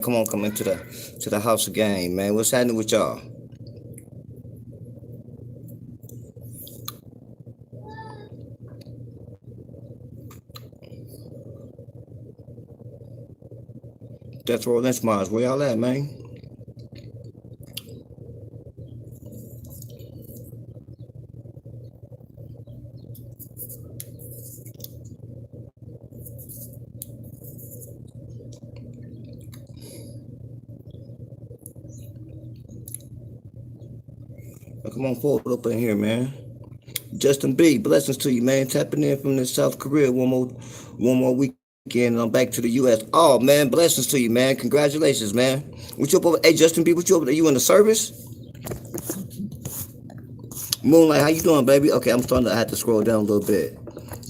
Come on, come into the house again, man. What's happening with y'all? Death Row Lynch Mars, where y'all at, man? Come on forward up in here, man. Justin B, blessings to you, man. Tapping in from the South Korea one more weekend, and I'm back to the U.S. Oh man, blessings to you, man. Congratulations, man. What you up over? Hey, Justin B, what you up? Are you in the service? Moonlight, how you doing, baby? Okay, I'm starting to have to scroll down a little bit.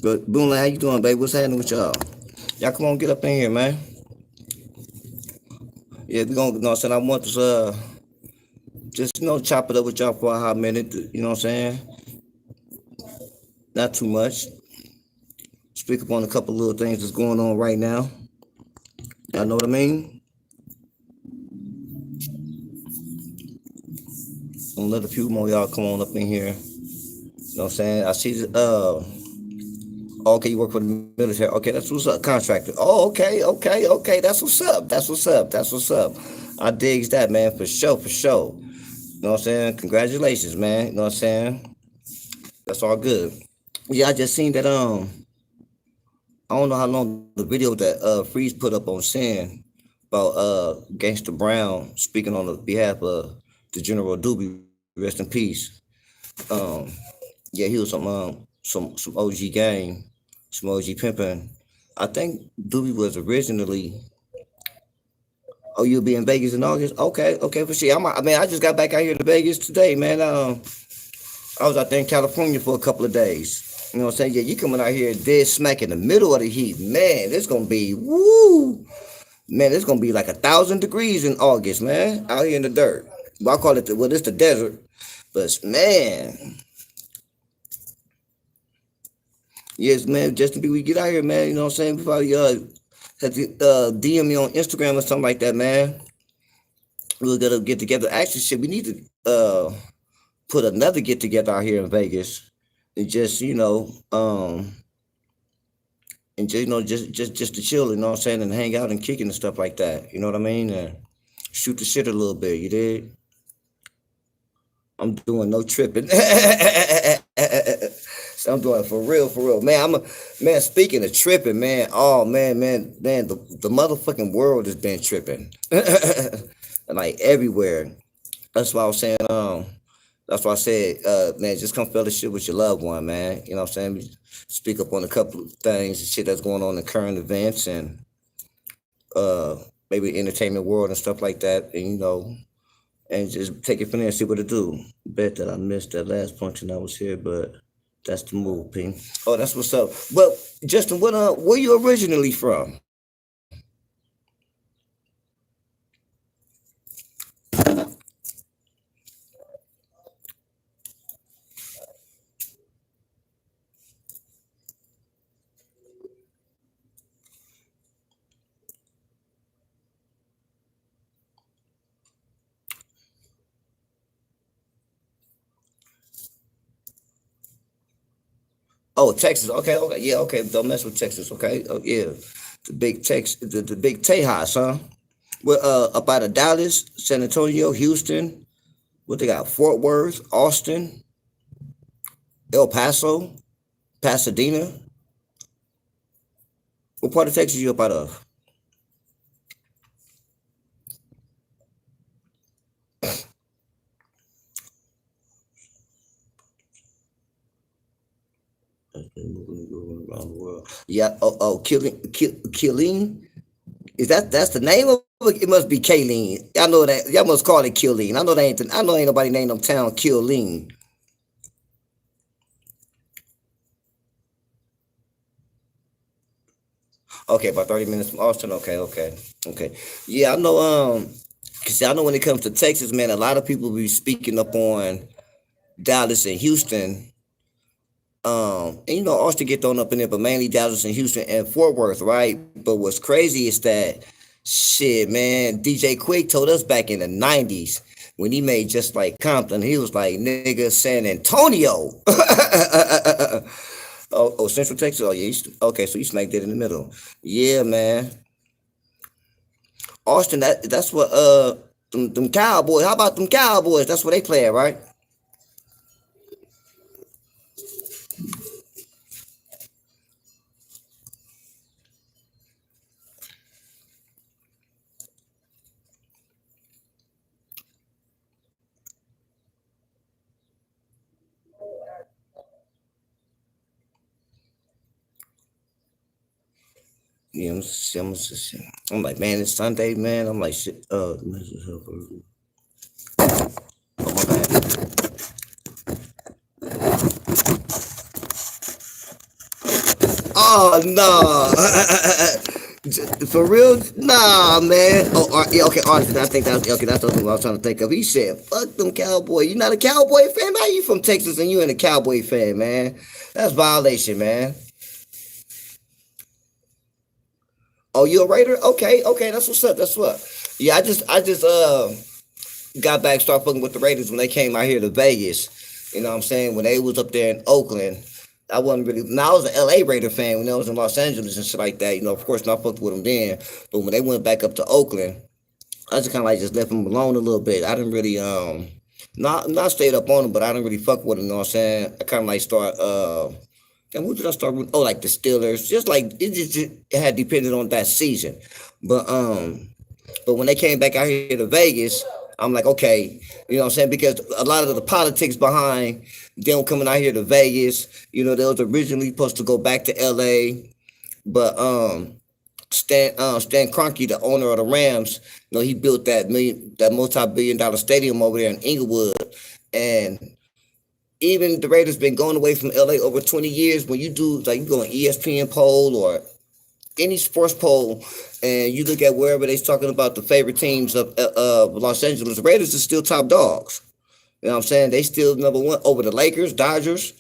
But Moonlight, how you doing, baby? What's happening with y'all? Y'all come on, get up in here, man. Yeah, we gonna, I want to just chop it up with y'all for a hot minute. You know what I'm saying? Not too much. Speak up on a couple little things that's going on right now. Y'all know what I mean? I'm gonna let a few more y'all come on up in here. You know what I'm saying? I see okay, you work for the military. Okay, that's what's up, contractor. Oh, okay. That's what's up. That's what's up. I digs that, man, for sure, for sure. You know what I'm saying? Congratulations, man. You know what I'm saying? That's all good. Yeah, I just seen that I don't know how long the video that Freeze put up on Sin about Gangster Brown speaking on the behalf of the General Doobie, rest in peace. Um, yeah, he was some OG gang, some OG pimping. I think Doobie was originally. Oh, you'll be in Vegas in August? Okay, for sure. I mean, I just got back out here to Vegas today, man. I was out there in California for a couple of days. You know what I'm saying? Yeah, you coming out here dead smack in the middle of the heat, man. It's gonna be woo, man. It's gonna be like 1,000 degrees in August, man. Out here in the dirt. Well, I call it well, it's the desert, but man, yes, man. Just to be we get out here, man. You know what I'm saying? We probably have to DM me on Instagram or something like that, man. We're gonna get together. Actually, shit, we need to put another get together out here in Vegas and just and just just to chill, you know what I'm saying, and hang out and kicking and stuff like that. You know what I mean? And shoot the shit a little bit. You did? I'm doing no tripping. So I'm doing it for real, man. Man. Speaking of tripping, man. Oh man. The motherfucking world has been tripping, like everywhere. That's why I was saying. That's why I said, man, just come fellowship with your loved one, man. You know what I'm saying? Speak up on a couple of things, shit that's going on in current events, and uh, maybe entertainment world and stuff like that, and and just take it from there and see what it do. Bet that I missed that last function I was here, but that's the move, Ping. Oh, that's what's up. Well, Justin, where you originally from? Oh, Texas. Okay, yeah, okay. Don't mess with Texas, okay? Oh, yeah, the big Tejas, huh? Well, up out of Dallas, San Antonio, Houston. What they got? Fort Worth, Austin, El Paso, Pasadena. What part of Texas you up out of? Yeah. Killeen. Is that's the name of it? It must be Kaleen. I know that y'all must call it Killeen. I know that ain't. I know ain't nobody named them town Killeen. Okay, about 30 minutes from Austin. Okay. Yeah, I know. Cause see, I know when it comes to Texas, man, a lot of people be speaking up on Dallas and Houston. And Austin get thrown up in there, but mainly Dallas and Houston and Fort Worth, right? But what's crazy is that Shit, man. DJ Quick told us back in the 90s when he made Just Like Compton, he was like, nigga, San Antonio. Oh, Central Texas. Oh, yeah. Okay, so you smacked it in the middle. Yeah, man. Austin, that's what them Cowboys. How about them Cowboys? That's what they play at, right? Yeah, I'm like, man, it's Sunday, man. I'm like, shit. Oh my bad. Oh no. For real? Nah, man. Oh, yeah, okay, honestly, I think that's okay. That's what I was trying to think of. He said, "Fuck them Cowboy. You not a Cowboy fan? How you from Texas and you ain't a Cowboy fan, man? That's violation, man." Oh, you a Raider? Okay, okay, that's what's up. That's what. Yeah, I just got back, started fucking with the Raiders when they came out here to Vegas. You know what I'm saying? When they was up there in Oakland, I wasn't really. Now I was an LA Raider fan when I was in Los Angeles and shit like that. You know, of course, not fucked with them then. But when they went back up to Oakland, I just kind of like just left them alone a little bit. I didn't really not stayed up on them, but I didn't really fuck with them. You know what I'm saying? I kind of like start and who did I start with? Oh, like the Steelers. Just like it had depended on that season. But when they came back out here to Vegas, I'm like, okay, you know what I'm saying? Because a lot of the politics behind them coming out here to Vegas, you know, they was originally supposed to go back to LA, but Stan Kroenke, the owner of the Rams, you know, he built that multi-billion-dollar stadium over there in Inglewood, and even the Raiders been going away from LA over 20 years. When you do like you go on ESPN poll or any sports poll, and you look at wherever they're talking about the favorite teams of Los Angeles, the Raiders are still top dogs. You know what I'm saying? They still number one over the Lakers, Dodgers,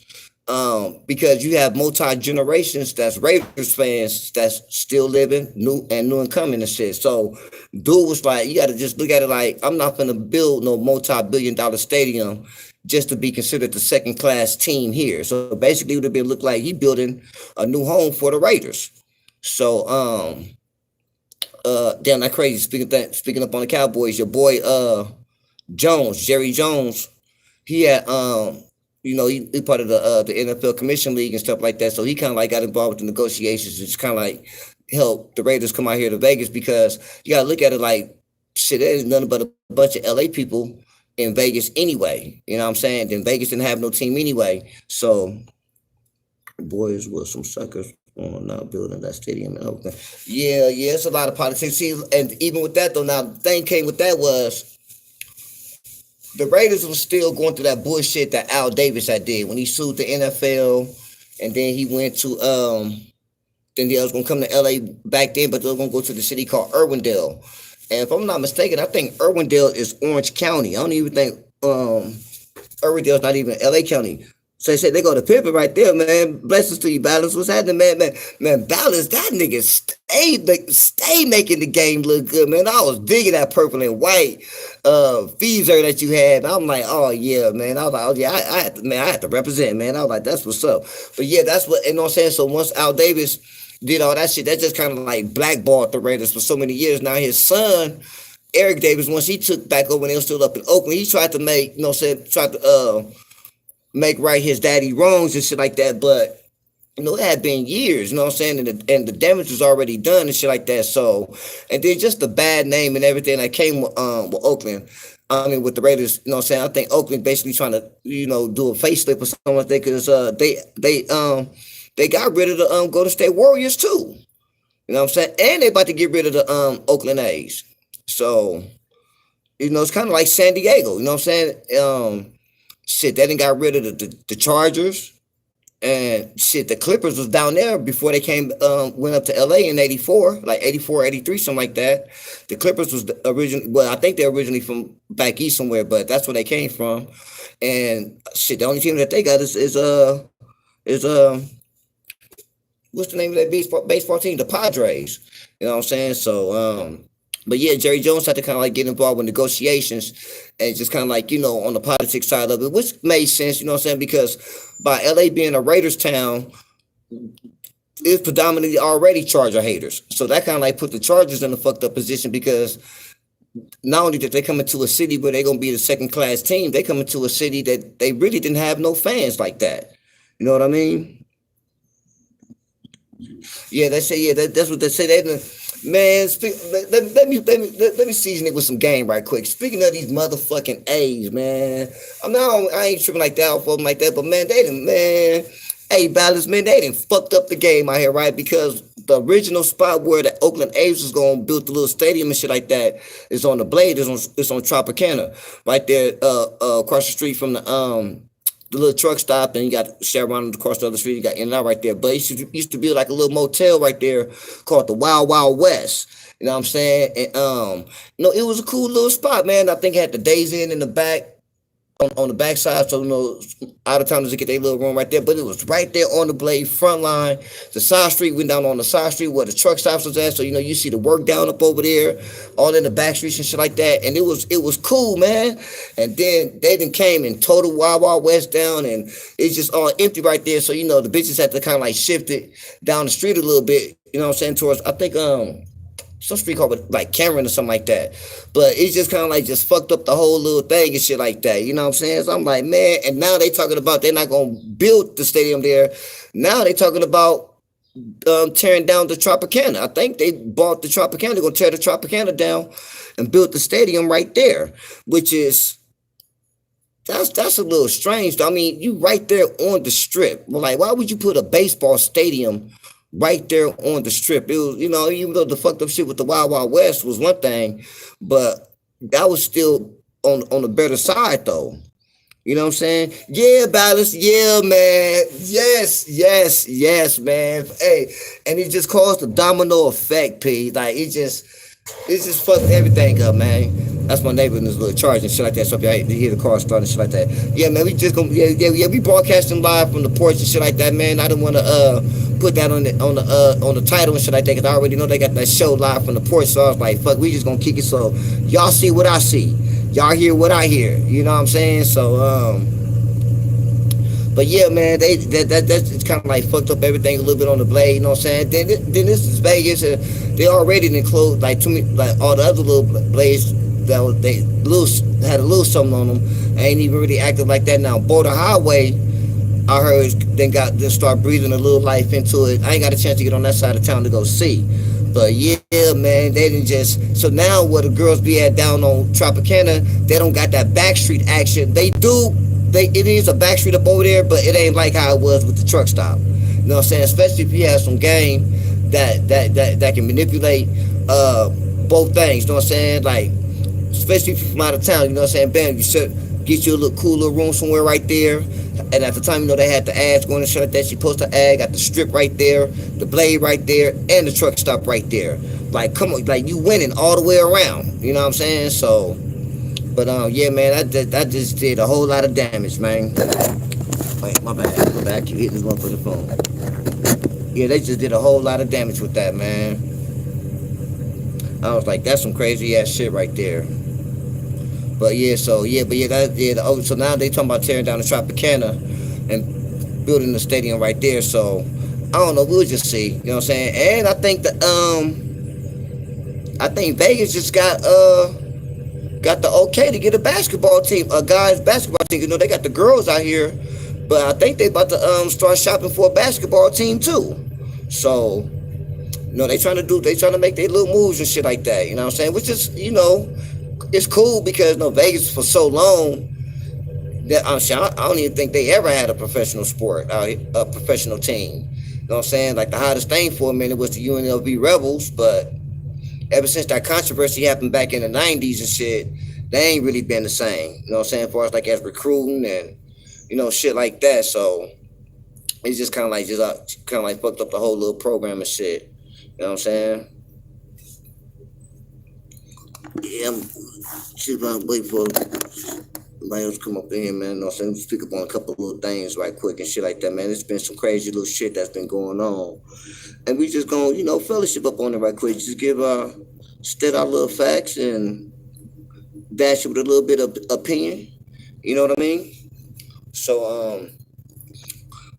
because you have multi generations that's Raiders fans that's still living, new and coming and shit. So, dude was like, you got to just look at it like I'm not gonna build no multi-billion-dollar stadium just to be considered the second class team here. So basically, it would have been look like he building a new home for the Raiders. So, damn, that crazy. Speaking up on the Cowboys, your boy, Jones, Jerry Jones, he had you know, he part of the NFL Commission League and stuff like that. So he kind of like got involved with the negotiations and just kind of like helped the Raiders come out here to Vegas because you gotta look at it like shit. There's nothing but a bunch of LA people in Vegas anyway. You know what I'm saying? Then Vegas didn't have no team anyway. So boys were some suckers on not building that stadium and everything. Yeah, yeah, it's a lot of politics. See, and even with that though, now the thing came with that was the Raiders was still going through that bullshit that Al Davis had did when he sued the NFL, and then he went to then they was gonna come to LA back then, but they were gonna go to the city called Irwindale. And if I'm not mistaken, I think Irwindale is Orange County. I don't even think Irwindale's not even LA County. So they said they go to Pimpin right there, man. Blessings to you, Balance. What's happening, man? Man, Balance, that nigga stay making the game look good, man. I was digging that purple and white fever that you had. I'm like, oh yeah, man. I was like, oh yeah, I had to represent, man. I was like, that's what's up. But yeah, that's what you know what I'm saying. So once Al Davis did all that shit, that just kind of like blackballed the Raiders for so many years. Now his son, Eric Davis, once he took back over and they were still up in Oakland, he tried to make, you know what I'm saying, tried to make right his daddy wrongs and shit like that. But you know, it had been years, you know what I'm saying, and the damage was already done and shit like that. So, and then just the bad name and everything that came with Oakland. I mean, with the Raiders, you know what I'm saying. I think Oakland basically trying to, you know, do a facelift or something like that because they got rid of the Golden State Warriors too. You know what I'm saying, and they about to get rid of the Oakland A's. So, you know, it's kind of like San Diego. You know what I'm saying. Shit, they didn't got rid of the Chargers and shit. The Clippers was down there before they came went up to LA in '84, like '84, '83, something like that. The Clippers was the original. Well, I think they're originally from back east somewhere, but that's where they came from. And shit, the only team that they got is what's the name of that baseball team? The Padres. You know what I'm saying? So But yeah, Jerry Jones had to kind of like get involved with negotiations and just kind of like, on the politics side of it, which made sense, you know what I'm saying? Because by LA being a Raiders town, it's predominantly already Charger haters. So that kind of like put the Chargers in a fucked up position because not only did they come into a city where they're going to be the second class team, they come into a city that they really didn't have no fans like that. You know what I mean? Yeah, they say, yeah, that's what they say. They done, man, let me season it with some game right quick. Speaking of these motherfucking A's, man, I ain't tripping like that for them like that, but man, they done, man, hey, Ballas, man, they done fucked up the game out here, right? Because the original spot where the Oakland A's was going to build the little stadium and shit like that is on the Blade, it's on Tropicana, right there, across the street from the little truck stop, and you got Chevron across the other street. You got In-N-Out right there. But it used to be like a little motel right there called the Wild Wild West. You know what I'm saying? And it was a cool little spot, man. I think it had the Days Inn in the back. On the backside, so out of timers to get their little room right there, but it was right there on the Blade front line. The side street went down on the side street where the truck stops was at, so you see the work down up over there, all in the back streets and shit like that, and it was cool, man. And then they then came and tore the Wild Wild West down, and it's just all empty right there. So the bitches had to kind of like shift it down the street a little bit. You know what I'm saying? Towards I think some street called like Cameron or something like that. But it's just kind of like just fucked up the whole little thing and shit like that. You know what I'm saying? So I'm like, man, and now they talking about they're not going to build the stadium there. Now they talking about tearing down the Tropicana. I think they bought the Tropicana. They're going to tear the Tropicana down and build the stadium right there, which is, that's a little strange. I mean, you right there on the strip. Well, like, why would you put a baseball stadium right there on the strip? It was, even though the fucked up shit with the Wild Wild West was one thing, but that was still on the better side though. You know what I'm saying? Yeah, Ballas. Yeah, man. Yes, man. Hey, and it just caused a domino effect, P. Like it just fucked everything up, man. That's my neighbor in this little charge and shit like that. So if y'all hear the car starting and shit like that, yeah, man, we just gonna we broadcasting live from the porch and shit like that, man. I didn't want to put that on the title and shit like that because I already know they got that show live from the porch. So I was like, fuck, we just gonna kick it so y'all see what I see, y'all hear what I hear. You know what I'm saying? So but yeah, man, that's kind of like fucked up everything a little bit on the Blade. You know what I'm saying? Then this is Vegas, and they already enclosed like all the other little Blades that they had a little something on them. I ain't even really active like that now. Border Highway, I heard then start breathing a little life into it. I ain't got a chance to get on that side of town to go see. But yeah, man, they didn't just. So now where the girls be at down on Tropicana, they don't got that backstreet action. They do. It is a backstreet up over there, but it ain't like how it was with the truck stop. You know what I'm saying? Especially if you have some game that can manipulate both things. You know what I'm saying? Like, especially if you're from out of town. You know what I'm saying? Bam, you should get you a little cool little room somewhere right there. And at the time, they had the ads going and shit like that. She posted the ad, got the strip right there, the Blade right there, and the truck stop right there. Like, come on, like you winning all the way around. You know what I'm saying? So, but yeah, man, that just did a whole lot of damage, man. Wait, my bad. I keep hitting this one for the phone. Yeah, they just did a whole lot of damage with that, man. I was like, that's some crazy ass shit right there. But yeah, so now they talking about tearing down the Tropicana and building the stadium right there. So I don't know, we'll just see. You know what I'm saying? And I think I think Vegas just got the okay to get a basketball team, a guys basketball team. They got the girls out here, but I think they about to start shopping for a basketball team too. So they trying to make their little moves and shit like that. You know what I'm saying? Which is it's cool because Vegas for so long that I don't even think they ever had a professional sport, a professional team. You know what I'm saying? Like the hottest thing for a minute was the UNLV Rebels, but ever since that controversy happened back in the 90s and shit, they ain't really been the same. You know what I'm saying? As far as recruiting and shit like that. So it's just kind of like fucked up the whole little program and shit. You know what I'm saying? Yeah, I'm just about to wait for somebody else come up in here, man. You know what I'm saying? Speak up on a couple of little things right quick and shit like that, man. There's been some crazy little shit that's been going on. And we just gonna, fellowship up on it right quick. Just give spit out little facts and dash it with a little bit of opinion. You know what I mean? So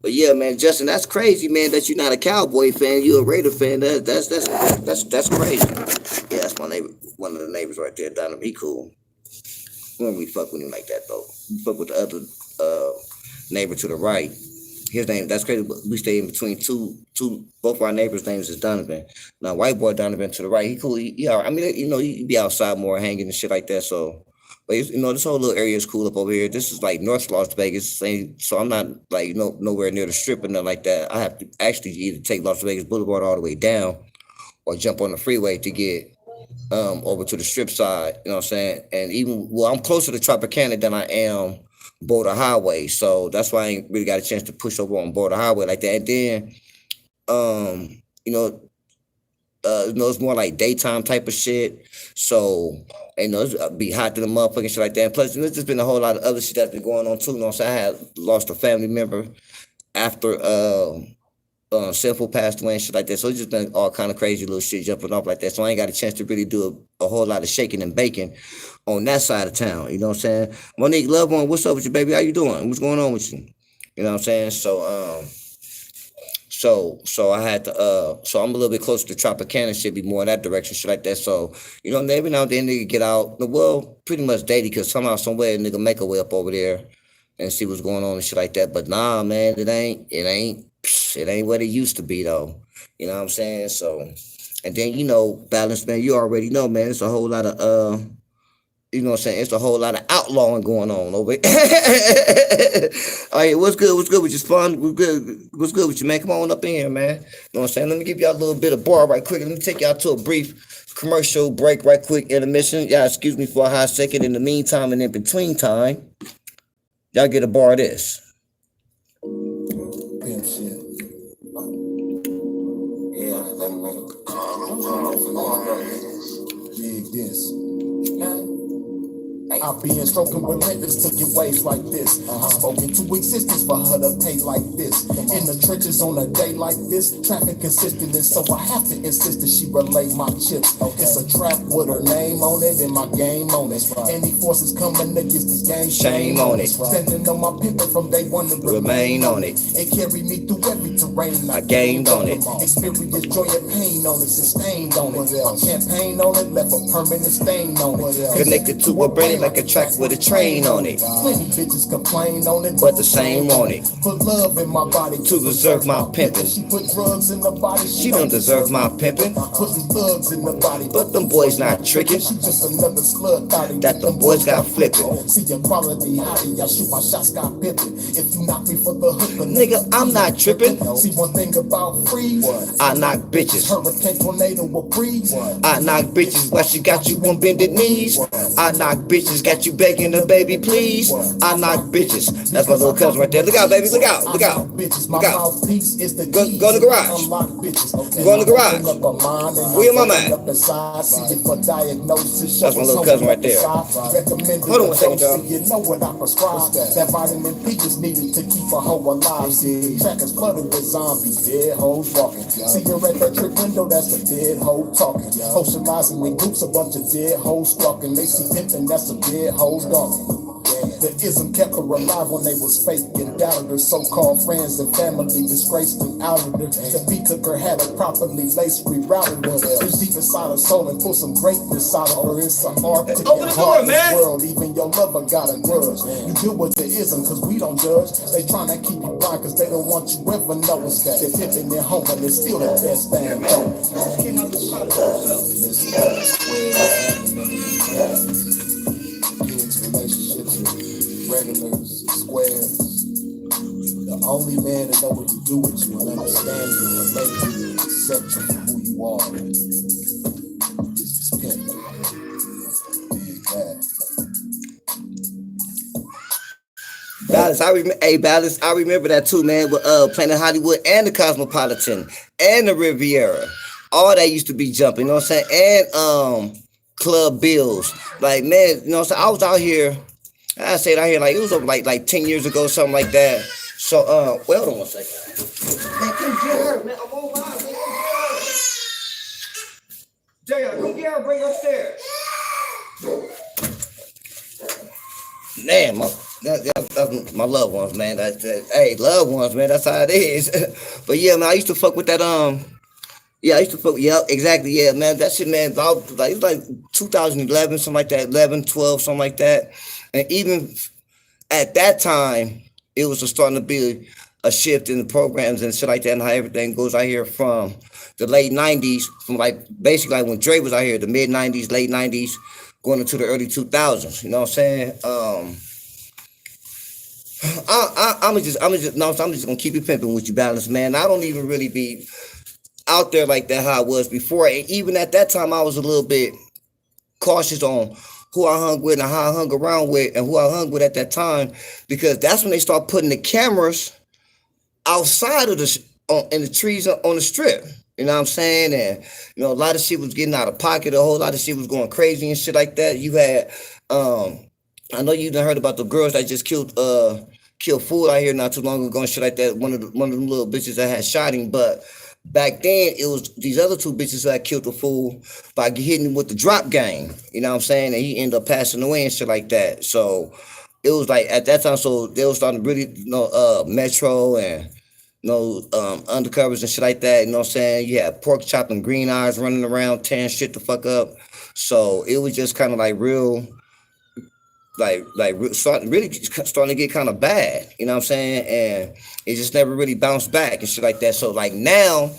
but yeah, man, Justin, that's crazy, man. That you're not a Cowboy fan, you're a Raider fan. That's crazy. Yeah, that's my neighbor, one of the neighbors right there, Donovan. He cool. We don't really fuck with him like that though. We fuck with the other neighbor to the right. His name, that's crazy. But we stay in between two. Both of our neighbors' names is Donovan. Now, white boy Donovan to the right, he cool. Yeah, I mean, he be outside more, hanging and shit like that. So, but this whole little area is cool up over here. This is like North Las Vegas, so I'm not like nowhere near the strip or nothing like that. I have to actually either take Las Vegas Boulevard all the way down, or jump on the freeway to get over to the strip side. You know what I'm saying? And even I'm closer to Tropicana than I am Border Highway, so that's why I ain't really got a chance to push over on Border Highway like that. And then, um, you know, it's more like daytime type of shit. So, it's be hot to the motherfucking shit like that. And plus, there's just been a whole lot of other shit that's been going on too. You know what I'm saying? I had lost a family member after Simple passed away and shit like that. So it's just been all kind of crazy little shit jumping off like that. So I ain't got a chance to really do a whole lot of shaking and baking on that side of town. You know what I'm saying? Monique, love one, what's up with you, baby? How you doing? What's going on with you? You know what I'm saying? So I had to so I'm a little bit closer to Tropicana, should be more in that direction, shit like that. So, every now and then nigga get out, well, pretty much daily, because somehow, somewhere nigga make a way up over there and see what's going on and shit like that. But nah, man, it ain't what it used to be though. You know what I'm saying? So, and then balance, man, you already know, man, it's a whole lot of you know what I'm saying? It's a whole lot of outlawing going on over here. All right, what's good? What's good with you, Spawn? What's good with you, man? Come on up in here, man. You know what I'm saying? Let me give y'all a little bit of bar right quick. Let me take y'all to a brief commercial break right quick, intermission. Y'all excuse me for a hot second. In the meantime and in between time, y'all get a bar of this. Pimp shit. Yeah, let me dig this. I be in stroking relentless to get waves like this. I spoke into existence for her to pay like this. In the trenches on a day like this, traffic consistent, and so I have to insist that she relay my chips. It's a trap with her name on it and my game on it. Any forces coming against this game, shame on it. Standing on my pimpin' from day one to remain on it. It carried me through every terrain. I gained on it. Experience joy and pain on it, sustained on it. My campaign on it, left a permanent stain on it. Connected to a brain like a track with a train on it. Plenty bitches complain on it, but the same on it. Put love in my body to deserve my pimpin'. She put drugs in the body, she don't deserve my pimpin'. Putting thugs in the body, but them boys not tricking. She just another slut thotty that them boys got flippin'. See your quality hottie, I shoot my shots, got pimpin'. If you knock me for the hook, nigga, I'm not trippin'. See one thing about free, I knock bitches. Hurricane, tornado, or breeze. I knock bitches while she got you on bended knees. I knock bitches, got you begging the baby, please. I knock bitches. That's my little cousin right there. Look out, baby. Look out. Look out. Look out. Go in the garage. Go in the garage. Where your mama at? That's my little cousin right there. Hold on one second, y'all. You know what I prescribe. That vitamin P is needed to keep a hoe alive. See, trackers flooded with zombies, dead hoes walking. See your red trick window, that's a dead hoe talking. Socializing with groups, a bunch of dead hoes squawking. They see pimping, that's a dead hoes gone. The ism kept her alive when they was fake and doubted her. So-called friends and family disgraced and outed her. The beat took her, had her properly laced, rerouted her. Reach deep inside her soul and pull some greatness out of her. It's an art to the heartless world. Even your lover got a grudge. You deal with the ism cause we don't judge. They tryna keep you blind cause they don't want you ever know it's that. They're pimping their home and it's still the best thing. Regulars, squares. The only man to know what to do with you and understand you and relate to you and accept you for who you are is this pimp. Balance, I remember that too, man, with Planet Hollywood and the Cosmopolitan and the Riviera. All that used to be jumping, you know what I'm saying? And Club Bills. Like, man, you know what I'm saying? I was out here. I said out here like it was over like 10 years ago, something like that. So well, hold on one second. Man, come get her, man. I'm on live, man. JR, come get her, I'll bring you upstairs. Damn, that's my loved ones, man. Hey, loved ones, man. That's how it is. But yeah, man, I used to fuck with that. Yeah, I used to fuck. Yeah, exactly. Yeah, man. That shit, man. About like it was like 2011, something like that. 11, 12, something like that. And even at that time, it was starting to be a shift in the programs and shit like that, and how everything goes out here from the late '90s, from like basically like when Dre was out here, the mid '90s, late '90s, going into the early 2000s. You know what I'm saying? I'm just gonna keep it pimping with you, Balance, man. I don't even really be out there like that how I was before. And even at that time, I was a little bit cautious on who I hung with and how I hung around with and who I hung with at that time, because that's when they start putting the cameras outside of in the trees on the strip. You know what I'm saying? And a lot of shit was getting out of pocket. A whole lot of shit was going crazy and shit like that. You had, I know you done heard about the girls that just killed fool out here not too long ago and shit like that. One of them little bitches that had shot him, but back then it was these other two bitches that killed the fool by hitting him with the drop game. You know what I'm saying? And he ended up passing away and shit like that. So it was like at that time, so they was starting to really, Metro and undercovers and shit like that. You know what I'm saying? You had pork chop and green eyes running around tearing shit the fuck up. So it was just kind of like real, really starting to get kind of bad. You know what I'm saying? And it just never really bounced back and shit like that. So like now,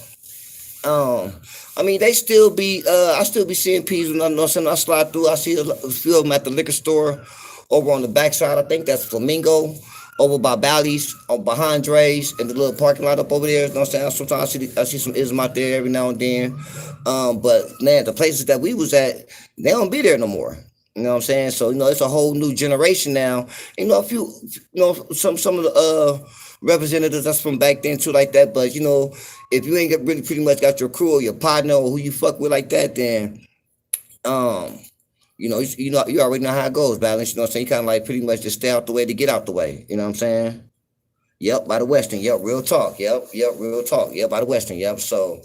I mean, they still be, I still be seeing peas when I slide through. I see a few of them at the liquor store over on the backside. I think that's Flamingo. Over by Bally's, behind Dre's, in the little parking lot up over there. You know what I'm saying? Sometimes I see some ism out there every now and then. But man, the places that we was at, they don't be there no more. You know what I'm saying? So, it's a whole new generation now. A few, some of the representatives that's from back then too, like that. But, if you ain't really pretty much got your crew or your partner or who you fuck with like that, then, you already know how it goes, Balance. You know what I'm saying? You kind of like pretty much just stay out the way to get out the way. You know what I'm saying? Yep, by the Western. Yep, real talk. Yep, real talk. Yep, by the Western. Yep. So,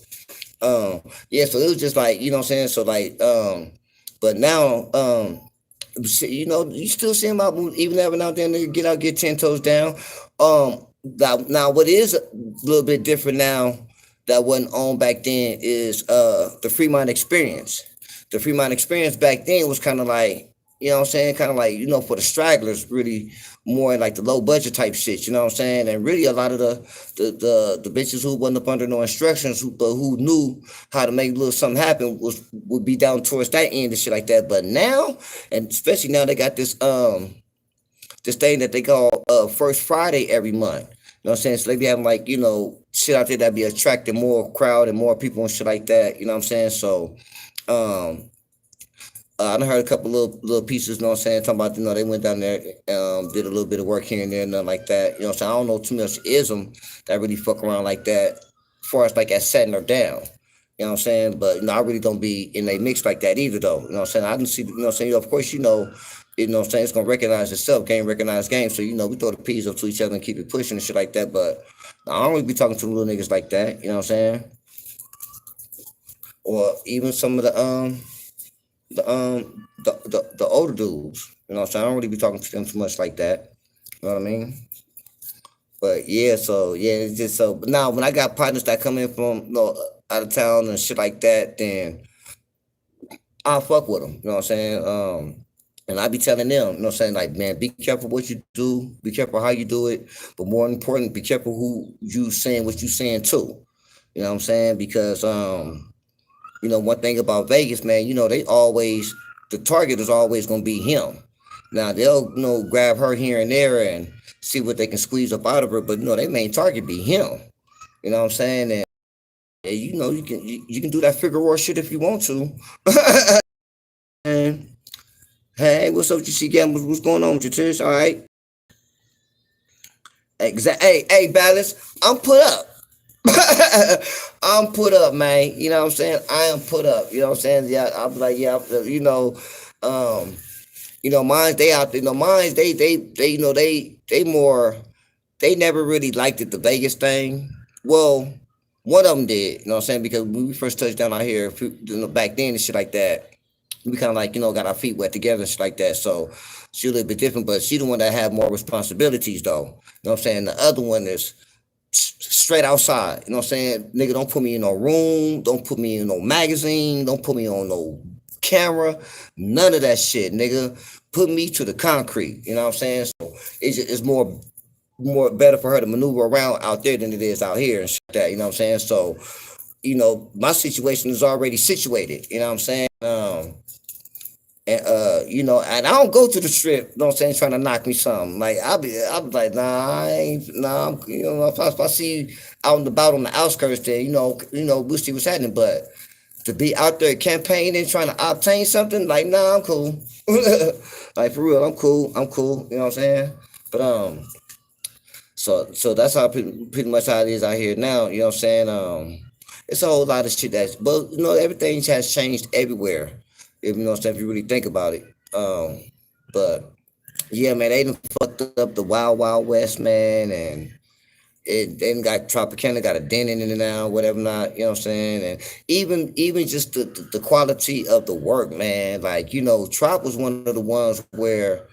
yeah, so it was just like, you know what I'm saying? So like, but now, you still see them out even every now and then they get out, get 10 toes down. Now what is a little bit different now that wasn't on back then is the Fremont experience. The Fremont experience back then was kind of like, you know what I'm saying? Kind of like, for the stragglers, really more like the low budget type shit, you know what I'm saying? And really a lot of the bitches who wasn't up under no instructions, who knew how to make a little something happen would be down towards that end and shit like that. But now, and especially now they got this thing that they call First Friday every month. You know what I'm saying? So they be having like, shit out there that be attracting more crowd and more people and shit like that. You know what I'm saying? So I done heard a couple little pieces, you know what I'm saying, talking about, they went down there, did a little bit of work here and there, nothing like that. You know what I'm saying? I don't know too much ism that really fuck around like that, as far as like at setting her down. You know what I'm saying? But I really don't be in a mix like that either though. You know what I'm saying? I didn't see, you know what I'm saying, of course, what I'm saying, it's gonna recognize itself, game recognize game. So, we throw the peas up to each other and keep it pushing and shit like that. But I don't really be talking to little niggas like that, you know what I'm saying? Or even some of the older dudes. You know what I'm saying? I don't really be talking to them too much like that. You know what I mean? But yeah, so yeah, it's just so. But now when I got partners that come in from out of town and shit like that, then I'll fuck with them. You know what I'm saying? And I be telling them, you know what I'm saying, like, man, be careful what you do, be careful how you do it, but more important, be careful who you saying what you saying to. You know what I'm saying? Because one thing about Vegas, man, the target is always gonna be him. Now they'll, grab her here and there and see what they can squeeze up out of her, but their main target be him. You know what I'm saying? And you can do that figure war shit if you want to. And hey, what's up, GC Gambles? What's going on with you, Tish? All right. Hey, Balance, I'm put up. I'm put up, man. You know what I'm saying? I am put up. You know what I'm saying? Yeah, I'll be like, yeah, mine's they out there. Mine's they more. They never really liked it, the Vegas thing. Well, one of them did. You know what I'm saying? Because when we first touched down out here, back then and shit like that. we kind of like, got our feet wet together and shit like that. So she a little bit different, but she the one that have more responsibilities though. You know what I'm saying? The other one is straight outside. You know what I'm saying? Nigga, don't put me in no room. Don't put me in no magazine. Don't put me on no camera. None of that shit, nigga. Put me to the concrete. You know what I'm saying? So it's more better for her to maneuver around out there than it is out here and shit like that. You know what I'm saying? So, my situation is already situated. You know what I'm saying? And and I don't go to the strip, you know what I'm saying, trying to knock me something. Like I'll be like, nah, I ain't nah, if I see you out and about on the outskirts there, we'll see what's happening. But to be out there campaigning, trying to obtain something, like, nah, I'm cool. Like for real, I'm cool. I'm cool. You know what I'm saying? But so that's how pretty much how it is out here now. You know what I'm saying? It's a whole lot of shit but everything has changed everywhere. If you know what I'm saying, if you really think about it. But yeah, man, they done fucked up the Wild Wild West, man, and they done got Tropicana got a dent in it now, whatever not, you know what I'm saying? And even just the quality of the work, man. Like, Trop was one of the ones where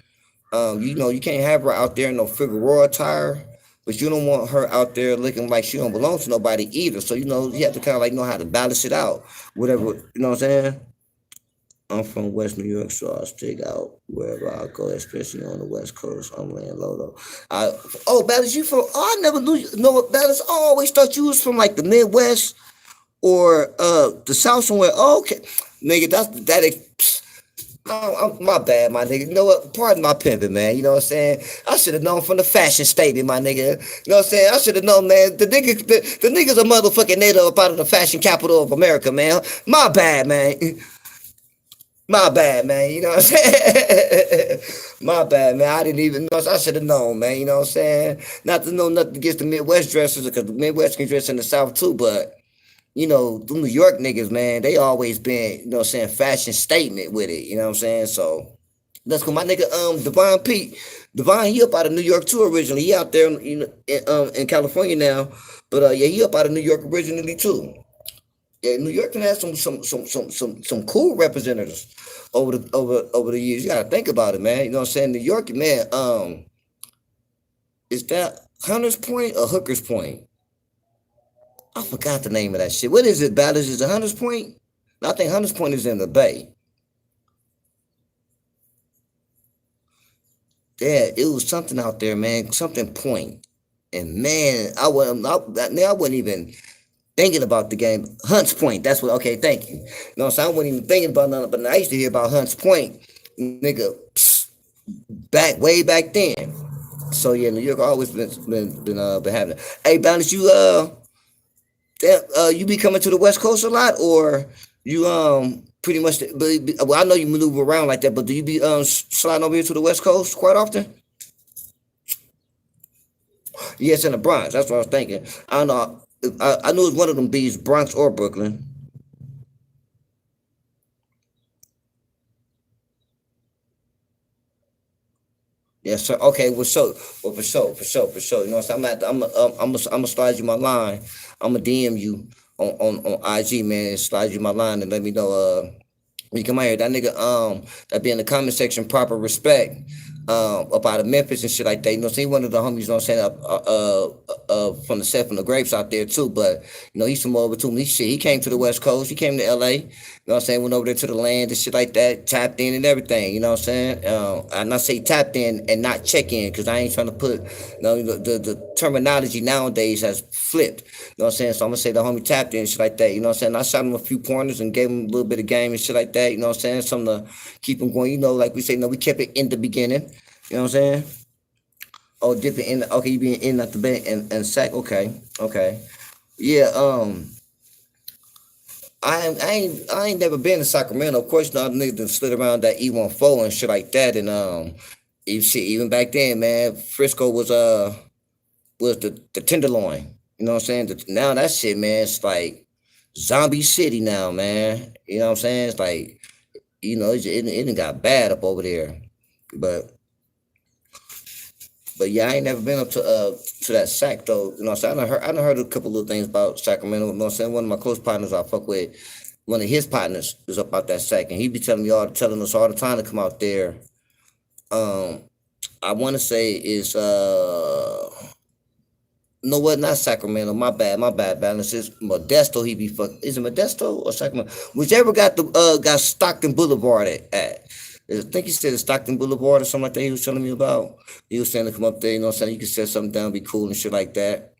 you can't have her out there in no Figueroa attire, but you don't want her out there looking like she don't belong to nobody either. So, you have to kind of like know how to balance it out, whatever, you know what I'm saying? I'm from West New York, so I stick out wherever I go, especially on the West Coast. I'm laying low though. Ballas, you from? Oh, I never knew you. No, Ballas, I always thought you was from like the Midwest or the South somewhere. Oh, okay, nigga, my bad, my nigga. You know what? Pardon my pimping, man. You know what I'm saying? I should have known from the fashion statement, my nigga. You know what I'm saying? I should have known, man. The nigga's a motherfucking native up out of the fashion capital of America, man. My bad, man. My bad, man. You know what I'm saying? My bad, man. I didn't even know. I should have known, man. You know what I'm saying? Not to know nothing against the Midwest dressers, because the Midwest can dress in the South too, but the New York niggas, man, they always been, you know what I'm saying, fashion statement with it. You know what I'm saying? So that's cool. My nigga, Devon Pete. Devon, he up out of New York too originally. He out there in California now. But yeah, he up out of New York originally too. Yeah, New York can have some cool representatives over the years. You gotta think about it, man. You know what I'm saying? New York, man, is that Hunter's Point or Hooker's Point? I forgot the name of that shit. What is it, Ballas? Is it Hunter's Point? No, I think Hunter's Point is in the Bay. Yeah, it was something out there, man. Something point. And man, I wasn't even thinking about the game. Hunts Point. That's what. Okay, thank you. No, so I wasn't even thinking about nothing. But I used to hear about Hunts Point, nigga, way back then. So yeah, New York always been having it. Hey, Balance, you be coming to the West Coast a lot, or you pretty much? Well, I know you maneuver around like that, but do you be sliding over here to the West Coast quite often? Yes, in the Bronx. That's what I was thinking. I don't know. I knew it was one of them B's, Bronx or Brooklyn. Yes, sir. Okay, well, for sure. You know what I'm saying? I'm gonna slide you my line. I'm gonna DM you on IG, man. Slide you my line and let me know. When you come out here, that nigga, that be in the comment section, proper respect, up out of Memphis and shit like that. You know, see one of the homies, you know what I'm saying, from the set from the grapes out there too. But he's from over too. He came to the West Coast. He came to LA. You know what I'm saying? Went over there to the land and shit like that. Tapped in and everything. You know what I'm saying? And I say tapped in and not check in, because I ain't trying to put. The terminology nowadays has flipped. You know what I'm saying? So I'm gonna say the homie tapped in and shit like that. You know what I'm saying? I shot him a few pointers and gave him a little bit of game and shit like that. You know what I'm saying? Something to keep him going. Like we say, no, we kept it in the beginning. You know what I'm saying? Oh, dip it in. Okay, you being in at the bank and sack. Okay, okay. Yeah. I ain't never been to Sacramento. Of course, not niggas done slid around that E14 and shit like that. And even back then, man, Frisco was the tenderloin. You know what I'm saying? Now that shit, man, it's like zombie city now, man. You know what I'm saying? It's like it done got bad up over there. But yeah, I ain't never been up to that Sac though. You know what I'm saying? I done heard a couple little things about Sacramento. You know what I'm saying? One of my close partners I fuck with. one of his partners is up out that sack, and he be telling us all the time to come out there. I want to say is no, what? Not Sacramento. My bad. Balance is Modesto. He be fuck. Is it Modesto or Sacramento? Whichever got Stockton Boulevard at. I think he said it's Stockton Boulevard or something like that. He was telling me about. He was saying to come up there. You know what I'm saying? You can set something down, be cool and shit like that.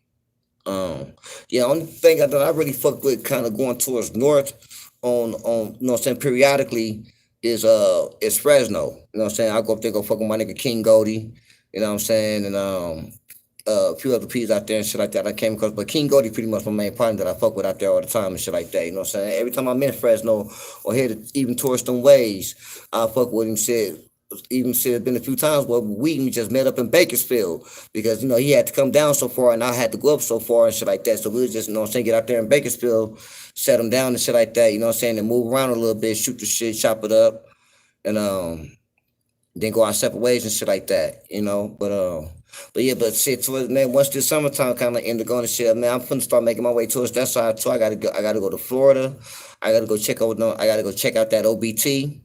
Yeah. Only thing that I really fuck with, kind of going towards north, you know what I'm saying, periodically is Fresno. You know what I'm saying? I go up there, go fuck with my nigga King Goldie. You know what I'm saying? And a few other P's out there and shit like that I came across. But King Goldie pretty much my main partner that I fuck with out there all the time and shit like that. You know what I'm saying? Every time I'm in Fresno or headed even towards them ways, I fuck with him. It's been a few times where we just met up in Bakersfield because, you know, he had to come down so far and I had to go up so far and shit like that. So we was just, you know what I'm saying, get out there in Bakersfield, set him down and shit like that, you know what I'm saying, and move around a little bit, shoot the shit, chop it up, and then go our separate ways and shit like that, you know. But yeah, but shit, towards, man, once this summertime kind of ended going to shit, man, I'm finna start making my way towards that side too. I gotta go to Florida. I gotta go check out that OBT.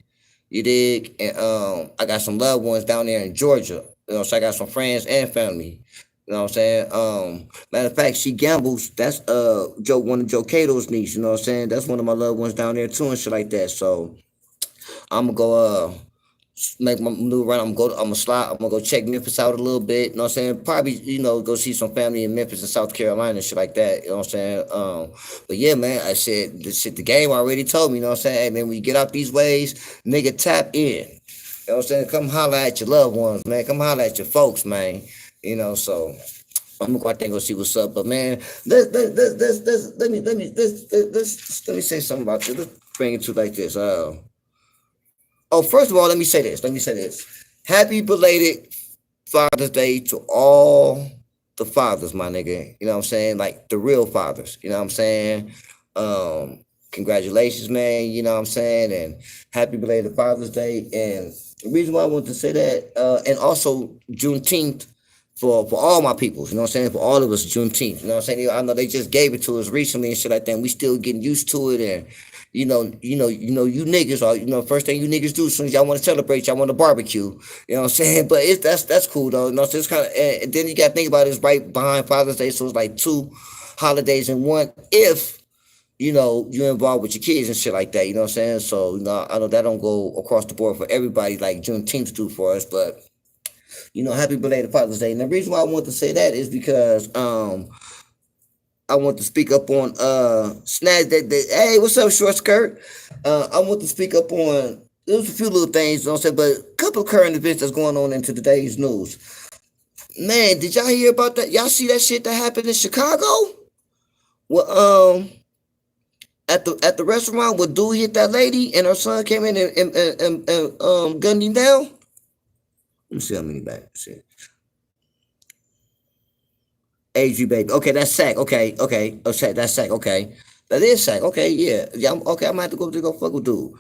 You dig? And I got some loved ones down there in Georgia. You know, so I got some friends and family. You know what I'm saying? Matter of fact, she gambles. That's one of Joe Cato's niece. You know what I'm saying? That's one of my loved ones down there too and shit like that. So I'm gonna go make my move around. I'm gonna slide. I'm gonna go check Memphis out a little bit. You know what I'm saying? Probably, you know, go see some family in Memphis and South Carolina and shit like that. You know what I'm saying? But yeah, man, I said the game already told me, you know what I'm saying? Hey man, when you get out these ways, nigga, tap in. You know what I'm saying? Come holler at your loved ones, man. Come holler at your folks, man. You know, so I'm gonna go out there and go see what's up. But man, let me say something about this. Let's bring it to like this. Oh, first of all, let me say this. Happy belated Father's Day to all the fathers, my nigga. You know what I'm saying? Like the real fathers. You know what I'm saying? Congratulations, man. You know what I'm saying? And happy belated Father's Day. And the reason why I want to say that, and also Juneteenth for all my peoples, you know what I'm saying? For all of us, Juneteenth. You know what I'm saying? I know they just gave it to us recently and shit like that. And we still getting used to it. And you niggas are, first thing you niggas do as soon as y'all want to celebrate, y'all want to barbecue. You know what I'm saying? But that's cool though. You know, so it's kind of, and then you got to think about it, it's right behind Father's Day, so it's like two holidays in one. If you're involved with your kids and shit like that. You know what I'm saying? So I know that don't go across the board for everybody like Juneteenth do for us, but happy belated Father's Day. And the reason why I want to say that is because I want to speak up on Snaz that hey, what's up, short skirt? I want to speak up on there's a few little things, you know what I'm saying, but a couple of current events that's going on into today's news. Man, did y'all hear about that? Y'all see that shit that happened in Chicago? Well, at the restaurant where dude hit that lady and her son came in and gunned him down. Let me see how many back. Shit. AG baby. Okay, that's Sack. Okay. That's Sack. Okay, that is Sack. Okay, yeah. Okay, I'm gonna have to go fuck with dude.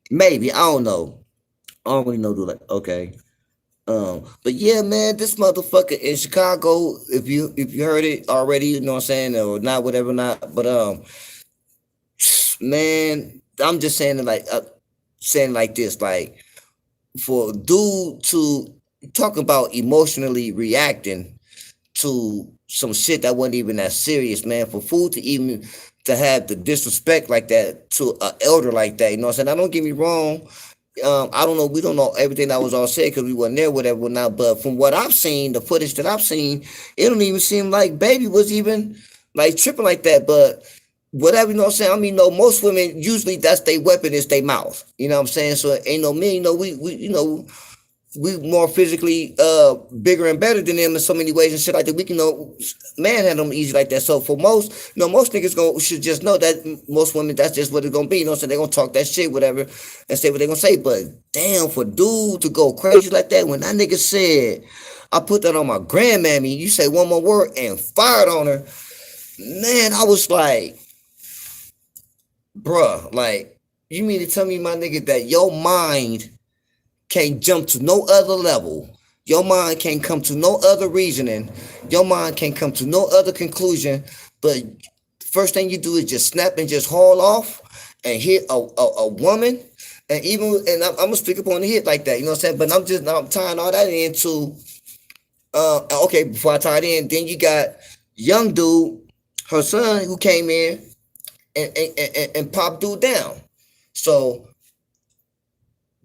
Maybe I don't know. I don't really know dude. Like, okay. But yeah, man, this motherfucker in Chicago. If you heard it already, you know what I'm saying, or not, whatever, not. But man, I'm just saying it like this, like for dude to talk about emotionally reacting to some shit that wasn't even that serious, man. For food to have the disrespect like that to an elder like that, you know what I'm saying? Now, don't get me wrong. I don't know. We don't know everything that was all said because we weren't there, whatever. Not, but from what I've seen, the footage that I've seen, it don't even seem like baby was even like tripping like that. But whatever, you know what I'm saying? I mean, most women usually that's their weapon is their mouth. You know what I'm saying? So ain't no me, we more physically bigger and better than them in so many ways and shit like that. We can man had them easy like that. So for most, most niggas should just know that most women, that's just what it's gonna be. You know what I'm saying? They're gonna talk that shit, whatever, and say what they're gonna say. But damn, for dude to go crazy like that, when that nigga said, I put that on my grandmammy, you say one more word and fired on her, man, I was like, bruh, like, you mean to tell me, my nigga, that your mind can't jump to no other level. Your mind can't come to no other reasoning. Your mind can't come to no other conclusion. But first thing you do is just snap and just haul off. and hit a woman, and even and I'm gonna speak up on the hit like that, you know what I'm saying? But I'm tying all that into okay, before I tie it in, then you got young dude, her son who came in and popped dude down. So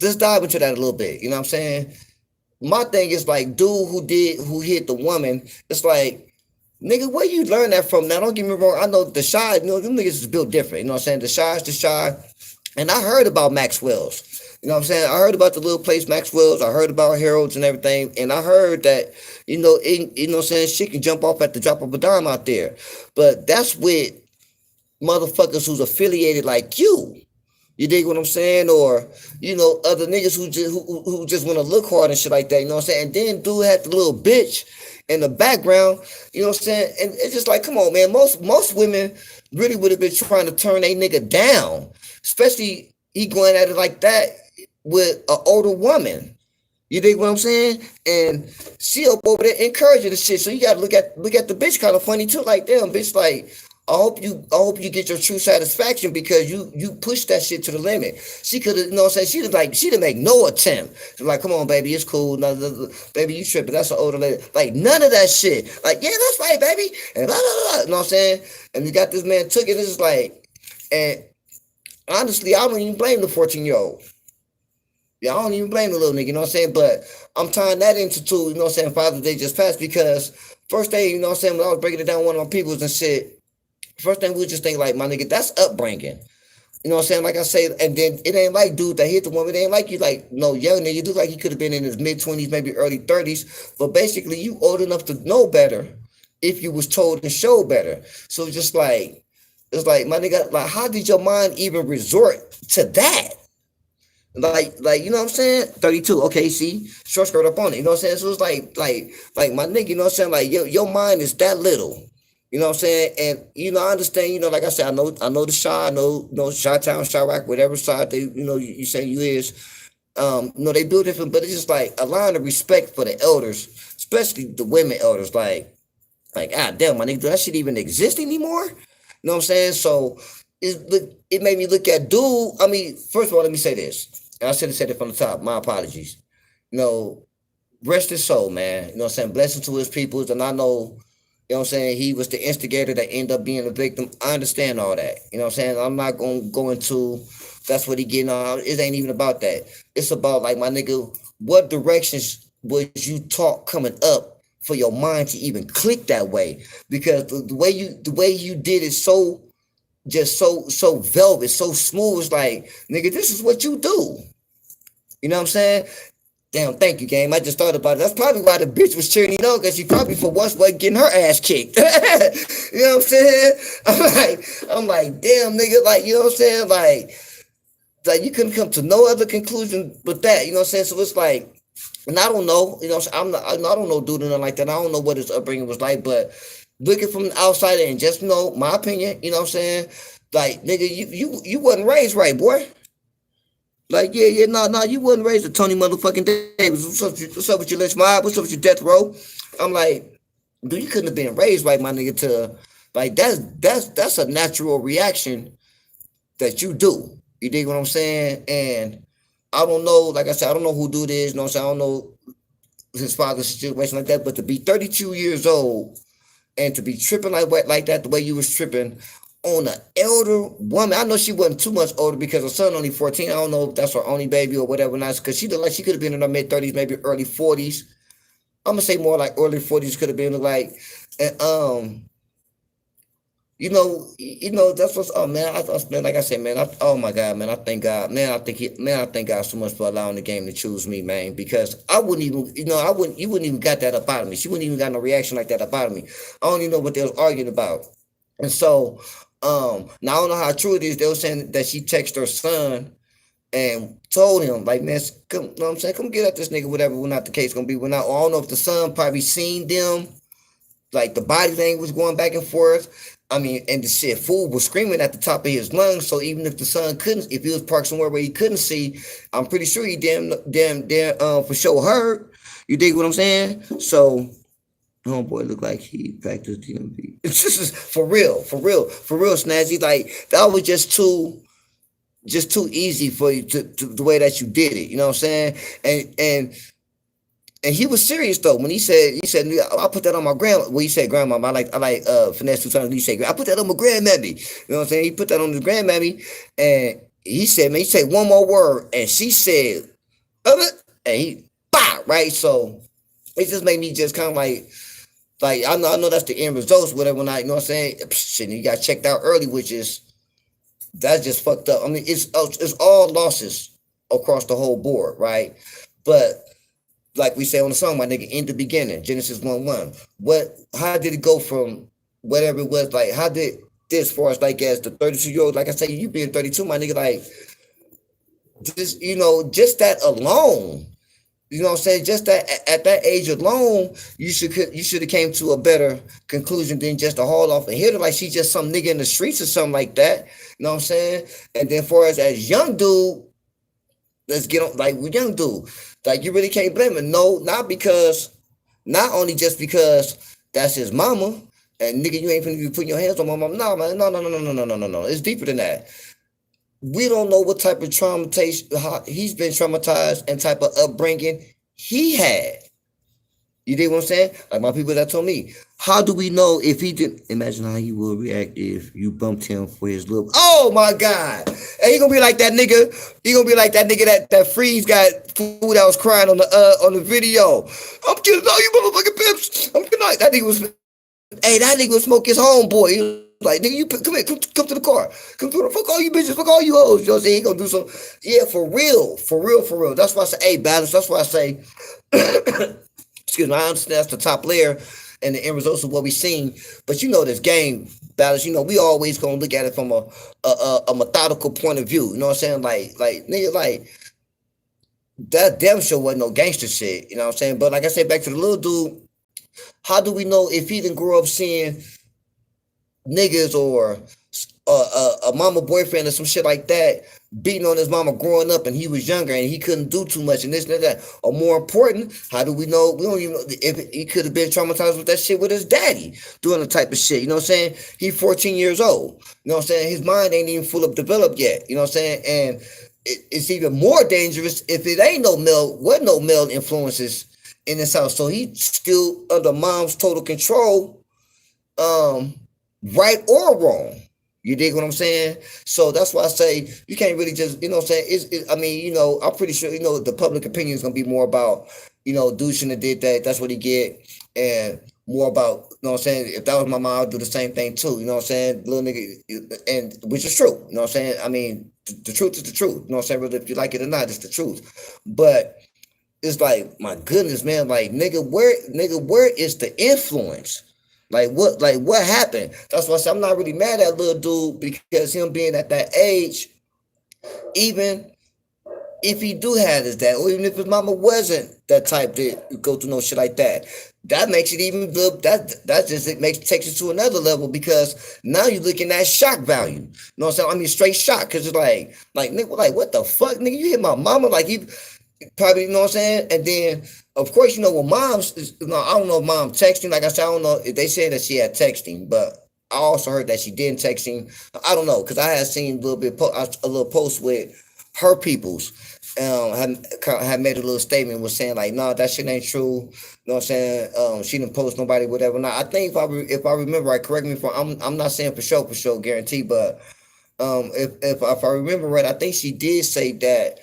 let's dive into that a little bit. You know what I'm saying? My thing is like, dude who hit the woman, it's like, nigga, where you learn that from? Now, don't get me wrong. I know the shy, them niggas is built different. You know what I'm saying? The shy's the shy. And I heard about Maxwell's. You know what I'm saying? I heard about the little place Maxwell's. I heard about Harold's and everything. And I heard that, you know what I'm saying, shit can jump off at the drop of a dime out there. But that's with motherfuckers who's affiliated like you. You dig what I'm saying? Or, other niggas who just want to look hard and shit like that. You know what I'm saying? And then dude had the little bitch in the background. You know what I'm saying? And it's just like, come on, man. Most women really would have been trying to turn a nigga down. Especially he going at it like that with an older woman. You dig what I'm saying? And she up over there encouraging the shit. So you gotta look at the bitch kind of funny too. Like, damn, bitch, like, I hope you get your true satisfaction because you pushed that shit to the limit. She could have, you know what I'm saying? She didn't make no attempt. She's like, come on, baby, it's cool. No, baby, you tripping. That's an older lady. Like, none of that shit. Like, yeah, that's right, baby. And blah, blah, blah. You know what I'm saying? And you got this man took it. It's like, and honestly, I don't even blame the 14-year-old. Yeah, I don't even blame the little nigga, you know what I'm saying? But I'm tying that into two, you know what I'm saying, Father's Day just passed because first day, you know what I'm saying, when I was breaking it down with one of my peoples and shit, first thing we just think like, my nigga, that's upbringing. You know what I'm saying? Like I say, and then it ain't like dude that hit the woman. It ain't like you like no young nigga. You look like he could have been in his mid-20s, maybe early 30s. But basically, you old enough to know better if you was told and showed better. So just like, it's like, my nigga, like, how did your mind even resort to that? Like, you know what I'm saying? 32, okay, see, short skirt up on it. You know what I'm saying? So it's like my nigga, you know what I'm saying? Like your mind is that little. You know what I'm saying? And I understand, like I said, I know the Chi, I know, Chi Town, Chirac, whatever side they, you say you is. They build different, but it's just like a line of respect for the elders, especially the women elders, like, ah damn, my nigga, do that shit even exist anymore? You know what I'm saying? So it made me look at dude. I mean, first of all, let me say this. I should have said it from the top. My apologies. Rest his soul, man. You know what I'm saying? Blessing to his peoples. And I know, you know what I'm saying, he was the instigator that ended up being a victim. I understand all that. You know what I'm saying? I'm not going to go into that's what he getting on. It ain't even about that. It's about, like, my nigga, what directions was you taught coming up for your mind to even click that way? Because the way you did it so velvet, so smooth. It's like, nigga, this is what you do. You know what I'm saying? Damn, thank you, game. I just thought about it. That's probably why the bitch was cheering, because she probably for once wasn't getting her ass kicked. You know what I'm saying? I'm like, damn, nigga, like, you know what I'm saying? Like you couldn't come to no other conclusion but that, you know what I'm saying? So it's like, and I don't know, you know what I'm saying? I don't know dude or nothing like that. I don't know what his upbringing was like, but looking from the outside and just my opinion, you know what I'm saying? Like, nigga, you wasn't raised right, boy. Like, no, you wasn't raised a Tony motherfucking Davis. What's up with your lynch mob? What's up with your death row? I'm like, dude, you couldn't have been raised right, my nigga, to, like, that's a natural reaction that you do. You dig what I'm saying? And I don't know, like I said, I don't know who dude is, you know what I'm saying? I don't know his father's situation like that, but to be 32 years old and to be tripping like that, the way you was tripping on an elder woman. I know she wasn't too much older because her son only 14. I don't know if that's her only baby or whatever. Because she looked like she could have been in her mid-30s, maybe early 40s. I'm going to say more like early 40s could have been like. And, that's what's up, man. Man, like I said, man, oh my God, man, I thank God. Man, I thank God so much for allowing the game to choose me, man, because I wouldn't even, you wouldn't even got that up out of me. She wouldn't even got no reaction like that up out of me. I don't even know what they was arguing about. And so, now I don't know how true it is. They were saying that she texted her son and told him, like, man, come, you know what I'm saying? Come get at this nigga, whatever, when not the case gonna be. I don't know if the son probably seen them, like the body language was going back and forth. I mean, and the shit, fool was screaming at the top of his lungs. So even if the son couldn't, if he was parked somewhere where he couldn't see, I'm pretty sure he damn for sure heard. You dig what I'm saying? So, homeboy look like he practiced DMV. It's just for real, Snazzy. Like, that was just too just too easy for you to the way that you did it. You know what I'm saying? And he was serious though when he said I put that on my grandma. Well, he said grandma. I like finesse 2 times. He said I put that on my grandmammy. You know what I'm saying? He put that on his grandmammy, and he said, man, he said one more word, and she said, and he right. So it just made me just kind of like I know that's the end results, whatever. When I, you know what I'm saying, shit, you got checked out early, which is that's just fucked up. I mean, it's all losses across the whole board, right? But like we say on the song, my nigga, in the beginning, Genesis 1:1. How did it go from whatever it was? Like, how did this for us, like, as the 32-year-old, like I say, you being 32, my nigga, like, just, just that alone, you know what I'm saying? Just that at that age alone, you should have came to a better conclusion than just to haul off and hit her like she just some nigga in the streets or something like that. You know what I'm saying? And then for us as young dude, let's get on like we young dude. Like you really can't blame him. No, not only just because that's his mama, and nigga, you ain't finna be putting your hands on my mama. No, man, no. It's deeper than that. We don't know what type of traumatization he's been traumatized and type of upbringing he had. You dig what I'm saying? Like my people that told me, how do we know if he didn't? Imagine how he would react if you bumped him for his little. Oh my God! And he gonna be like that nigga. He gonna be like that nigga that Freeze got food that was crying on the video. I'm killing all you motherfucking pimps. I'm killing that nigga was. Hey, that nigga was smoke his homeboy. He was like, nigga, you come here, come to the car. Come to the fuck all you bitches, fuck all you hoes. You know what I'm saying? He gonna do some. Yeah, for real. That's why I say, hey, balance. That's why I say. Excuse me, I understand that's the top layer and the end results of what we seen, but this game balance. We always gonna look at it from a methodical point of view. You know what I'm saying? Like nigga, like that damn sure wasn't no gangster shit. You know what I'm saying? But like I said, back to the little dude. How do we know if he didn't grow up seeing niggas or a mama boyfriend or some shit like that beating on his mama growing up and he was younger and he couldn't do too much and this and that? Or more important, how do we know? We don't even know if he could have been traumatized with that shit with his daddy doing the type of shit. You know what I'm saying? He's 14 years old. You know what I'm saying? His mind ain't even full of developed yet. You know what I'm saying? And it's even more dangerous if it ain't no male influences in this house. So he's still under mom's total control, right or wrong. You dig what I'm saying? So that's why I say you can't really just, you know what I'm saying? I'm pretty sure, the public opinion is going to be more about, dude shouldn't have did that. That's what he get. And more about, you know what I'm saying? If that was my mom, I'd do the same thing too. You know what I'm saying? Little nigga, and which is true. You know what I'm saying? I mean, the truth is the truth. You know what I'm saying? Whether if you like it or not, it's the truth. But it's like, my goodness, man, like, nigga, where is the influence? Like what happened? That's why I say I'm not really mad at little dude, because him being at that age, even if he do have his dad, or even if his mama wasn't that type to go through no shit like that, that makes it even takes it to another level, because now you're looking at shock value. You know what I'm saying? I mean, straight shock, because it's like nigga, like what the fuck, nigga, you hit my mama, like he probably, you know what I'm saying? And then, of course, when moms, I don't know if mom texting, like I said, I don't know if they said that she had texting, but I also heard that she didn't texting. I don't know, because I had seen a little post with her peoples, had made a little statement, was saying like, no, that shit ain't true. You know what I'm saying? She didn't post nobody, whatever. Now, I think if I remember right, correct me if I'm not saying for sure, guarantee, but if I remember right, I think she did say that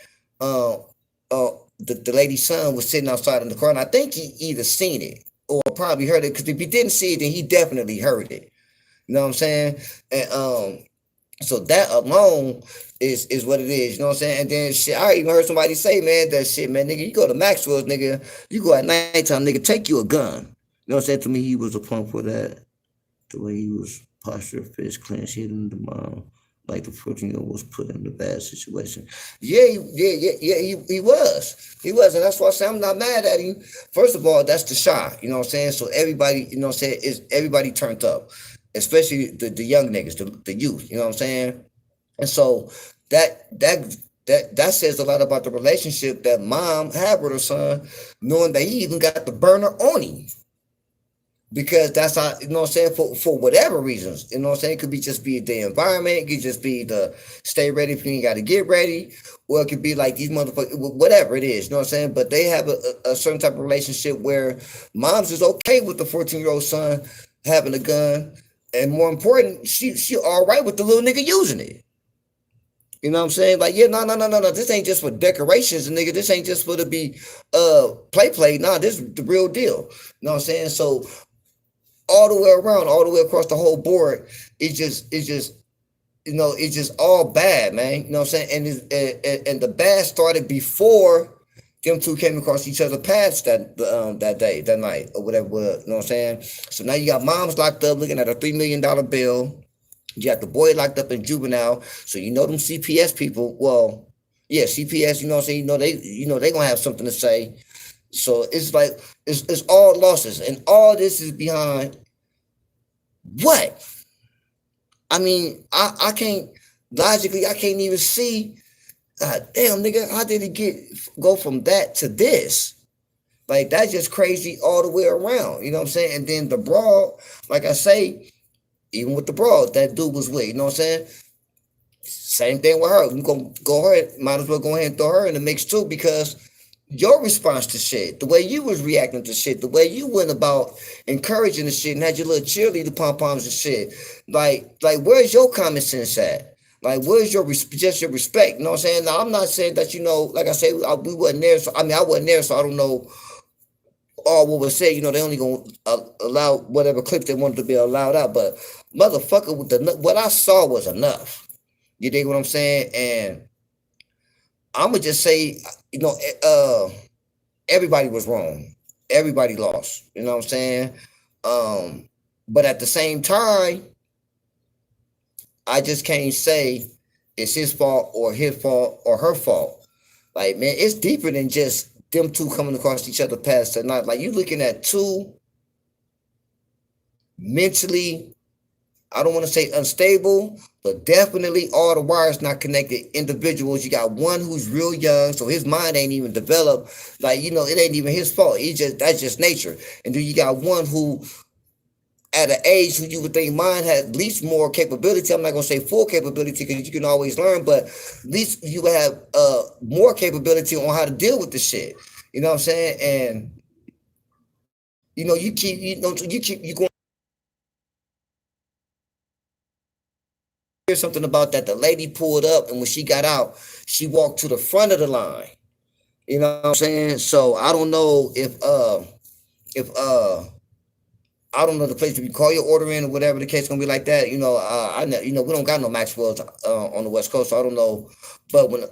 the lady's son was sitting outside in the car, and I think he either seen it or probably heard it, because if he didn't see it, then he definitely heard it. You know what I'm saying? And so that alone is what it is. You know what I'm saying? And then shit, I even heard somebody say, man, that shit, man, nigga, you go to Maxwell's, nigga, you go at nighttime, nigga, take you a gun. You know what I'm saying? To me, he was a punk for that. The way he was posture, fist clenched, hitting the mom. Like the 14-year-old was put in a bad situation. Yeah, he was. He was. And that's why I say I'm not mad at him. First of all, that's the shot. You know what I'm saying? So everybody, you know what I'm saying, is everybody turned up. Especially the young niggas, the youth. You know what I'm saying? And so that says a lot about the relationship that mom had with her son, knowing that he even got the burner on him. because that's how, you know what I'm saying, for whatever reasons, you know what I'm saying. It could be just be the environment, it could just be the stay ready if you ain't got to get ready, or it could be like these motherfuckers, whatever it is, you know what I'm saying. But they have a certain type of relationship where moms is okay with the 14-year-old son having a gun, and more important, she all right with the little nigga using it. You know what I'm saying? Like, yeah, no. This ain't just for decorations, nigga. This ain't just for to be play. Nah, this is the real deal. You know what I'm saying? So all the way around, all the way across the whole board, it's just it's just all bad, man. You know what I'm saying? And the bad started before them two came across each other paths that day, that night, or whatever. You know what I'm saying? So now you got moms locked up looking at a $3 million bill. You got the boy locked up in juvenile. So you know them CPS people. Well, yeah, CPS. You know what I'm saying? They gonna have something to say. So it's like it's all losses, and all this is behind what? I mean, I can't logically, I can't even see. God damn, nigga, how did it go from that to this? Like, that's just crazy all the way around. You know what I'm saying? And then the brawl, like I say, even with the brawl, that dude was with. You know what I'm saying? Same thing with her. You gonna go ahead, might as well go ahead and throw her in the mix too, because your response to shit, the way you was reacting to shit, the way you went about encouraging the shit and had your little cheerleader pom poms and shit, like where's your common sense at? Like, where's your just your respect? You know what I'm saying? Now, I'm not saying that, like I said, we wasn't there. So I mean, I wasn't there, so I don't know all what was said. They only gonna allow whatever clips they wanted to be allowed out. But motherfucker, what I saw was enough. You dig what I'm saying? And I'm gonna just say, everybody was wrong. Everybody lost. You know what I'm saying? But at the same time, I just can't say it's his fault or his fault or her fault. Like, man, it's deeper than just them two coming across each other past tonight. Like, you looking at two mentally, I don't want to say unstable, but definitely all the wires not connected individuals. You got one who's real young, so his mind ain't even developed. Like, it ain't even his fault. That's just nature. And then you got one who, at an age who you would think mine had at least more capability. I'm not gonna say full capability because you can always learn, but at least you would have more capability on how to deal with the shit. You know what I'm saying? And you going hear something about that. The lady pulled up, and when she got out, she walked to the front of the line. You know what I'm saying? So I don't know if I don't know the place to be call your order in or whatever the case gonna be like that. I know, we don't got no Maxwell's on the West Coast, so I don't know. But when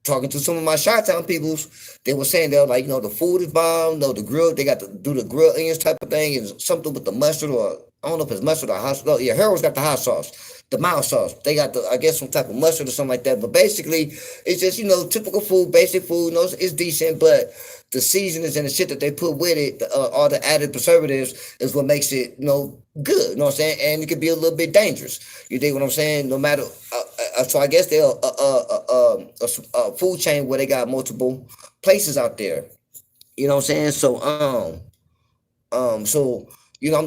talking to some of my Chi-Town peoples, they were saying they're like, the food is bomb, the grill, they got to do the grill onions type of thing, and something with the mustard, or I don't know if it's mustard or hot sauce. Yeah, Harold's got the hot sauce, the mild sauce. They got I guess some type of mustard or something like that. But basically, it's just, typical food, basic food. It's decent, but the seasonings and the shit that they put with it, all the added preservatives, is what makes it, good. You know what I'm saying? And it could be a little bit dangerous. You dig what I'm saying? No matter. So I guess they're a food chain where they got multiple places out there. You know what I'm saying? So I'm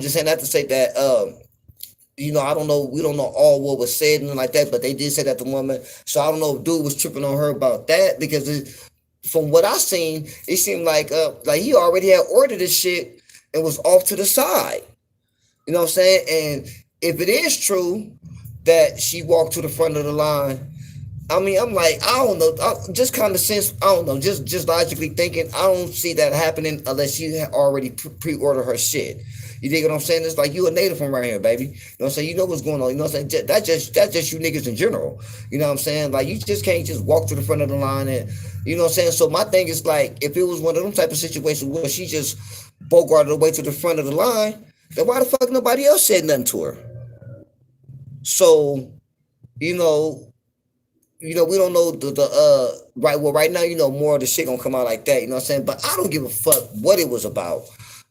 just saying that to say that I don't know, we don't know all what was said and like that, but they did say that the woman. So I don't know if dude was tripping on her about that, because from what I seen, it seemed like he already had ordered this shit and was off to the side. You know what I'm saying? And if it is true that she walked to the front of the line, I mean, I'm like, I don't know, just common sense, I don't know, just logically thinking, I don't see that happening unless she had already pre-ordered her shit. You dig what I'm saying? It's like, you a native from around here, baby. You know what I'm saying? You know what's going on. You know what I'm saying? That's just you niggas in general. You know what I'm saying? Like, you just can't just walk to the front of the line and, you know what I'm saying? So my thing is, like, if it was one of them type of situations where she just bogarted her way to the front of the line, then why the fuck nobody else said nothing to her? So, we don't know right now, more of the shit gonna come out like that, you know what I'm saying? But I don't give a fuck what it was about,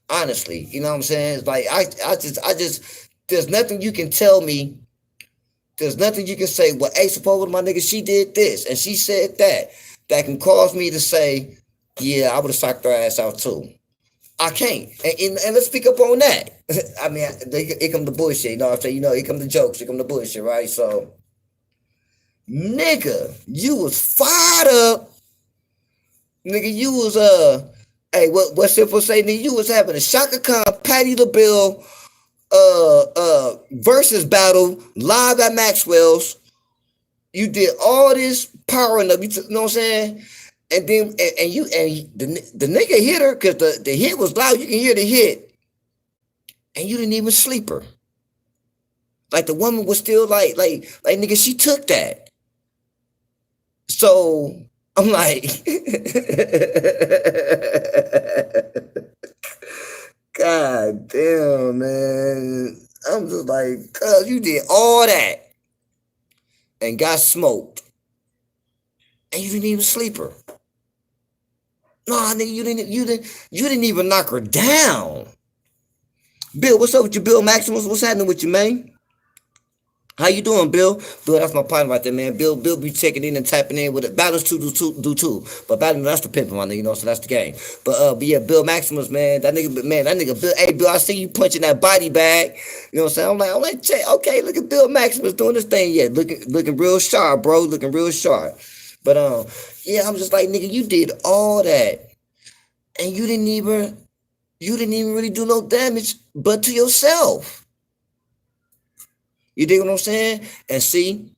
honestly. You know what I'm saying? It's like, I just there's nothing you can tell me, there's nothing you can say, well, hey, suppose my nigga, she did this and she said that can cause me to say, yeah, I would have socked her ass out too. I can't. And let's speak up on that. I mean, it come the bullshit. You know what I'm saying? You know, it come the jokes. It come the bullshit, right? So, nigga, you was fired up. Nigga, you was hey, what Simple say? Nigga, you was having a Shaka Khan, Patty LaBelle, versus battle live at Maxwell's. You did all this powering up. You know what I'm saying? And then the nigga hit her because the hit was loud. You can hear the hit, and you didn't even sleep her. Like the woman was still like nigga, she took that. So I'm like, God damn, man. I'm just like, cuz you did all that and got smoked. And you didn't even sleep her. Nah, nigga, you didn't even knock her down. Bill, what's up with you, Bill Maximus? What's happening with you, man? How you doing, Bill? Bill, that's my partner right there, man. Bill be checking in and typing in with it. Balance do too. But balance, that's the pimping, my nigga, you know, so that's the game. But yeah, Bill Maximus, man, that nigga, Bill, hey, Bill, I see you punching that body bag. You know what I'm saying? I'm like, check, okay, look at Bill Maximus doing this thing, yeah, looking real sharp, bro, looking real sharp. But yeah, I'm just like, nigga, you did all that, and you didn't even really do no damage, but to yourself. You dig what I'm saying? And see,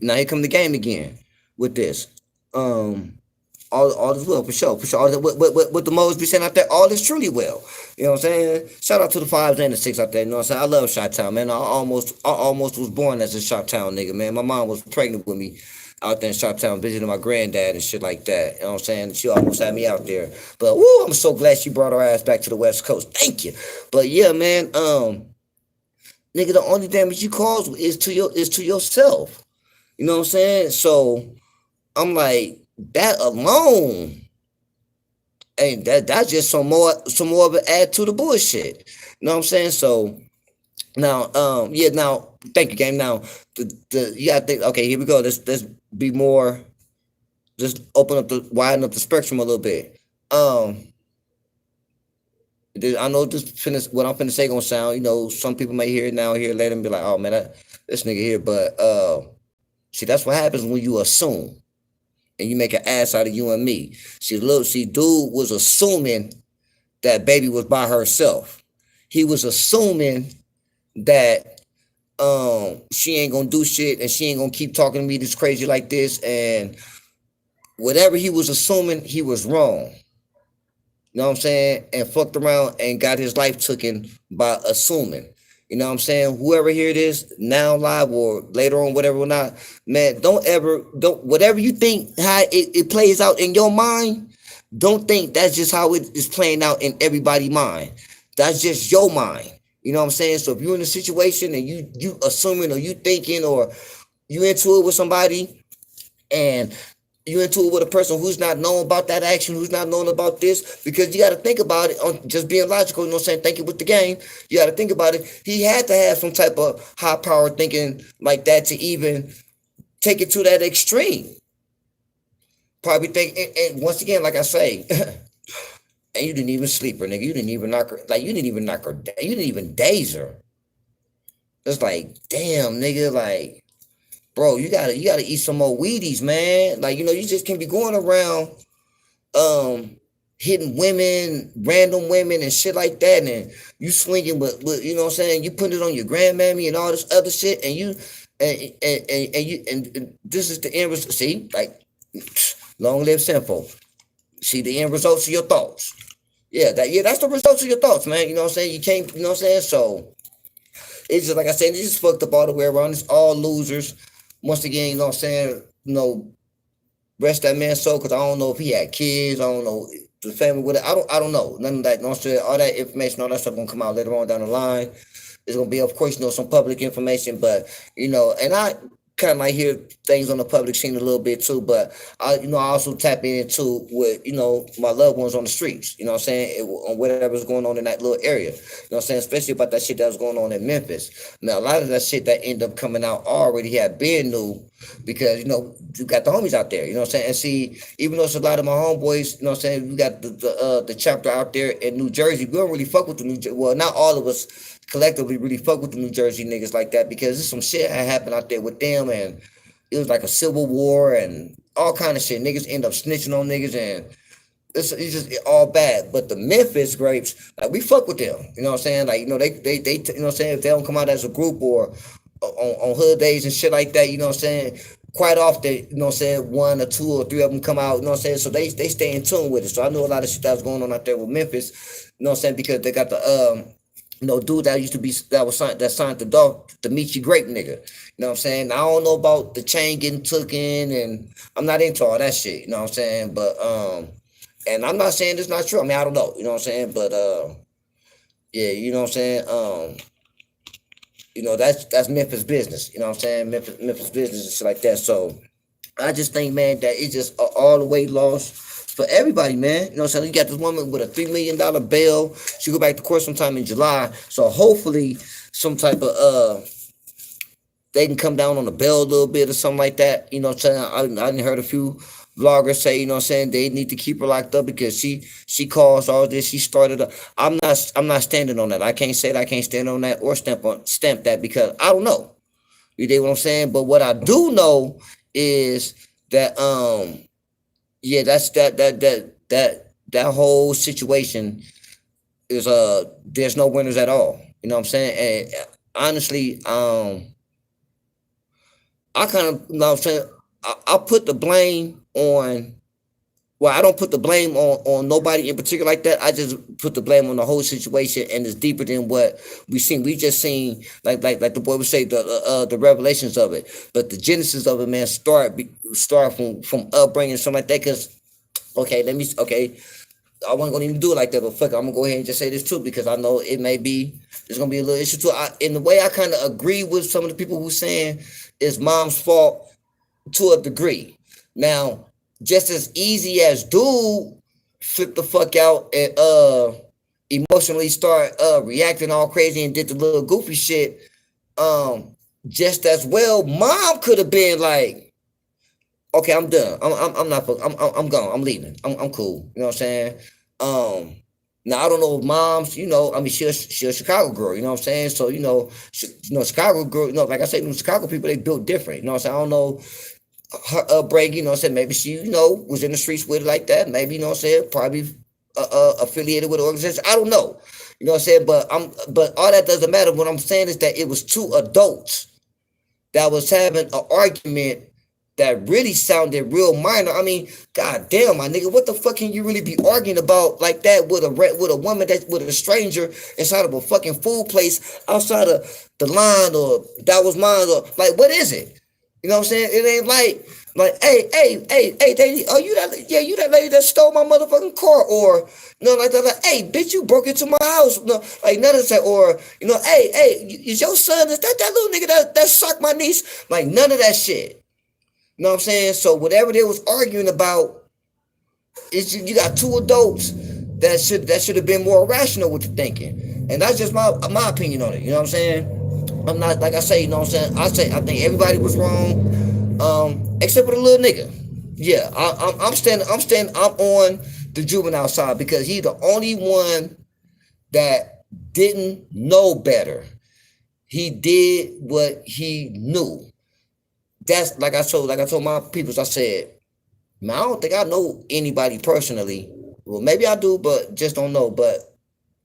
now here come the game again with this. All is well for sure. All what the modes be saying out there, all is truly well. You know what I'm saying? Shout out to the 5s and the 6 out there. You know what I'm saying? I love Chi-Town, man. I almost was born as a Chi-Town nigga, man. My mom was pregnant with me out there in Chi-Town visiting my granddad and shit like that. You know what I'm saying? She almost had me out there. But woo, I'm so glad she brought her ass back to the West Coast. Thank you. But yeah, man, nigga, the only damage you cause is to yourself. You know what I'm saying? So I'm like, that alone, and that's just some more of an add to the bullshit. You know what I'm saying? So now, yeah, now thank you, game. Now you gotta think, okay, here we go. Let's be more, just widen up the spectrum a little bit. I know what I'm finna say gonna sound, you know, some people may hear it now, hear it later, and be like, oh man, this nigga here. But see, that's what happens when you assume and you make an ass out of you and me. See, dude was assuming that baby was by herself. He was assuming that she ain't gonna do shit and she ain't gonna keep talking to me this crazy like this, and whatever he was assuming, he was wrong. You know what I'm saying? And fucked around and got his life taken by assuming. You know what I'm saying? Whoever hear this now live or later on, whatever or not, man, don't whatever you think how it plays out in your mind, don't think that's just how it is playing out in everybody's mind. That's just your mind. You know what I'm saying? So if you're in a situation and you assuming or you thinking or you into it with somebody and you into it with a person who's not knowing about that action, who's not knowing about this, because you got to think about it on just being logical, you know what I'm saying, thinking with the game. You got to think about it. He had to have some type of high power thinking like that to even take it to that extreme. Probably think, and once again, like I say, and you didn't even sleep her, nigga. You didn't even knock her, you didn't even daze her. It's like, damn, nigga, like, bro, you gotta eat some more Wheaties, man. Like, you know, you just can't be going around hitting women, random women and shit like that, and you swinging with you know what I'm saying, you put it on your grandmammy and all this other shit, and you and this is the end result. See, like, long live simple. See the end results of your thoughts. Yeah, that's the results of your thoughts, man. You know what I'm saying? You can't, you know what I'm saying? So it's just like I said, it's just fucked up all the way around. It's all losers. Once again, you know what I'm saying? You know, rest that man's soul, because I don't know if he had kids. I don't know the family with it. I don't know. None of that. You know what I'm saying? All that information, all that stuff gonna come out later on down the line. It's gonna be, of course, you know, some public information, but you know, and kind of like hear things on the public scene a little bit too, but I also tap into with, my loved ones on the streets, you know what I'm saying, on whatever's going on in that little area, you know what I'm saying, especially about that shit that was going on in Memphis. Now, a lot of that shit that ended up coming out already had been new because, you got the homies out there, you know what I'm saying, and see, even though it's a lot of my homeboys, you know what I'm saying, we got the chapter out there in New Jersey, we don't really fuck with the New Jersey, well, not all of us collectively really fuck with the New Jersey niggas like that because there's some shit had happened out there with them, and it was like a civil war and all kind of shit. Niggas end up snitching on niggas, and it's just all bad. But the Memphis grapes, like, we fuck with them. You know what I'm saying? Like, they you know what I'm saying, if they don't come out as a group or on hood days and shit like that, you know what I'm saying? Quite often, you know what I'm saying, one or two or three of them come out, you know what I'm saying? So they stay in tune with it. So I know a lot of shit that was going on out there with Memphis, you know what I'm saying, because they got the dude that used to be that signed the dog, the Michi Grape nigga. You know what I'm saying? I don't know about the chain getting took in, and I'm not into all that shit. You know what I'm saying? But and I'm not saying it's not true. I mean, I don't know. You know what I'm saying? But yeah, you know what I'm saying? That's Memphis business. You know what I'm saying? Memphis business and shit like that. So I just think, man, that it's just all the way lost for everybody, man. You know what I'm saying? You got this woman with a $3 million bail. She go back to court sometime in July. So hopefully some type of they can come down on the bail a little bit or something like that. You know what I'm saying? I didn't heard a few vloggers say, you know what I'm saying, they need to keep her locked up because she caused all this. She started I'm not standing on that. I can't say that I can't stand on that or stamp that because I don't know. You dig what I'm saying? But what I do know is that yeah, that's that whole situation is there's no winners at all. You know what I'm saying? And honestly, I kind of, you know what I'm saying, I put the blame on, well, I don't put the blame on nobody in particular like that. I just put the blame on the whole situation, and it's deeper than what we seen. We just seen like the boy would say the revelations of it, but the genesis of it, man, start from upbringing something like that. Cause okay, I wasn't gonna even do it like that, but fuck it, I'm gonna go ahead and just say this too because I know there's gonna be a little issue too. In the way I kind of agree with some of the people who saying it's mom's fault to a degree. Now, just as easy as dude flip the fuck out and emotionally start reacting all crazy and did the little goofy shit, just as well, mom could have been like, okay, I'm done. I'm not. I'm gone. I'm leaving. I'm cool. You know what I'm saying? Now I don't know if moms, I mean, she's a Chicago girl. You know what I'm saying? So Chicago girl. Like I said, Chicago people, they built different. You know what I'm saying? I don't know her upbringing. You know what I'm saying? Maybe she, was in the streets with it like that. Maybe, you know what I'm saying? Probably affiliated with an organization. I don't know. You know what I'm saying? But all that doesn't matter. What I'm saying is that it was two adults that was having an argument that really sounded real minor. I mean, god damn, my nigga, what the fuck can you really be arguing about like that with a woman with a stranger inside of a fucking food place outside of the line or that was mine or like what is it? You know what I'm saying? It ain't like hey, lady, are you that lady that stole my motherfucking car or like that, like, hey, bitch, you broke into my house. No, like none of that, or hey, is your son, is that little nigga that sucked my niece? Like none of that shit. You know what I'm saying? So whatever they was arguing about, you got two adults that should have been more rational with the thinking, and that's just my opinion on it. You know what I'm saying? I'm not like I say. You know what I'm saying? I think everybody was wrong, except for the little nigga. Yeah, I'm standing. I'm on the juvenile side because he's the only one that didn't know better. He did what he knew. That's like I told my peoples, I said, man, I don't think I know anybody personally. Well, maybe I do, but just don't know. But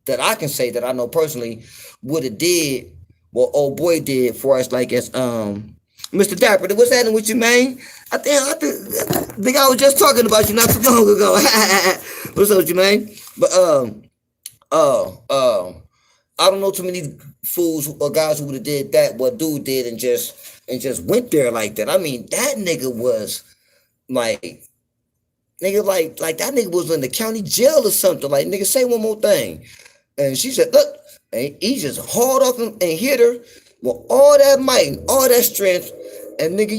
that I can say that I know personally would have did what old boy did for us, like as Mr. Dapper. What's happening with you, man? I think I was just talking about you not too long ago. What's up with you, man? But I don't know too many fools or guys who would have did that what dude did and just went there like that. I mean, that nigga was like that nigga was in the county jail or something. Like, nigga, say one more thing. And she said, look, and he just hauled off and hit her with all that might and all that strength. And nigga,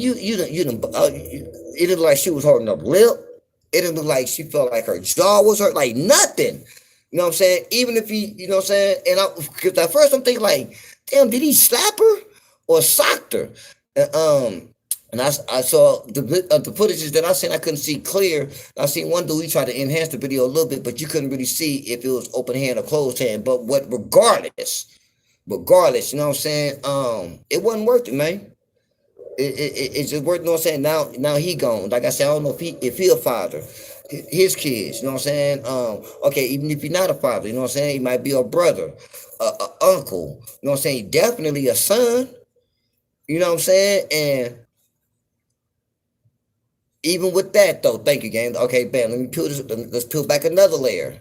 it looked like she was holding up lip. It didn't look like she felt like her jaw was hurt, like nothing. You know what I'm saying? Even if you know what I'm saying? And because at first I'm thinking like, damn, did he slap her or socked her? And I saw the footages that I seen, I couldn't see clear. I seen one dude, he tried to enhance the video a little bit, but you couldn't really see if it was open hand or closed hand. But regardless, you know what I'm saying? It wasn't worth it, man. It's just worth, you know what I'm saying? Now he gone. Like I said, I don't know if he a father, his kids, you know what I'm saying? Okay, even if he's not a father, you know what I'm saying? He might be a brother, a uncle, you know what I'm saying? Definitely a son, you know what I'm saying? And even with that though, thank you, gang. Okay, bam, let's peel back another layer.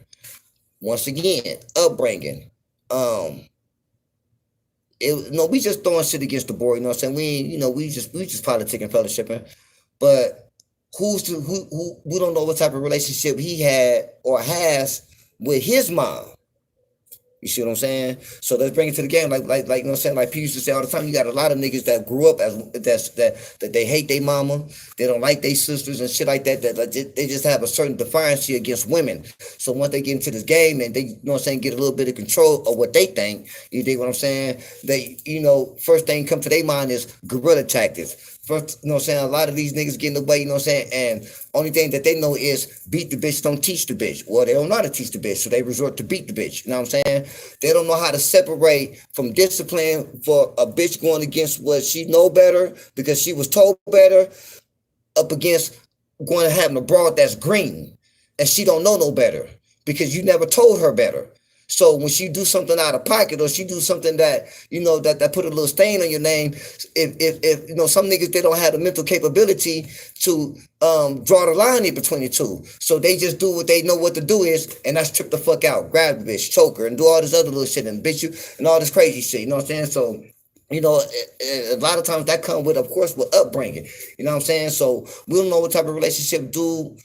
Once again, upbringing. We just throwing shit against the board, you know what I'm saying? We just politicking, fellowshipping. But who we don't know what type of relationship he had or has with his mom. You see what I'm saying? So let's bring it to the game. Like you know what I'm saying? Like P used to say all the time, you got a lot of niggas that grew up as that they hate their mama, they don't like their sisters and shit like that. They just have a certain defiance against women. So once they get into this game and they, you know what I'm saying, get a little bit of control of what they think, you dig what I'm saying? They, first thing come to their mind is guerrilla tactics. First, you know what I'm saying? A lot of these niggas get in the way, you know what I'm saying? And only thing that they know is beat the bitch, don't teach the bitch. Well, they don't know how to teach the bitch, so they resort to beat the bitch. You know what I'm saying? They don't know how to separate from discipline for a bitch going against what she know better because she was told better up against going and having a broad that's green and she don't know no better because you never told her better. So when she do something out of pocket or she do something that, that put a little stain on your name, if some niggas, they don't have the mental capability to draw the line in between the two. So they just do what they know what to do is, and that's trip the fuck out, grab the bitch, choke her, and do all this other little shit and bitch you and all this crazy shit. You know what I'm saying? So, a lot of times that comes with, of course, with upbringing. You know what I'm saying? So we don't know what type of relationship dude,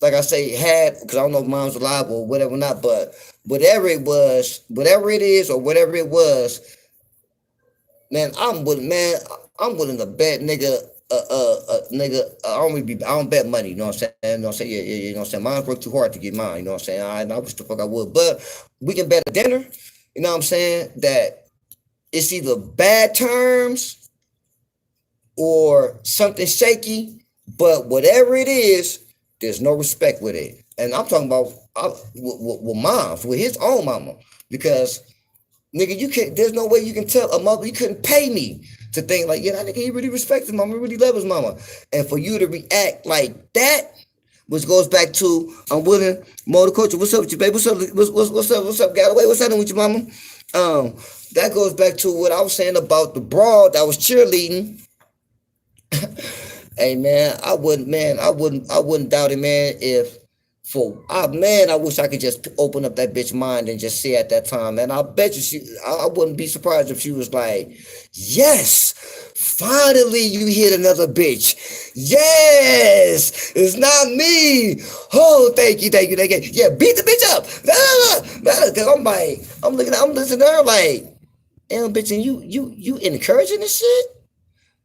like I say, had, because I don't know if mom's alive or whatever not, but whatever it is or whatever it was, man, I'm willing to bet, nigga, I don't bet money, you know what I'm saying? You know what I'm saying? Yeah, you know what I'm saying? Mine worked too hard to get mine, you know what I'm saying? I wish the fuck I would, but we can bet a dinner, you know what I'm saying? That it's either bad terms or something shaky, but whatever it is, there's no respect with it. And I'm talking about with mom, with his own mama. Because, nigga, there's no way you can tell a mother, you couldn't pay me to think like, yeah, that nigga, he really respects his mama, he really loves his mama. And for you to react like that, which goes back to, I'm willing, motor culture, what's up with you, babe? What's up, Galloway? What's happening with your mama? That goes back to what I was saying about the broad that was cheerleading. Hey man, I wouldn't doubt it, man. I wish I could just open up that bitch mind and just see at that time, man. I bet you I wouldn't be surprised if she was like, yes, finally you hit another bitch. Yes, it's not me. Oh, thank you. Yeah, beat the bitch up. Cause I'm listening to her like, damn bitch, and you encouraging this shit?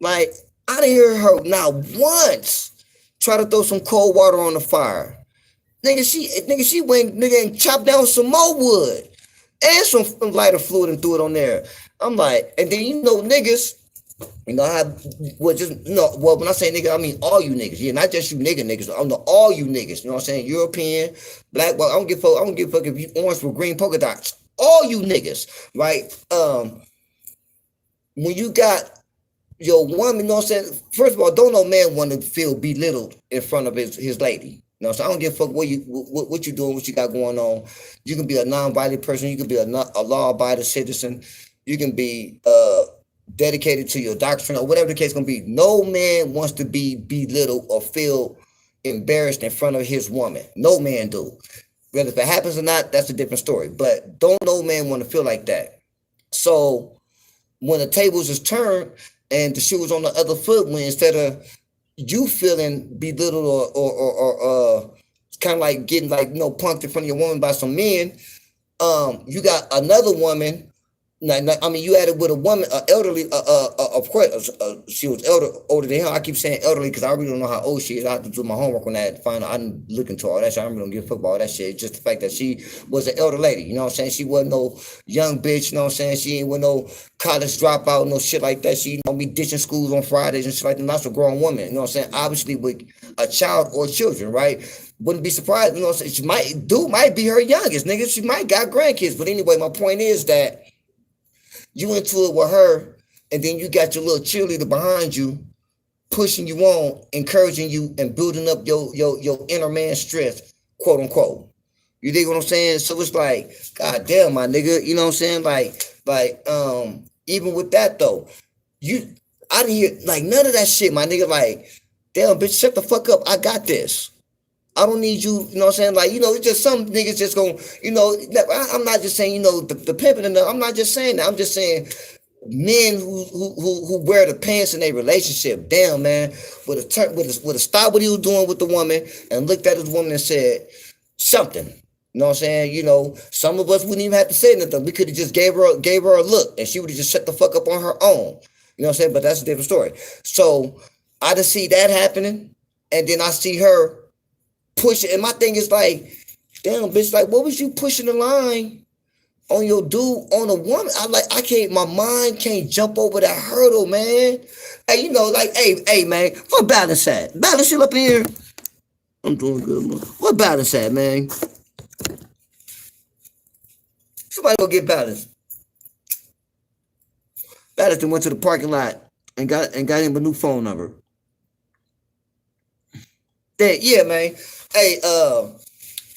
Like, I didn't hear her not once try to throw some cold water on the fire. She went and chopped down some more wood and some lighter fluid and threw it on there. I'm like, and then niggas, when I say nigga, I mean all you niggas. Yeah, not just you niggas. I'm the all you niggas. You know what I'm saying? European, black, well, I don't give a fuck if you orange with green polka dots. All you niggas, right? When you got your woman, you know what I'm saying? First of all, don't no man want to feel belittled in front of his lady. You know, so I don't give a fuck what you doing, what you got going on. You can be a non-violent person. You can be a law-abiding citizen. You can be dedicated to your doctrine or whatever the case gonna be. No man wants to be belittled or feel embarrassed in front of his woman. No man do. Whether if it happens or not, that's a different story. But don't no man want to feel like that. So when the tables is turned and the shoe was on the other foot, when instead of you feeling belittled or kind of like getting like punked in front of your woman by some men, you got another woman I mean, you had it with a woman, elderly. Of course, she was older than him. I keep saying elderly because I really don't know how old she is. I have to do my homework on that. Find out. I didn't look into all that shit. I really don't give a fuck about all that shit. It's just the fact that she was an elder lady. You know what I'm saying? She wasn't no young bitch. You know what I'm saying? She ain't with no college dropout, no shit like that. She be ditching schools on Fridays and shit like that. That's a grown woman. You know what I'm saying? Obviously with a child or children, right? Wouldn't be surprised. You know what I'm saying? Might be her youngest nigga. She might got grandkids. But anyway, my point is that you into it with her, and then you got your little cheerleader behind you, pushing you on, encouraging you, and building up your inner man strength, quote unquote. You dig what I'm saying? So it's like, God damn, my nigga, you know what I'm saying? Even with that though, I didn't hear like none of that shit, my nigga. Like, damn, bitch, shut the fuck up. I got this. I don't need you, you know what I'm saying? Like, it's just some niggas just gonna, I'm not just saying, the pimping and I'm not just saying that. I'm just saying men who wear the pants in a relationship, damn, man, would have stopped what he was doing with the woman and looked at his woman and said something. You know what I'm saying? Some of us wouldn't even have to say nothing. We could have just gave her a look and she would have just shut the fuck up on her own. You know what I'm saying? But that's a different story. So I just see that happening, and then I see her push it, and my thing is like, damn, bitch, like, what was you pushing the line on your dude on a woman? My mind can't jump over that hurdle, man. Hey, hey, man, what balance at? Balance shit up in here. I'm doing good, man. What balance at, man? Somebody go get balance. Balance then went to the parking lot and got him a new phone number. Yeah, man. Hey,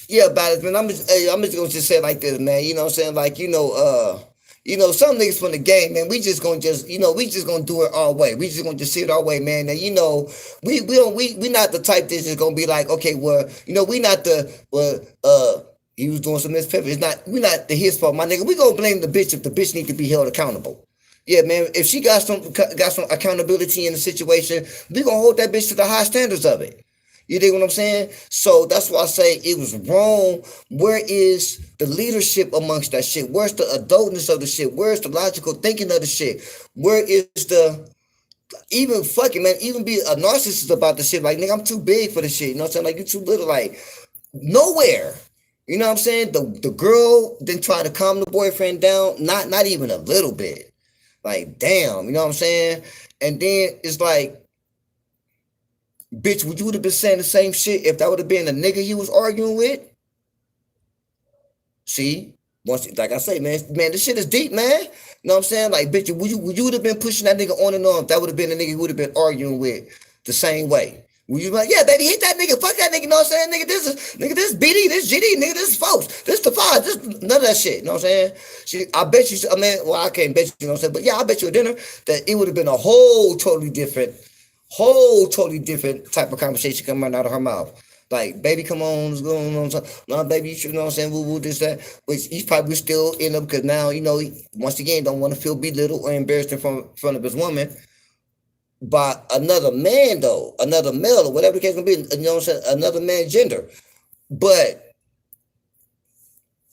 yeah, balance, man. I'm just gonna just say it like this, man. You know what I'm saying? Like, some niggas from the game, man. We just gonna do it our way. We just gonna just see it our way, man. And we not the type that's just gonna be like, okay, well, we not he was doing some mispivot. We not his fault, my nigga. We gonna blame the bitch if the bitch need to be held accountable. Yeah, man. If she got some accountability in the situation, we gonna hold that bitch to the high standards of it. You dig what I'm saying? So that's why I say it was wrong. Where is the leadership amongst that shit? Where's the adultness of the shit? Where's the logical thinking of the shit? Where is even be a narcissist about the shit? Like, nigga, I'm too big for the shit. You know what I'm saying? Like, you too little. Like, nowhere. You know what I'm saying? The girl then try to calm the boyfriend down. Not even a little bit. Like, damn. You know what I'm saying? And then it's like, bitch, would you have been saying the same shit if that would have been a nigga you was arguing with? See, like I say, man, this shit is deep, man. You know what I'm saying? Like, bitch, would you have been pushing that nigga on and on if that would have been a nigga you would have been arguing with the same way? Would you be like, yeah, baby, hit that nigga, fuck that nigga, you know what I'm saying? Nigga, this BD, this GD, nigga, this is folks, this the five, this none of that shit, you know what I'm saying? I bet you, I can't bet you know what I'm saying? But yeah, I bet you a dinner that it would have been a whole totally different type of conversation coming out of her mouth. Like, baby, come on, what's going on? No, baby, you know what I'm saying? Woo, this, that. But he's probably still in them because now, once again, don't want to feel belittled or embarrassed in front of his woman by another man, though, another male, or whatever the case may be, you know what I'm saying? Another man's gender. But,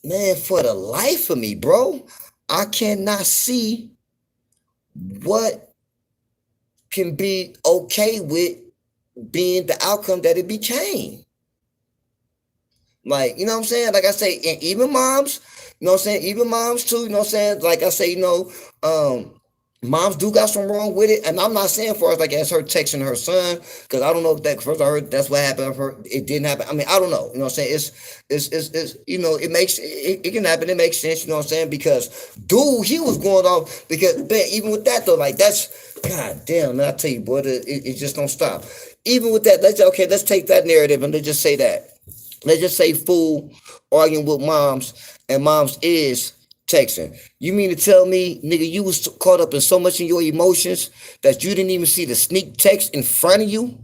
man, for the life of me, bro, I cannot see what can be okay with being the outcome that it became. Like, you know what I'm saying? Like I say, and even moms, you know what I'm saying? Even moms too, you know what I'm saying? Like I say, moms do got something wrong with it. And I'm not saying for us, like, as her texting her son, because I don't know if that, first I heard that's what happened. It didn't happen. I mean, I don't know. You know what I'm saying? It's it can happen. It makes sense. You know what I'm saying? Because dude, he was going off because, man, even with that though, like, that's, God damn, man, I tell you, boy, it just don't stop. Even with that, let's take that narrative and let's just say that. Let's just say fool arguing with moms and moms is texting. You mean to tell me, nigga, you was caught up in so much in your emotions that you didn't even see the sneak text in front of you?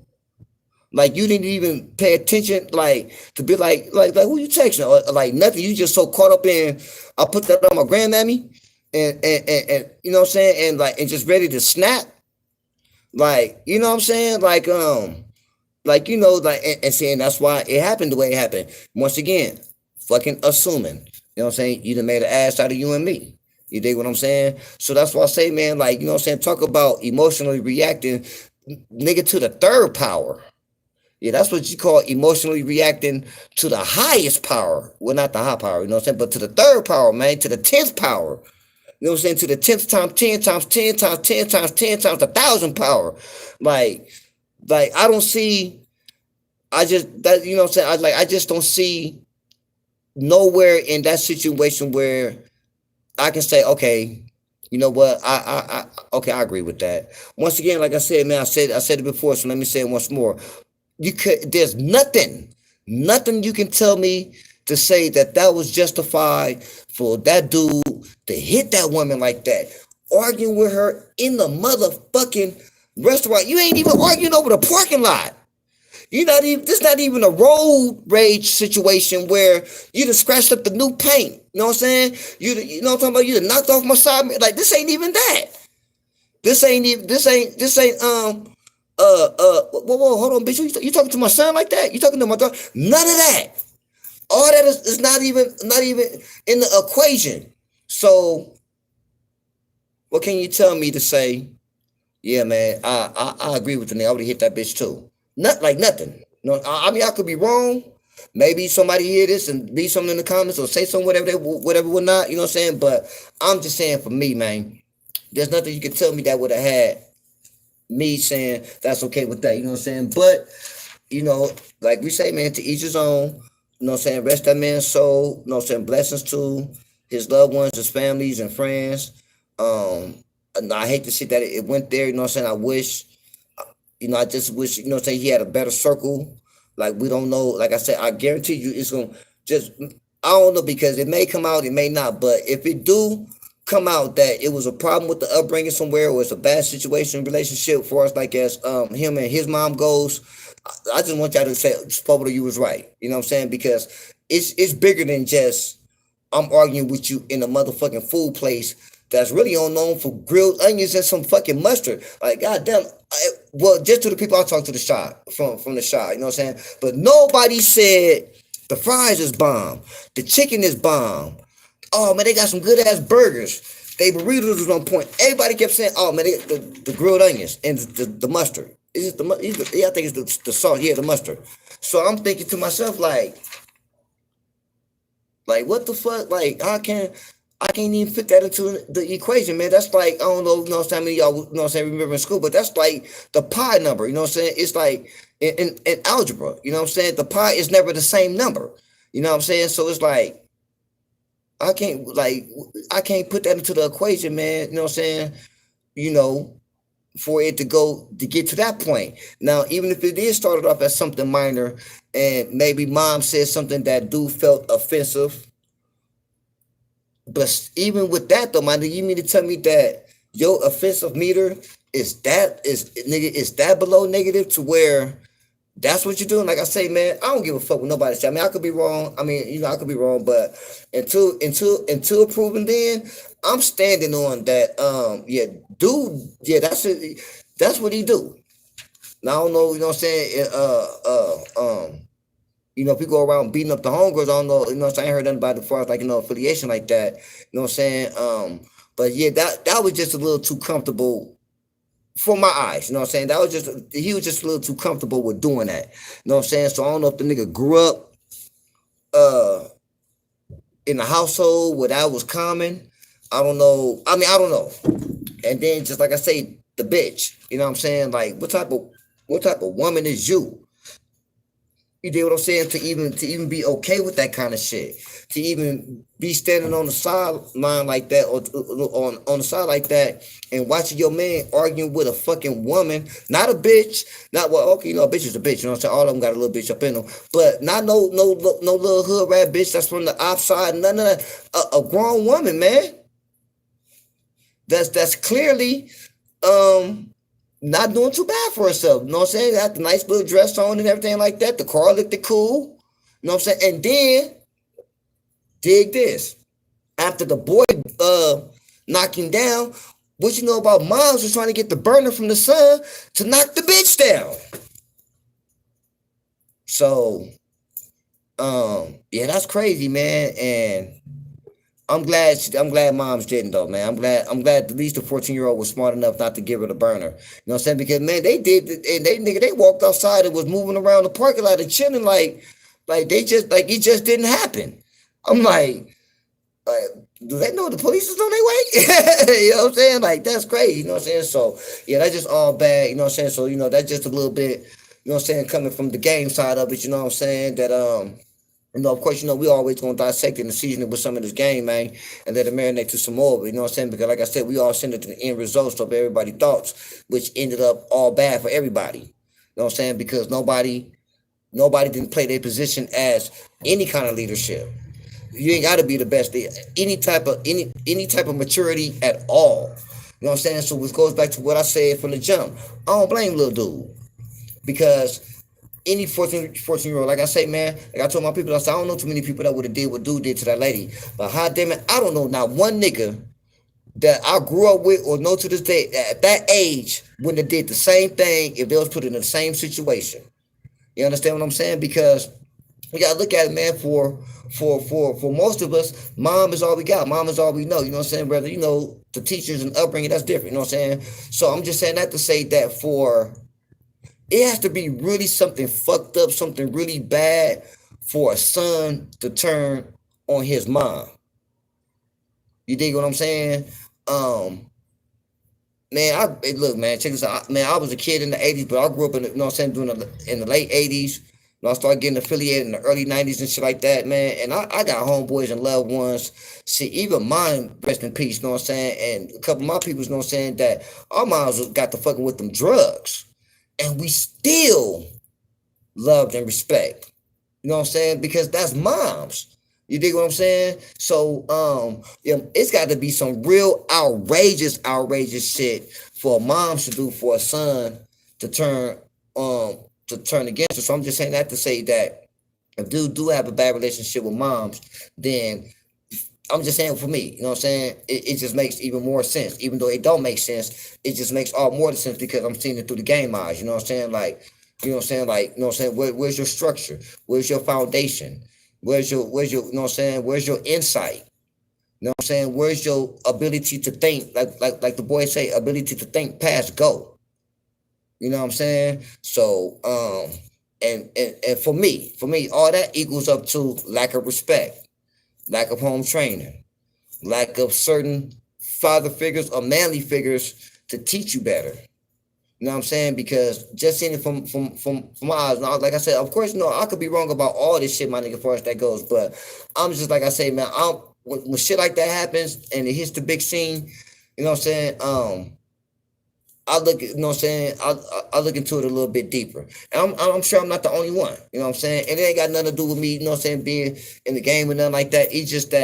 Like, you didn't even pay attention, like, to be like who you texting? Or like nothing. You just so caught up in, I put that on my grandmammy and you know what I'm saying? And just ready to snap. Like, you know what I'm saying? Like, and saying that's why it happened the way it happened. Once again, fucking assuming. You know what I'm saying? You done made an ass out of you and me. You dig what I'm saying? So that's why I say, man, like, you know what I'm saying? Talk about emotionally reacting, nigga, to the third power. Yeah, that's what you call emotionally reacting to the highest power. Well, not the high power, you know what I'm saying? But to the third power, man, to the 10th power. You know what I'm saying? To the 10th times, 10 times, 10 times, 10 times, 10 times, 1,000 power. Like, I don't see, I just, that, you know what I'm saying? I just don't see nowhere in that situation where I can say, okay, you know what? Okay, I agree with that. Once again, like I said, man, I said it before, so let me say it once more. There's nothing you can tell me to say that was justified for that dude to hit that woman like that, arguing with her in the motherfucking restaurant. You ain't even arguing over the parking lot. You're not even. This not even a road rage situation where you just scratched up the new paint. You know what I'm saying? You know what I'm talking about? You done knocked off my side. Like, this ain't even that. This ain't even. This ain't whoa, hold on, bitch. You talking to my son like that? You talking to my daughter? None of that. All that is not even in the equation. So what can you tell me to say? Yeah, man, I agree with the nigga. I would have hit that bitch too. Not like nothing. No, I mean, I could be wrong. Maybe somebody hear this and leave something in the comments or say something, whatever would not. You know what I'm saying? But I'm just saying, for me, man, there's nothing you can tell me that would have had me saying that's okay with that. You know what I'm saying? But you know, like we say, man, to each his own. You know what I'm saying? Rest that man's soul. You know what I'm saying? Blessings to his loved ones, his families, and friends. And I hate to see that it went there. You know what I'm saying? I wish, I just wish, you know what I'm saying, he had a better circle. Like, we don't know. Like I said, I guarantee you it's going to just, I don't know, because it may come out, it may not. But if it do come out that it was a problem with the upbringing somewhere, or it's a bad situation, relationship for us, like as him and his mom goes, I just want y'all to say, Spobo, you was right. You know what I'm saying? Because it's bigger than just I'm arguing with you in a motherfucking food place that's really known for grilled onions and some fucking mustard. Like, goddamn. Well, just to the people I talked to the shop from the shop, you know what I'm saying? But nobody said the fries is bomb, the chicken is bomb. Oh man, they got some good ass burgers. They burritos was on point. Everybody kept saying, "Oh man, the grilled onions and the mustard." Is it yeah, I think it's the salt. Yeah, the mustard. So I'm thinking to myself, like what the fuck? Like, I can't even fit that into the equation, man. That's like, I don't know, you know what I'm saying, y'all, you know what I'm saying, remember in school, but that's like the pi number, you know what I'm saying? It's like in algebra, you know what I'm saying? The pi is never the same number. You know what I'm saying? So it's like, I can't put that into the equation, man. You know what I'm saying? You know, for it to get to that point. Now, even if it is started off as something minor, and maybe mom said something that dude felt offensive, but even with that though, man, you mean to tell me that your offensive meter is that below negative to where that's what you're doing? Like I say, man, I don't give a fuck what nobody say. I mean, I could be wrong. I mean, I could be wrong, but until proven, then I'm standing on that. Yeah, dude, yeah, that's what he do. Now I don't know, you know what I'm saying? If you go around beating up the homegirls, I don't know, you know what I'm saying? I ain't heard nothing about it as far as like, affiliation like that. You know what I'm saying? But yeah, that was just a little too comfortable for my eyes. You know what I'm saying? He was just a little too comfortable with doing that. You know what I'm saying? So I don't know if the nigga grew up in a household where that was common. I don't know. I mean, I don't know. And then just like I say, the bitch. You know what I'm saying? Like, what type of woman is you? You get what I'm saying? To even be okay with that kind of shit, to even be standing on the sideline like that, or on the side like that, and watching your man arguing with a fucking woman, not a bitch, not well, okay, a bitch is a bitch, you know what I'm saying? All of them got a little bitch up in them, but not no little hood rat bitch that's from the outside, none of that. A grown woman, man. That's clearly not doing too bad for herself. You know what I'm saying? Got the nice little dress on and everything like that. The car looked cool. You know what I'm saying? And then, dig this. After the boy knocked him down, what you know about moms was trying to get the burner from the son to knock the bitch down. So, yeah, that's crazy, man. And I'm glad moms didn't though, man. I'm glad at least the 14-year-old was smart enough not to give her the burner. You know what I'm saying? Because man, they did, and they walked outside and was moving around the parking lot and chilling like they just like it just didn't happen. I'm like, do they know the police is on their way? You know what I'm saying? Like that's crazy. You know what I'm saying? So yeah, that's just all bad. You know what I'm saying? So that's just a little bit. You know what I'm saying? Coming from the game side of it. You know what I'm saying? That of course, we always gonna dissect it and season it with some of this game, man, and let it marinate to some more. But you know what I'm saying? Because like I said, we all send it to the end results of everybody's thoughts, which ended up all bad for everybody. You know what I'm saying? Because nobody didn't play their position as any kind of leadership. You ain't gotta be the best. Any type of maturity at all. You know what I'm saying? So which goes back to what I said from the jump. I don't blame little dude because any 14-year-old, like I say, man, like I told my people, I said, I don't know too many people that would have did what dude did to that lady. But how damn it, I don't know not one nigga that I grew up with or know to this day at that age wouldn't have did the same thing if they was put in the same situation. You understand what I'm saying? Because we gotta look at it, man. For most of us, mom is all we got. Mom is all we know. You know what I'm saying? Whether the teachers and upbringing, that's different. You know what I'm saying? So I'm just saying that to say that it has to be really something fucked up, something really bad for a son to turn on his mom. You dig what I'm saying? Um, Man, look, man, check this out. Man, I was a kid in the '80s, but I grew up in what I'm saying, in the late '80s. I started getting affiliated in the early '90s and shit like that, man. And I got homeboys and loved ones. See, even mine, rest in peace, you know what I'm saying? And a couple of my people, you know what I'm saying, that our moms got to fucking with them drugs. And we still loved and respect. You know what I'm saying? Because that's moms. You dig what I'm saying? So, it's got to be some real outrageous shit for moms to do for a son to turn against her. So I'm just saying that to say that if dude do have a bad relationship with moms, then I'm just saying for me, you know what I'm saying? It just makes even more sense. Even though it don't make sense, it just makes all more sense because I'm seeing it through the game eyes. You know what I'm saying? Like, you know what I'm saying? Like, you know what I'm saying? Where's your structure? Where's your foundation? Where's your you know what I'm saying? Where's your insight? You know what I'm saying? Where's your ability to think? Like the boys say, ability to think past go. You know what I'm saying? So and for me, all that equals up to lack of respect, lack of home training, lack of certain father figures or manly figures to teach you better. You know what I'm saying? Because just seeing it from my eyes, like I said, of course, I could be wrong about all this shit, my nigga, as far as that goes. But I'm just like I say, man, when shit like that happens and it hits the big scene, you know what I'm saying? I look, you know what I'm saying? I look into it a little bit deeper. And I'm sure I'm not the only one. You know what I'm saying? And it ain't got nothing to do with me, you know what I'm saying, being in the game or nothing like that. It's just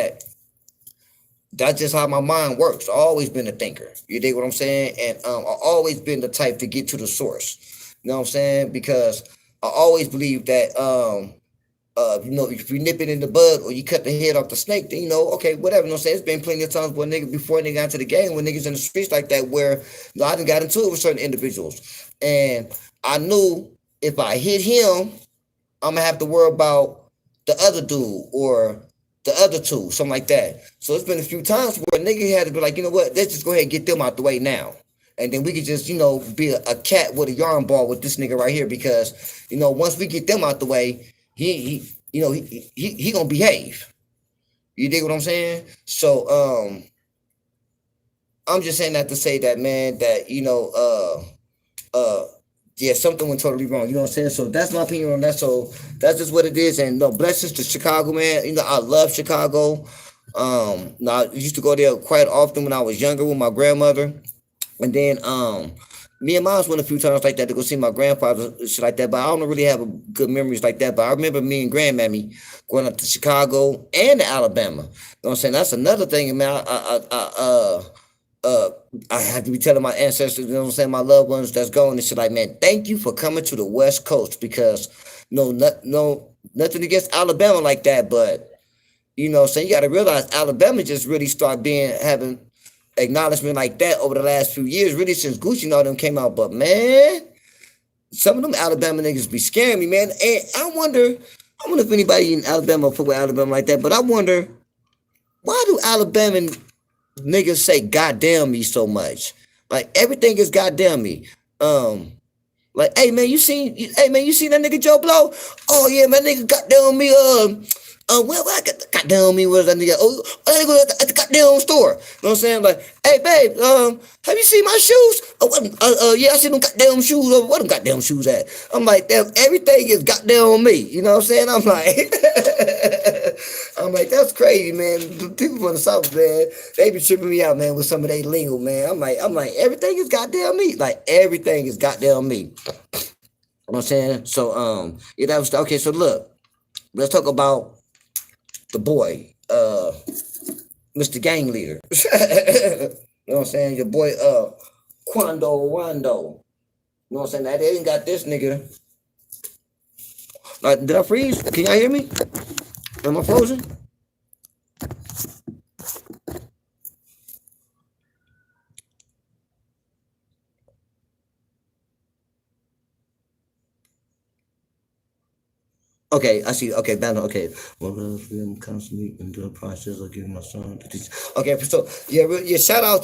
that's just how my mind works. I've always been a thinker. You dig what I'm saying? And I've always been the type to get to the source. You know what I'm saying? Because I always believe that if you nip it in the bud or you cut the head off the snake, then okay, whatever. You know what I'm saying? It's been plenty of times where before nigga got into the game, when niggas in the streets like that, where I done got into it with certain individuals. And I knew if I hit him, I'm gonna have to worry about the other dude or the other two, something like that. So it's been a few times where a nigga had to be like, you know what, let's just go ahead and get them out the way now. And then we could just, be a cat with a yarn ball with this nigga right here because, once we get them out the way, he gonna behave. You dig what I'm saying? So I'm just saying that to say that, man, that yeah, something went totally wrong. You know what I'm saying? So that's my opinion on that. So that's just what it is. And blessings to Chicago, man. I love Chicago. I used to go there quite often when I was younger with my grandmother. And then me and Miles went a few times like that to go see my grandfather, shit like that. But I don't really have good memories like that. But I remember me and Grandmammy going up to Chicago and to Alabama. You know what I'm saying? That's another thing, man. I have to be telling my ancestors, you know what I'm saying, my loved ones that's going and shit like, man, thank you for coming to the West Coast because nothing against Alabama like that, but so you got to realize Alabama just really started having acknowledgement like that over the last few years, really since Gucci and all them came out. But man, some of them Alabama niggas be scaring me, man. And I wonder if anybody in Alabama fuck with Alabama like that, but I wonder why do Alabama niggas say goddamn me so much? Like everything is goddamn me. Like, hey man, you seen that nigga Joe Blow? Oh yeah, man, nigga goddamn me. Well, I got goddamn me was that nigga. Oh, that nigga was at the goddamn store. You know what I'm saying? Like, hey babe, have you seen my shoes? Oh, yeah, I seen them goddamn shoes. What them goddamn shoes at? I'm like, damn, everything is goddamn me. You know what I'm saying? I'm like, I'm like, that's crazy, man. The people from the South, man, they be tripping me out, man, with some of their lingo, man. I'm like, everything is goddamn me. Like, everything is goddamn me. You know what I'm saying? So, yeah, that was okay. So look, let's talk about the boy, Mr. Gang Leader. You know what I'm saying? Your boy, Quando Rondo. You know what I'm saying? Now, they ain't got this nigga. Like, did I freeze? Can y'all hear me? Am I frozen? Okay, I see. Okay, banner. Okay, well, I'm constantly in the process of giving my son to teach. Okay, so yeah. Shout out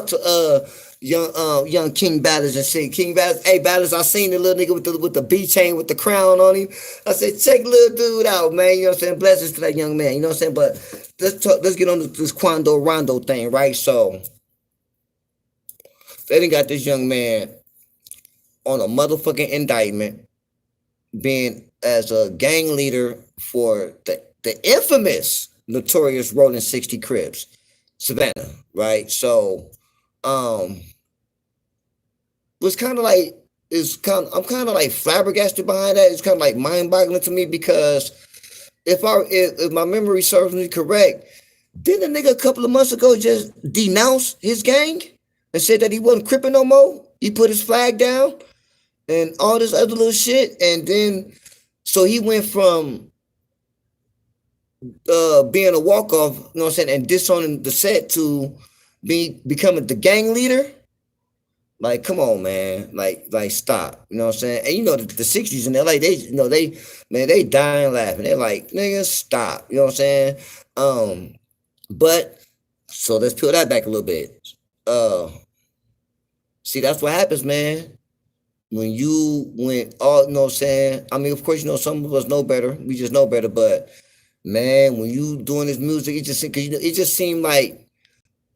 to young King Batters and shit. King Batters, hey Batters, I seen the little nigga with the B chain with the crown on him. I said, check little dude out, man. You know what I'm saying? Blessings to that young man. You know what I'm saying? But let's get on this Quando Rondo thing, right? So they done got this young man on a motherfucking indictment being as a gang leader for the infamous notorious Rolling 60 Crips, Savannah, right? So was kind of like I'm kind of like flabbergasted behind that. It's kind of like mind-boggling to me because if my memory serves me correct, didn't a nigga a couple of months ago just denounce his gang and said that he wasn't cripping no more? He put his flag down and all this other little shit, and then so he went from being a walk-off, you know what I'm saying, and disowning the set to becoming the gang leader. Like, come on, man. Like stop. You know what I'm saying? And you know the 60s in LA, they dying laughing. They're like, nigga, stop. You know what I'm saying? But so let's peel that back a little bit. See, that's what happens, man. When you went all, you know what I'm saying? I mean, of course, you know, some of us know better. We just know better. But man, when you doing this music, it just seemed like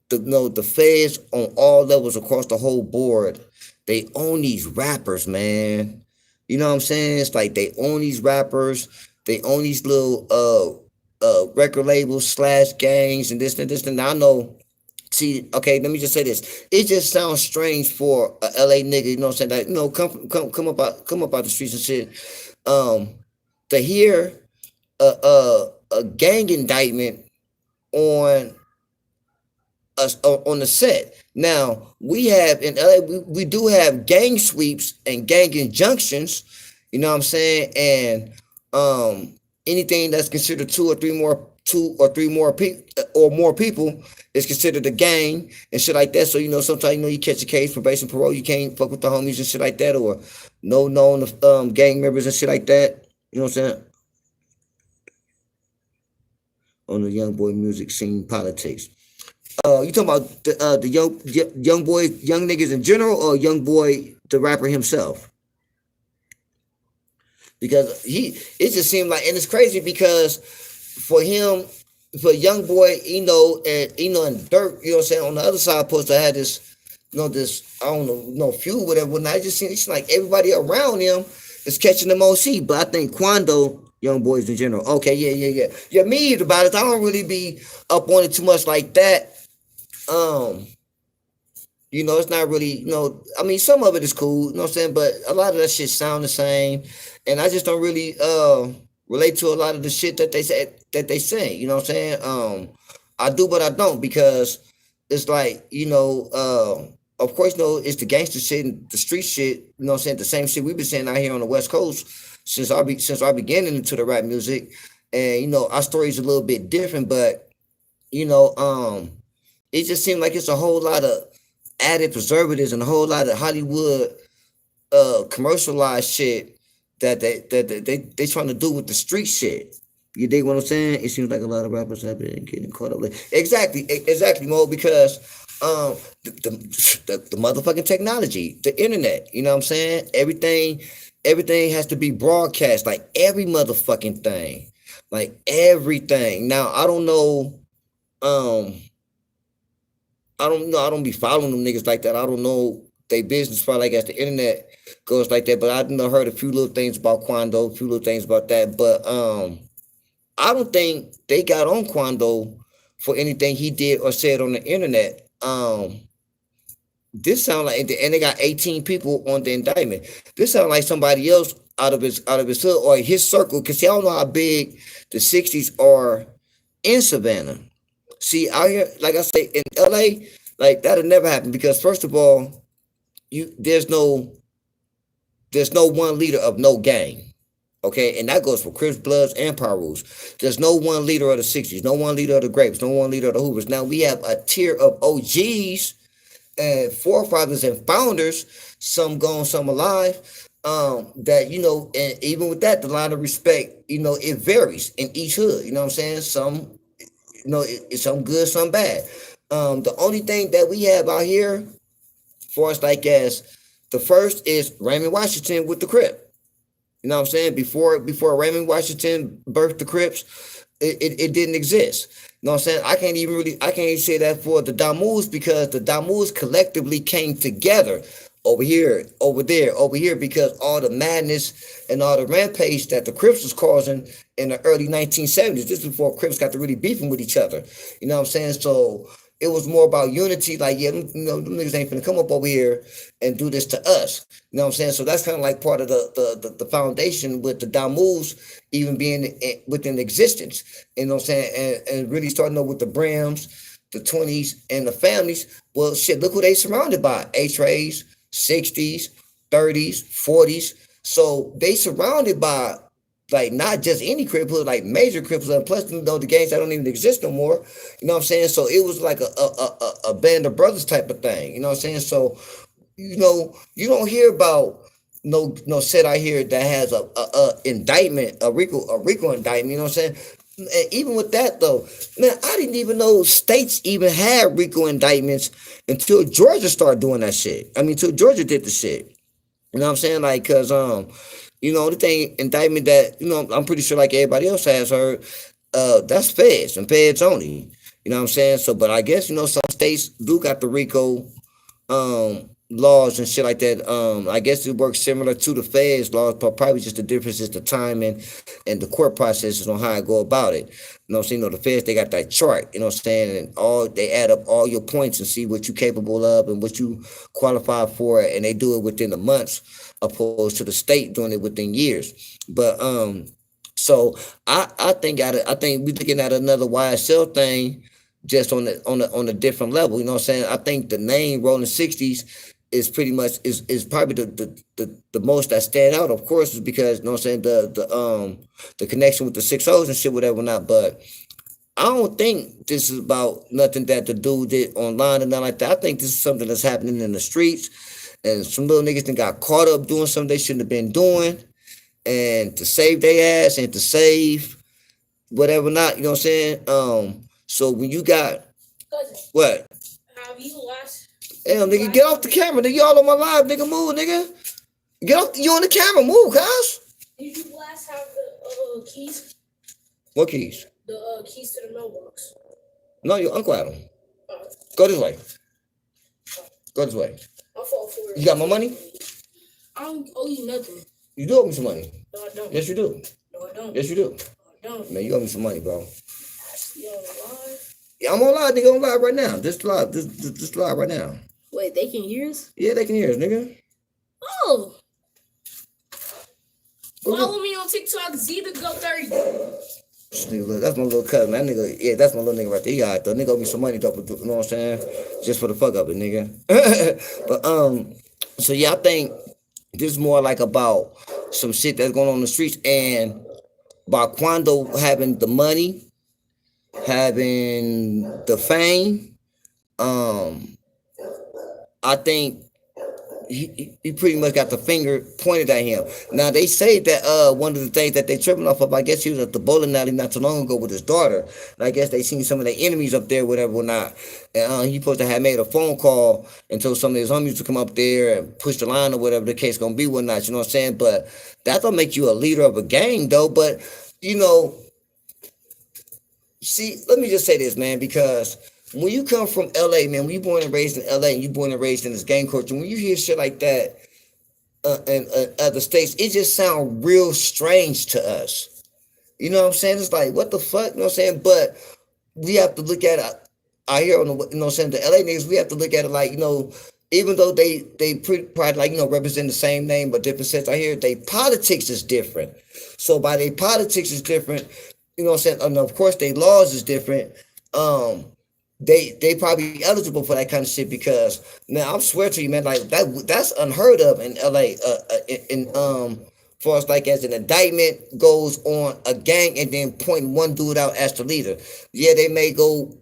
the feds on all levels across the whole board, they own these rappers, man. You know what I'm saying? It's like they own these rappers, they own these little record labels / gangs and this and this. And I know. See, okay, let me just say this. It just sounds strange for a LA nigga, you know what I'm saying? Like, you know, come up out the streets and shit. To hear a gang indictment on us on the set. Now, we have in LA, we do have gang sweeps and gang injunctions, you know what I'm saying? And anything that's considered two or three more people is considered a gang and shit like that. So, you know, sometimes, you know, you catch a case, probation, parole, you can't fuck with the homies and shit like that, or no known gang members and shit like that. You know what I'm saying? On the young boy music scene politics. You talking about the young boy, young niggas in general, or young boy, the rapper himself? Because it just seemed like, and it's crazy because for him, for young boy, and Dirk, you know what I'm saying, on the other side, supposed to have this, this, I don't know, feud, whatever. And I just seem it's like everybody around him is catching them OC. But I think Quando, young boys in general, okay, yeah. Yeah, me about it. I don't really be up on it too much like that. It's not really, I mean, some of it is cool, you know what I'm saying? But a lot of that shit sound the same. And I just don't really relate to a lot of the shit that they say, you know what I'm saying? I do, but I don't, because it's like, of course, it's the gangster shit and the street shit, you know what I'm saying? The same shit we've been saying out here on the West Coast since our beginning into the rap music. And, our story's a little bit different, but, it just seemed like it's a whole lot of added preservatives and a whole lot of Hollywood commercialized shit that they trying to do with the street shit. You dig what I'm saying? It seems like a lot of rappers have been getting caught up. Exactly, Mo. Because the motherfucking technology, the internet. You know what I'm saying? Everything has to be broadcast. Like every motherfucking thing, like everything. Now I don't know. Um, I don't know. I don't be following them niggas like that. I don't know they business probably like as the internet goes like that. But I done heard a few little things about Quando, a few little things about that. But I don't think they got on Quando for anything he did or said on the internet. This sound like, and they got 18 people on the indictment. This sound like somebody else out of his hood or his circle. Cause see, I don't know how big the 60s are in Savannah. See, out here, like I say, in LA, like that'll never happen because first of all, you there's no one leader of no gang. Okay, and that goes for Crips, Bloods, and Pyrus. There's no one leader of the 60s, no one leader of the Grapes, no one leader of the Hoovers. Now we have a tier of OGs and forefathers and founders, some gone, some alive. That and even with that, the line of respect, it varies in each hood. You know what I'm saying? Some, it's some good, some bad. The only thing that we have out here for us, like as the first is Raymond Washington with the Crip. You know what I'm saying? Before Raymond Washington birthed the Crips, it didn't exist. You know what I'm saying? I can't even say that for the Damus because the Damus collectively came together over here, over there, over here because all the madness and all the rampage that the Crips was causing in the early 1970s. This is before Crips got to really beefing with each other. You know what I'm saying? So it was more about unity. Like, yeah, them niggas ain't finna come up over here and do this to us. You know what I'm saying? So that's kind of like part of the foundation with the Damus even being within existence. You know what I'm saying? And really starting up with the Brams, the 20s, and the families. Well, shit, look who they surrounded by. H-Rays, 60s, 30s, 40s. So they surrounded by like not just any crip hood, like major crip hood, and plus the gangs that don't even exist no more. You know what I'm saying? So it was like a band of brothers type of thing. You know what I'm saying? So you don't hear about no set out here that has a indictment, a RICO indictment. You know what I'm saying? And even with that though, man, I didn't even know states even had RICO indictments until Georgia started doing that shit. I mean, until Georgia did the shit. You know what I'm saying? Like, cause the thing indictment that I'm pretty sure like everybody else has heard, that's feds and feds only. You know what I'm saying? So, but I guess some states do got the RICO laws and shit like that. I guess it works similar to the feds laws, but probably just the difference is the timing and the court processes on how I go about it. You know what I'm saying? The feds, they got that chart, you know what I'm saying? And they add up all your points and see what you're capable of and what you qualify for, and they do it within the months opposed to the state doing it within years. But so I think we're looking at another YSL thing just on a different level. You know what I'm saying? I think the name Rolling 60s is pretty much is probably the most that stand out, of course, is because I'm saying the connection with the 6 O's and shit, whatever not. But I don't think this is about nothing that the dude did online and nothing like that. I think this is something that's happening in the streets, and some little niggas that got caught up doing something they shouldn't have been doing, and to save their ass and to save whatever not. You know what I'm saying? So when you got what? Have you last? Damn, nigga, get off the camera, nigga. Y'all on my live, nigga. Move, nigga. Get off. You on the camera? Move, guys. Did you last have the keys? What keys? The keys to the mailbox. No, your uncle had them. Go this way. Go this way. I'll fall for it. You got my money? I don't owe you nothing. You do owe me some money. No, I don't. Yes, you do. No, I don't. Yes, you do. No, I don't. Man, you owe me some money, bro. You on live? Yeah, I'm on live, nigga. On live right now. This live. This live right now. Wait, they can hear us? Yeah, they can hear us, nigga. Oh. Follow me on TikTok, Z2Go30. That's my little cousin. That nigga, yeah, that's my little nigga right there. He got the nigga owe me some money, though, you know what I'm saying? Just for the fuck of it, nigga. But so yeah, I think this is more like about some shit that's going on in the streets, and by Quando having the money, having the fame, I think he pretty much got the finger pointed at him. Now they say that one of the things that they tripping off of, I guess he was at the bowling alley not too long ago with his daughter, and I guess they seen some of their enemies up there, whatever or not. And he supposed to have made a phone call and told some of his homies to come up there and push the line or whatever the case gonna be, whatnot. You know what I'm saying? But that don't make you a leader of a gang though. But you know, see, let me just say this, man, because when you come from LA, man, when you born and raised in LA and you born and raised in this gang culture, when you hear shit like that in other states, it just sounds real strange to us. You know what I'm saying? It's like, what the fuck? You know what I'm saying? But we have to look at it out here on the, you know what I'm saying, the LA niggas, we have to look at it like, you know, even though they pretty probably like, you know, represent the same name but different sets out here, they politics is different. So by their politics is different, you know what I'm saying, and of course their laws is different. Um they probably eligible for that kind of shit because man, I swear to you, man, like that's unheard of in LA. For us, like as an indictment goes on a gang and then point one dude out as the leader. Yeah, they may go.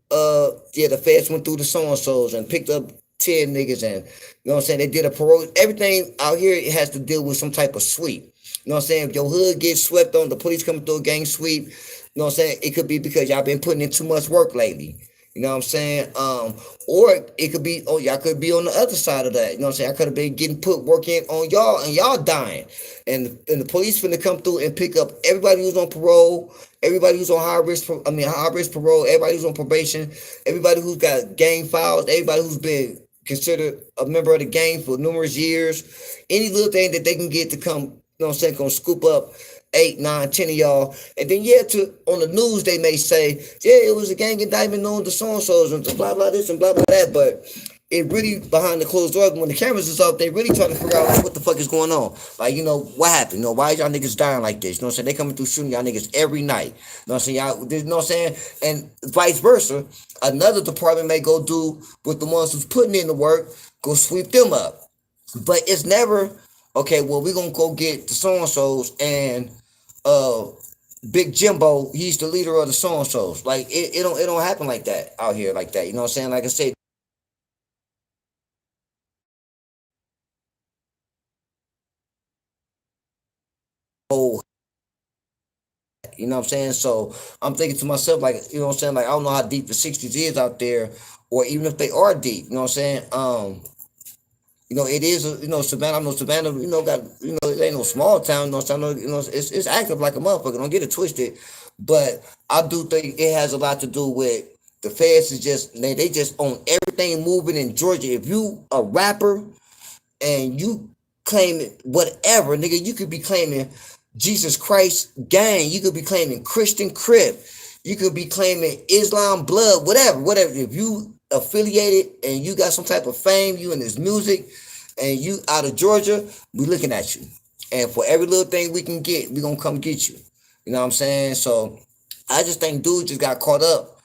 Yeah, the feds went through the so and so's and picked up 10 niggas and you know what I'm saying. They did a parole. Everything out here it has to deal with some type of sweep. You know what I'm saying? If your hood gets swept on, the police coming through a gang sweep. You know what I'm saying? It could be because y'all been putting in too much work lately. You know what I'm saying? Or it could be, oh, y'all could be on the other side of that. You know what I'm saying? I could have been getting put work in on y'all and y'all dying. And the police finna come through and pick up everybody who's on parole, everybody who's on high risk parole, everybody who's on probation, everybody who's got gang files, everybody who's been considered a member of the gang for numerous years. Any little thing that they can get to come, you know what I'm saying, gonna scoop up 8, 9, 10 of y'all. And then yeah, on the news they may say, yeah, it was a gang indictment on the so-and-sos and blah blah this and blah blah that. But it really behind the closed doors when the cameras is off, they really trying to figure out like what the fuck is going on. Like, you know, what happened? You know, why y'all niggas dying like this? You know what I'm saying? They coming through shooting y'all niggas every night. You know what I'm saying? Y'all, you know what I'm saying? And vice versa. Another department may go do with the ones who's putting in the work, go sweep them up. But it's never, okay, well, we're gonna go get the so-and-sos and uh Big Jimbo, he's the leader of the so-and-sos. Like it don't happen like that out here like that. You know what I'm saying? Like I said, oh, you know what I'm saying? So I'm thinking to myself, like, you know what I'm saying? Like, I don't know how deep the 60s is out there, or even if they are deep, you know what I'm saying? You know, it is, you know, Savannah, I know Savannah, you know, got, you know, it ain't no small town, you know what I'm saying? You know, it's active like a motherfucker, don't get it twisted. But I do think it has a lot to do with the feds is just, they just own everything moving in Georgia. If you a rapper and you claim it, whatever, nigga, you could be claiming Jesus Christ gang, you could be claiming Christian Crip, you could be claiming Islam blood, whatever. If you affiliated and you got some type of fame, you in this music, and you out of Georgia, we looking at you. And for every little thing we can get, we gonna come get you. You know what I'm saying? So I just think dude just got caught up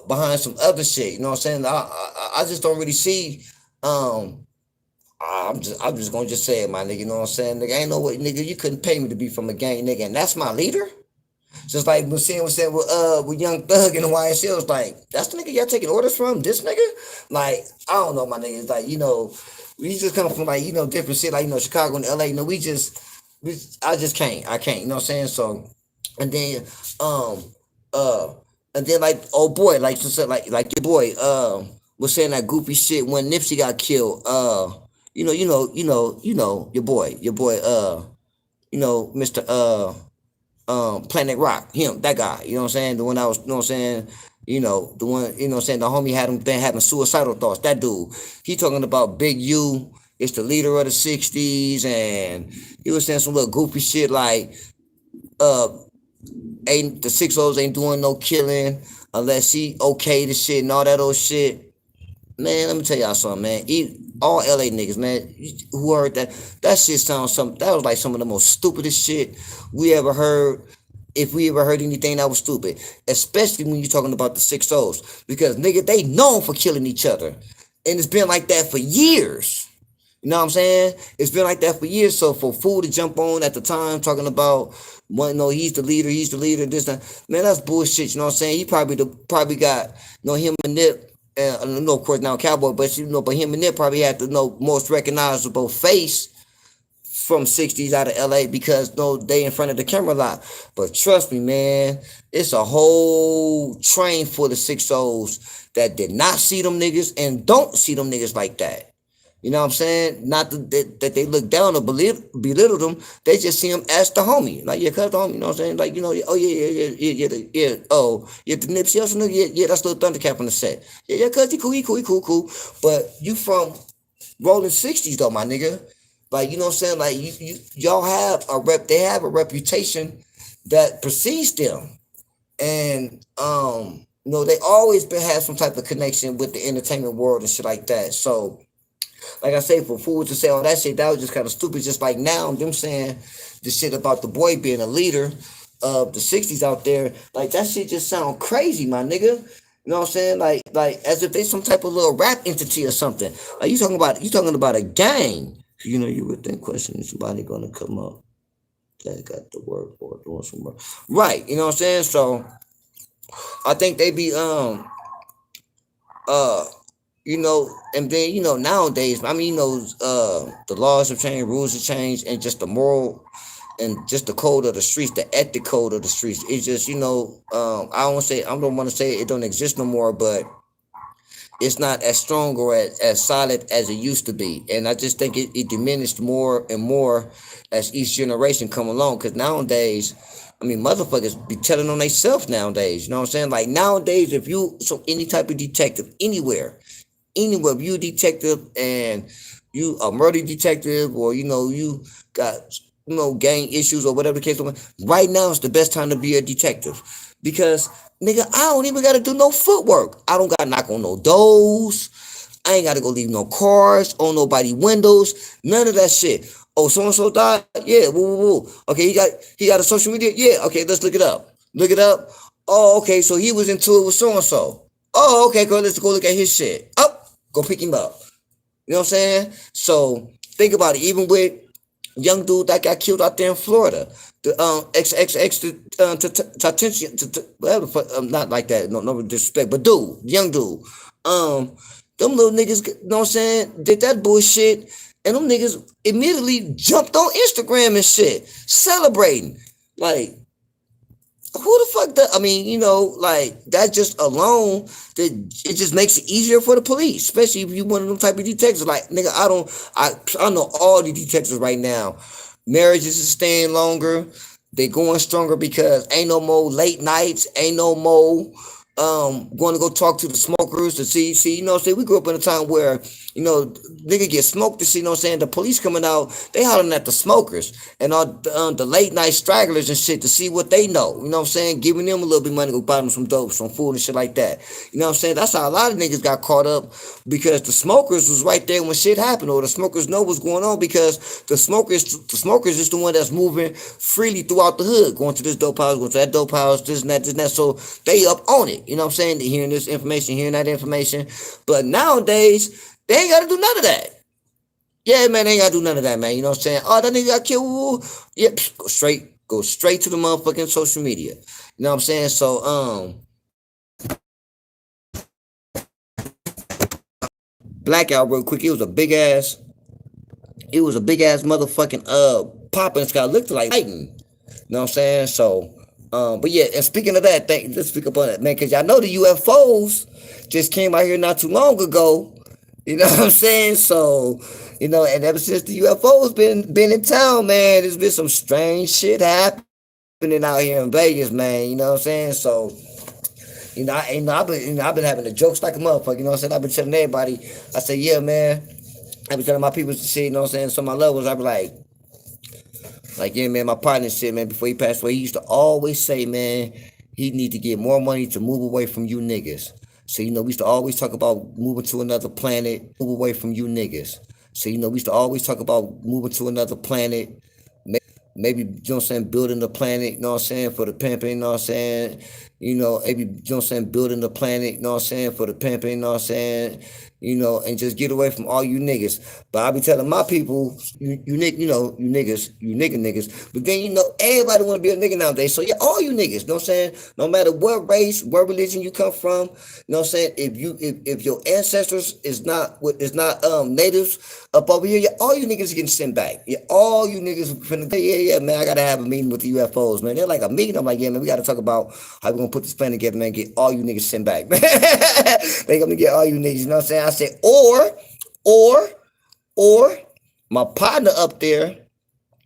behind some other shit. You know what I'm saying? I just don't really see I'm just gonna just say it, my nigga. You know what I'm saying? Nigga, ain't no way, nigga, you couldn't pay me to be from a gang, nigga, and that's my leader. Just like Musin was saying with Young Thug in the YSL, was like, that's the nigga y'all taking orders from? This nigga? Like, I don't know, my nigga. It's like, you know, we just come from like, you know, different shit, like, you know, Chicago and LA. You know, I just can't. I can't, you know what I'm saying? So, and then uh and then like, oh boy, like like your boy was saying that goofy shit when Nipsey got killed. Your boy, you know, Mr. Planet Rock, him, that guy, you know what I'm saying? The one I was, you know what I'm saying? The one, you know what I'm saying? The homie had him then having suicidal thoughts. That dude, he talking about Big U, it's the leader of the 60s, and he was saying some little goofy shit like, uh, ain't the 6 ain't doing no killing unless he okay the shit and all that old shit. Man, let me tell y'all something, man. All LA niggas, man, who heard that shit sounds something, that was like some of the most stupidest shit we ever heard. If we ever heard anything that was stupid, especially when you're talking about the 6 because nigga, they known for killing each other. And it's been like that for years. You know what I'm saying? It's been like that for years. So for Fool to jump on at the time talking about, well, no, he's the leader, this, that, man, that's bullshit. You know what I'm saying? He probably got, him and Nip. And of course now Cowboy, but but him and Nip probably had the most recognizable face from 60s out of LA because they in front of the camera a lot. But trust me, man, it's a whole train full of 6-0s that did not see them niggas and don't see them niggas like that. You know what I'm saying? Not that they look down or belittle them. They just see them as the homie. Like, yeah, cuz the homie, you know what I'm saying? Like, oh, yeah. Oh, yeah, the Nipsey Hussle nigga, yeah, that's Lil Thundercat on the set. Yeah, cuz he cool. But you from rolling 60s, though, my nigga. Like, you know what I'm saying? Like, y'all have they have a reputation that precedes them. And, they always have some type of connection with the entertainment world and shit like that. So, like I say, for fools to say all that shit, that was just kind of stupid. Just like now, them saying the shit about the boy being a leader of the 60s out there, like that shit just sound crazy, my nigga. You know what I'm saying? Like as if they some type of little rap entity or something. Like you talking about a gang. You would think questioning somebody gonna come up that got the work or doing some work. Right, you know what I'm saying? So I think they be uh and then nowadays, I mean, the laws have changed, rules have changed, and just the moral and just the code of the streets, the ethic code of the streets. It's just I don't want to say it don't exist no more, but it's not as strong or as solid as it used to be. And I just think it diminished more and more as each generation come along. Because nowadays, I mean, motherfuckers be telling on themselves nowadays. You know what I'm saying? Like nowadays, if you any type of detective anywhere, if you a detective and you a murder detective, or you got gang issues or whatever the case may be, right now is the best time to be a detective because nigga, I don't even gotta do no footwork. I don't gotta knock on no doors. I ain't gotta go leave no cars on nobody windows. None of that shit. Oh, so and so died. Yeah, woo. Okay, he got a social media. Yeah, okay, let's look it up. Look it up. Oh, okay, so he was into it with so and so. Oh, okay, go. Let's go look at his shit. Oh, go pick him up. You know what I'm saying? So think about it. Even with young dude that got killed out there in Florida, the whatever, not like that. No disrespect, but young dude, them little niggas, you know what I'm saying, did that bullshit, and them niggas immediately jumped on Instagram and shit, celebrating. Like, who the fuck that? I mean, like that just alone, that it just makes it easier for the police, especially if you one of them type of detectives. Like, nigga, I know all the detectives right now. Marriages is staying longer. They going stronger because ain't no more late nights. Ain't no more going to go talk to the smokers to see, we grew up in a time where, nigga get smoked to see, the police coming out, they hollering at the smokers and all the late night stragglers and shit to see what they know, giving them a little bit of money to go buy them some dope, some food and shit like that. You know what I'm saying? That's how a lot of niggas got caught up because the smokers was right there when shit happened, or the smokers know what's going on because the smokers is the one that's moving freely throughout the hood, going to this dope house, going to that dope house, this and that. So they up on it. You know what I'm saying? They're hearing this information, hearing that information. But nowadays, they ain't got to do none of that. Yeah, man, they ain't got to do none of that, man. You know what I'm saying? Oh, that nigga got killed. Yep, go straight to the motherfucking social media. You know what I'm saying? So, blackout real quick. It was a big ass motherfucking popping sky. Looked like lightning. You know what I'm saying? So, but yeah, and speaking of that, let's speak up on that, man, because y'all know the UFOs just came out here not too long ago. You know what I'm saying? So, and ever since the UFOs been in town, man, there's been some strange shit happening out here in Vegas, man. You know what I'm saying? So, I've been having the jokes like a motherfucker. You know what I'm saying? I've been telling everybody. I say, yeah, man. I've been telling my people to see. You know what I'm saying? So my levels, I be like, yeah, man, my partner said, man, before he passed away, he used to always say, man, he need to get more money to move away from you niggas. So, we used to always talk about moving to another planet, move away from you niggas. So, we used to always talk about moving to another planet, maybe, you know what I'm saying, building the planet, you know what I'm saying, for the pimping, you know what I'm saying, maybe, building the planet, for the pimping, and just get away from all you niggas. But I be telling my people, you niggas. But then, everybody want to be a nigga nowadays. So yeah, all you niggas, no matter what race, what religion you come from, if your ancestors is not natives up over here, yeah, all you niggas getting sent back. Yeah, all you niggas finna, yeah, man, I gotta have a meeting with the UFOs, man. They're like a meeting. I'm like, yeah, man, we gotta talk about how we gonna put this plan together, man. Get all you niggas sent back. They gonna get all you niggas. You know what I'm saying? I said, or, or my partner up there,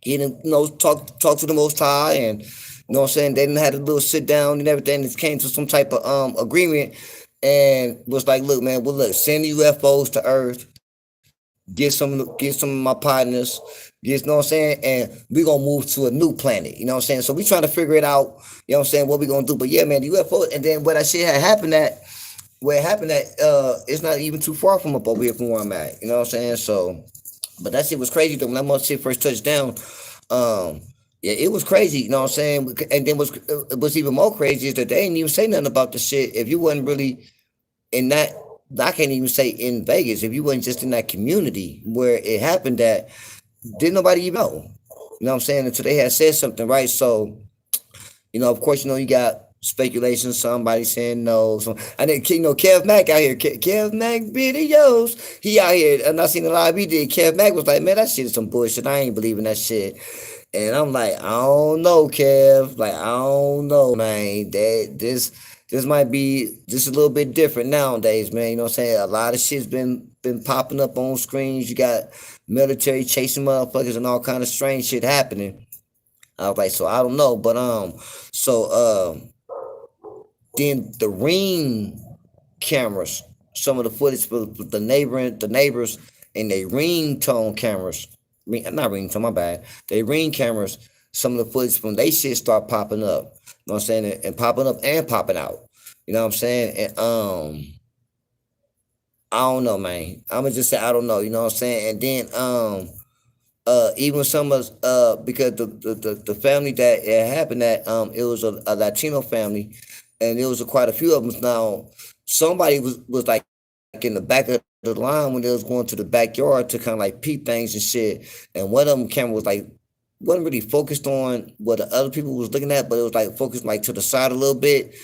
he didn't, talk to the Most High, and they didn't have a little sit down and everything. It came to some type of agreement, and was like, look, man, well, look, send the UFOs to Earth, get some of my partners, you know what I'm saying, and we gonna move to a new planet. You know what I'm saying? So we trying to figure it out. You know what I'm saying? What we gonna do? But yeah, man, the UFO, and then what that shit had happened at. Where it happened at, it's not even too far from up over here from where I'm at. You know what I'm saying? So, but that shit was crazy though. When that mother shit first touched down, yeah, it was crazy. You know what I'm saying? And then what's even more crazy is that they didn't even say nothing about the shit. If you wasn't really in that, I can't even say in Vegas. If you wasn't just in that community where it happened, that didn't nobody even know. You know what I'm saying? Until they had said something, right? So, of course, you got speculation, somebody saying no. So I think, Kev Mack out here, Kev Mack videos. He out here, and I seen the live he did. Kev Mack was like, man, that shit is some bullshit. I ain't believing that shit. And I'm like, I don't know, Kev. Like, I don't know, man. This might be just a little bit different nowadays, man. You know what I'm saying? A lot of shit's been popping up on screens. You got military chasing motherfuckers and all kind of strange shit happening. I was like, so I don't know, but so then the ring cameras, some of the footage for the neighbors, and they ringtone cameras, not ringtone, my bad. They ring cameras, some of the footage from they shit start popping up. You know what I'm saying? And popping up and popping out. You know what I'm saying? And I don't know, man. I'ma just say I don't know. You know what I'm saying? And then even some of because the family that it happened at, it was a Latino family, and there was quite a few of them. Now somebody was like in the back of the line when they was going to the backyard to kind of like peep things and shit, and one of them camera was like wasn't really focused on what the other people was looking at, but it was like focused like to the side a little bit.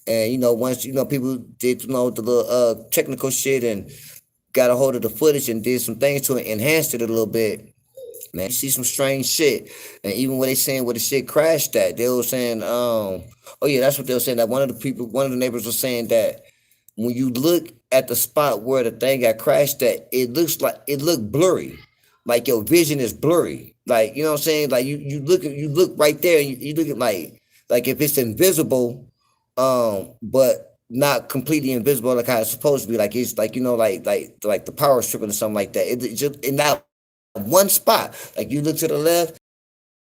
And once people did the little technical shit and got a hold of the footage and did some things to it, enhanced it a little bit. Man, you see some strange shit. And even when they saying where the shit crashed at, they were saying, oh yeah, that's what they were saying. That one of the neighbors was saying that when you look at the spot where the thing got crashed at, it looked blurry. Like your vision is blurry. Like, you know what I'm saying? Like you look right there, and you look at like if it's invisible, but not completely invisible like how it's supposed to be. Like it's like like the power stripping or something like that. It just in that one spot. Like you look to the left,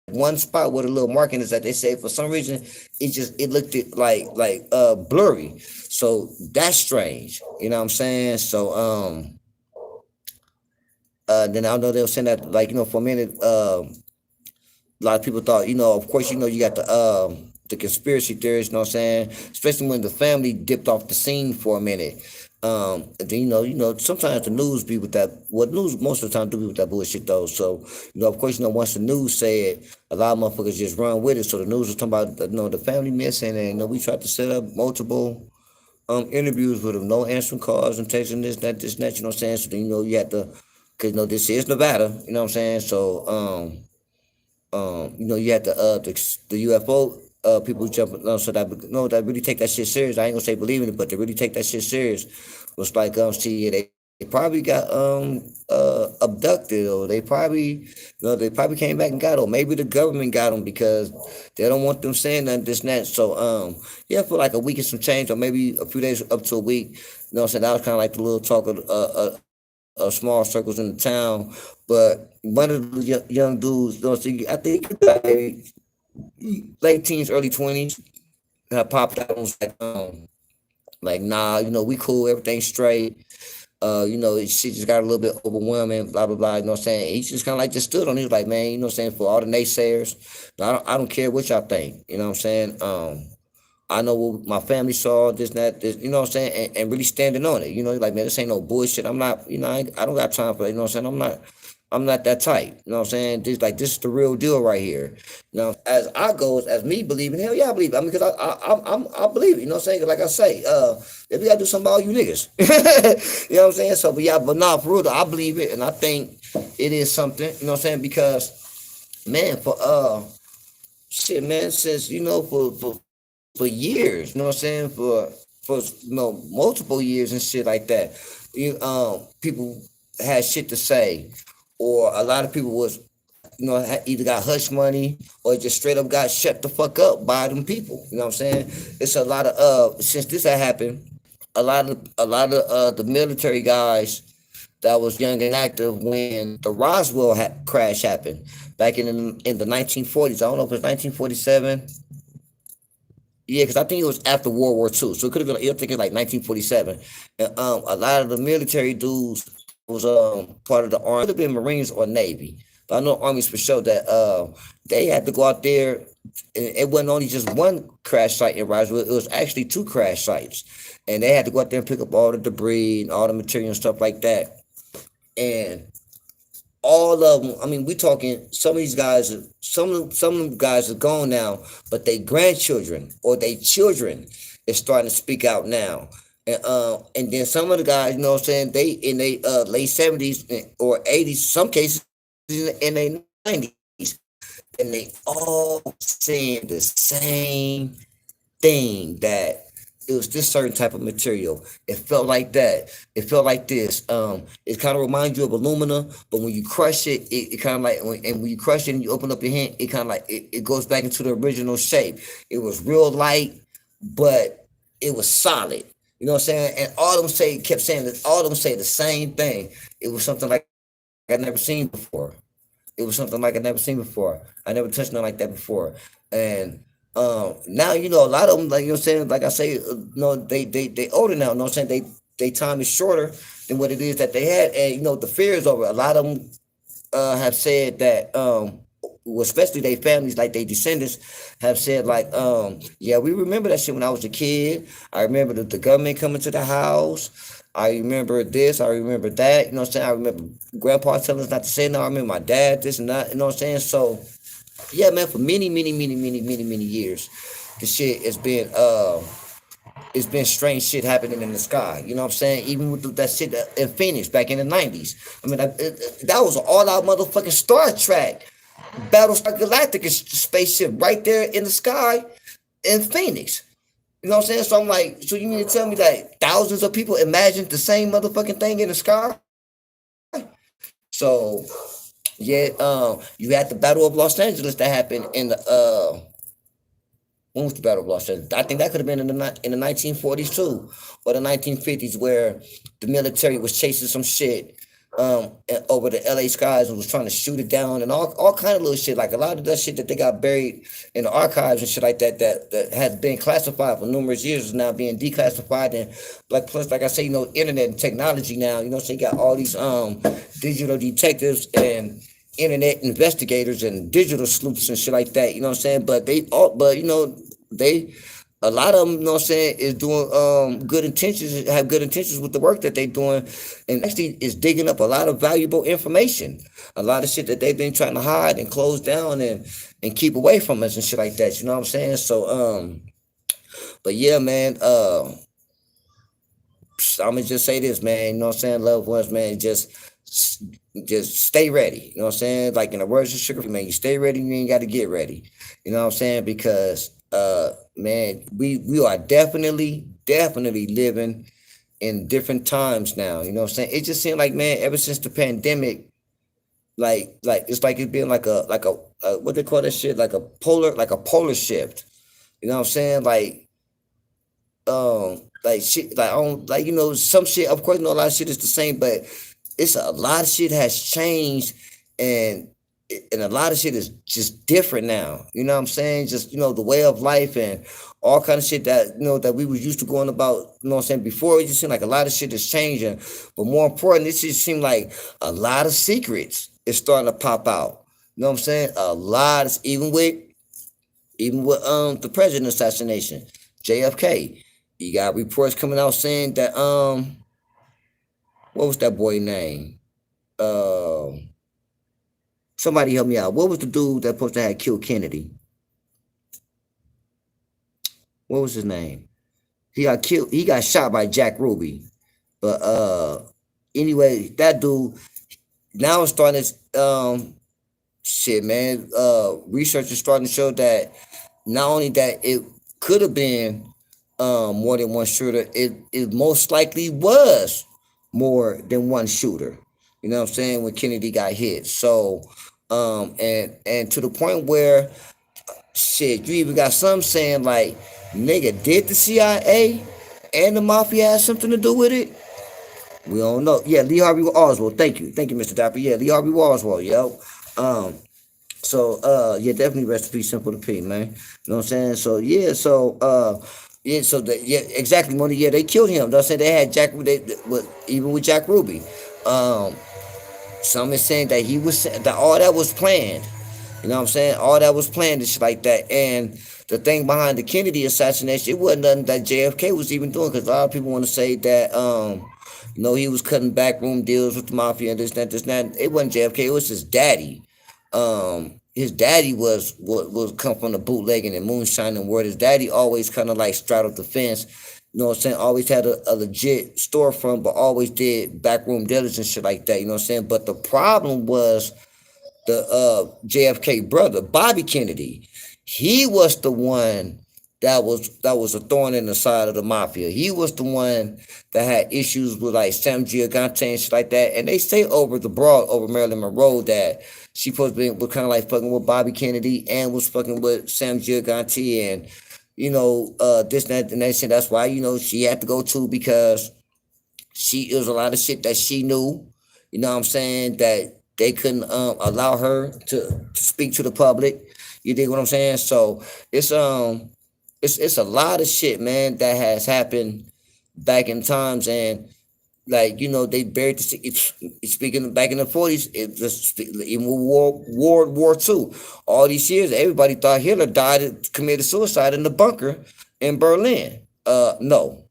one spot where the little marking is that they say for some reason it looked blurry. So that's strange. You know what I'm saying? So then I know they were saying that for a minute, a lot of people thought, of course, you got the conspiracy theories, you know what I'm saying? Especially when the family dipped off the scene for a minute. Then sometimes the news be with that. What news most of the time do be with that bullshit though. So of course, once the news say it, a lot of motherfuckers just run with it. So the news was talking about the family missing, and we tried to set up multiple interviews with them, no answering calls and texting this, that. You know what I'm saying? So then you had to, because this is Nevada. You know what I'm saying? So you had the UFO people jumping, so that really take that shit serious. I ain't gonna say believe in it, but they really take that shit serious. Was like see, they probably got abducted, or they probably came back and got them. Maybe the government got them because they don't want them saying nothing, this and that. So yeah, for like a week and some change, or maybe a few days up to a week. You know what I'm saying? That was kind of like the little talk of small circles in the town. But one of the young dudes, I think late teens, early 20s, popped out and was like, nah, we cool, everything's straight. Shit just got a little bit overwhelming, blah, blah, blah, you know what I'm saying? He just kind of like just stood on it. He was like, man, you know what I'm saying, for all the naysayers, I don't care what y'all think, you know what I'm saying? I know what my family saw, this, that, this, you know what I'm saying, and really standing on it. You know, like, man, this ain't no bullshit. I'm not, you know, I don't got time for that. You know what I'm saying? I'm not that type. You know what I'm saying? This is the real deal right here. You know, as I goes, as me believing, hell yeah, I believe it. I mean, because I believe it. You know what I'm saying? Like I say, if we gotta do something about all you niggas, you know what I'm saying? So, but yeah, but nah, for real, though, I believe it, and I think it is something. You know what I'm saying? Because man, for shit, man, since for years, you know what I'm saying? For multiple years and shit like that. People had shit to say, or a lot of people was either got hush money or just straight up got shut the fuck up by them people. You know what I'm saying? It's a lot of since this had happened, a lot of the military guys that was young and active when the Roswell crash happened back in the 1940s. I don't know if it's 1947. Yeah, because I think it was after World War II, so it could have been. I think it's like 1947. And a lot of the military dudes was part of the army. Could have been Marines or Navy, but I know armies for sure that they had to go out there. And it wasn't only just one crash site in Roswell; it was actually two crash sites, and they had to go out there and pick up all the debris and all the material and stuff like that. And all of them. I mean, we talking some of these guys. Some of them guys are gone now, but they grandchildren or they children is starting to speak out now. And then some of the guys, you know what I'm saying, they in they late 70s or 80s, some cases in their 90s, and they all saying the same thing that it was this certain type of material. It felt like that. It felt like this. It kind of reminds you of alumina, but when you crush it, it kind of like when you crush it and you open up your hand, it kind of like it goes back into the original shape. It was real light, but it was solid. You know what I'm saying? And all of them kept saying that. All of them say the same thing. It was something like I never seen before. It was something like I never seen before. I never touched nothing like that before. And now a lot of them, like you know what I'm saying, like I say, they older now. You know what I'm saying? They time is shorter than what it is that they had, and the fear is over. A lot of them have said that well, especially their families, like their descendants, have said like, yeah, we remember that shit when I was a kid. I remember the government coming to the house. I remember this. I remember that. You know what I'm saying? I remember grandpa telling us not to say no. I remember my dad this and that. You know what I'm saying? So yeah, man, for many, many, many, many, many, many years, the shit has been it's been strange shit happening in the sky. You know what I'm saying? Even with that shit in Phoenix back in the 90s. I mean, that was an all-out motherfucking Star Trek, Battlestar Galactica spaceship right there in the sky in Phoenix. You know what I'm saying? So I'm like, so you mean to tell me that thousands of people imagined the same motherfucking thing in the sky? So yeah, you had the Battle of Los Angeles that happened in the when was the Battle of Los Angeles? I think that could have been in the 1940s too, or the 1950s, where the military was chasing some shit over the LA skies and was trying to shoot it down and all kind of little shit. Like a lot of that shit that they got buried in the archives and shit like that has been classified for numerous years is now being declassified. And like plus, like I say, internet and technology now, so you got all these digital detectives and internet investigators and digital sleuths and shit like that, you know what I'm saying? But they a lot of them, you know what I'm saying, is doing good intentions, have good intentions with the work that they're doing, and actually is digging up a lot of valuable information, a lot of shit that they've been trying to hide and close down and keep away from us and shit like that, you know what I'm saying? So but yeah, man, I'm gonna just say this, man, you know what I'm saying, loved ones, man, just stay ready. You know what I'm saying? Like in the words of Sugar, man, you stay ready, you ain't got to get ready. You know what I'm saying? Because man, we are definitely living in different times now. You know what I'm saying? It just seemed like, man, ever since the pandemic, like it's like it's been like a what they call that shit, like a polar shift. You know what I'm saying? Like shit, like on like some shit. Of course, a lot of shit is the same, but it's a lot of shit has changed, and a lot of shit is just different now. You know what I'm saying? Just the way of life and all kind of shit that that we was used to going about. You know what I'm saying? Before it just seemed like a lot of shit is changing, but more important, it just seemed like a lot of secrets is starting to pop out. You know what I'm saying? A lot, even with the president assassination. JFK. You got reports coming out saying that what was that boy name? Somebody help me out. What was the dude that supposed to have killed Kennedy? What was his name? He got killed. He got shot by Jack Ruby. But anyway, that dude now it's starting to shit, man. Research is starting to show that not only that it could have been more than one shooter, it most likely was more than one shooter. You know what I'm saying? When Kennedy got hit. So and to the point where shit, you even got some saying like, nigga, did the CIA and the mafia have something to do with it? We don't know. Yeah, Lee Harvey Oswald. Thank you, Mr. Dapper. Yeah, Lee Harvey Oswald. Yo. Um, yeah, definitely rest in peace, Simple to P, man. You know what I'm saying? So yeah, yeah, exactly, Money. Yeah, they killed him. They'll say they had Jack. Even with Jack Ruby. Um, some is saying that he was that all that was planned. You know what I'm saying? All that was planned and shit like that. And the thing behind the Kennedy assassination, it wasn't nothing that JFK was even doing, because a lot of people want to say that he was cutting backroom deals with the mafia and this, that. It wasn't JFK. It was his daddy. His daddy was come from the bootlegging and moonshining world. His daddy always kind of like straddled the fence. You know what I'm saying? Always had a legit storefront, but always did backroom dealers and shit like that. You know what I'm saying? But the problem was the JFK brother, Bobby Kennedy. He was the one that was a thorn in the side of the mafia. He was the one that had issues with like Sam Giagante and shit like that. And they say over the broad over Marilyn Monroe that she supposed to be was kind of like fucking with Bobby Kennedy and was fucking with Sam Giagante and this and that shit. That's why she had to go too, because it was a lot of shit that she knew. You know what I'm saying, that they couldn't allow her to speak to the public. You dig what I'm saying? So it's a lot of shit, man, that has happened back in times. And like they buried speaking back in the 40s. It just even World War II, all these years everybody thought Hitler died, committed suicide in the bunker in Berlin. No,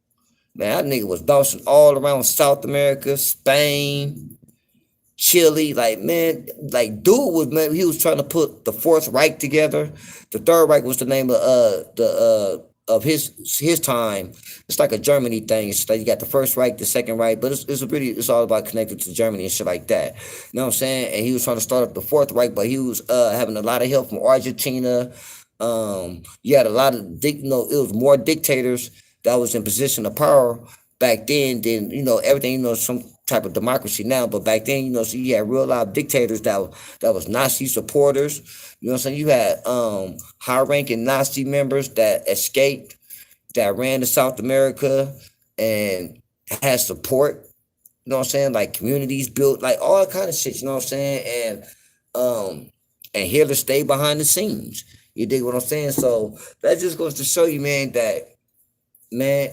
man, that nigga was bouncing all around South America, Spain, Chile. Like, man, like dude was, man, he was trying to put the Fourth Reich together. The Third Reich was the name of the of his time. It's like a Germany thing. It's like you got the First Reich, the Second Reich, but it's all about connected to Germany and shit like that. You know what I'm saying? And he was trying to start up the Fourth Reich, but he was having a lot of help from Argentina. You had a lot of it was more dictators that was in position of power back then than everything, some type of democracy now. But back then, so you had real live dictators that was Nazi supporters. You know what I'm saying? You had high ranking Nazi members that escaped, that ran to South America and had support. You know what I'm saying? Like communities built, like all kind of shit, you know what I'm saying? And Hitler stayed behind the scenes. You dig what I'm saying? So that just goes to show you, man, that man,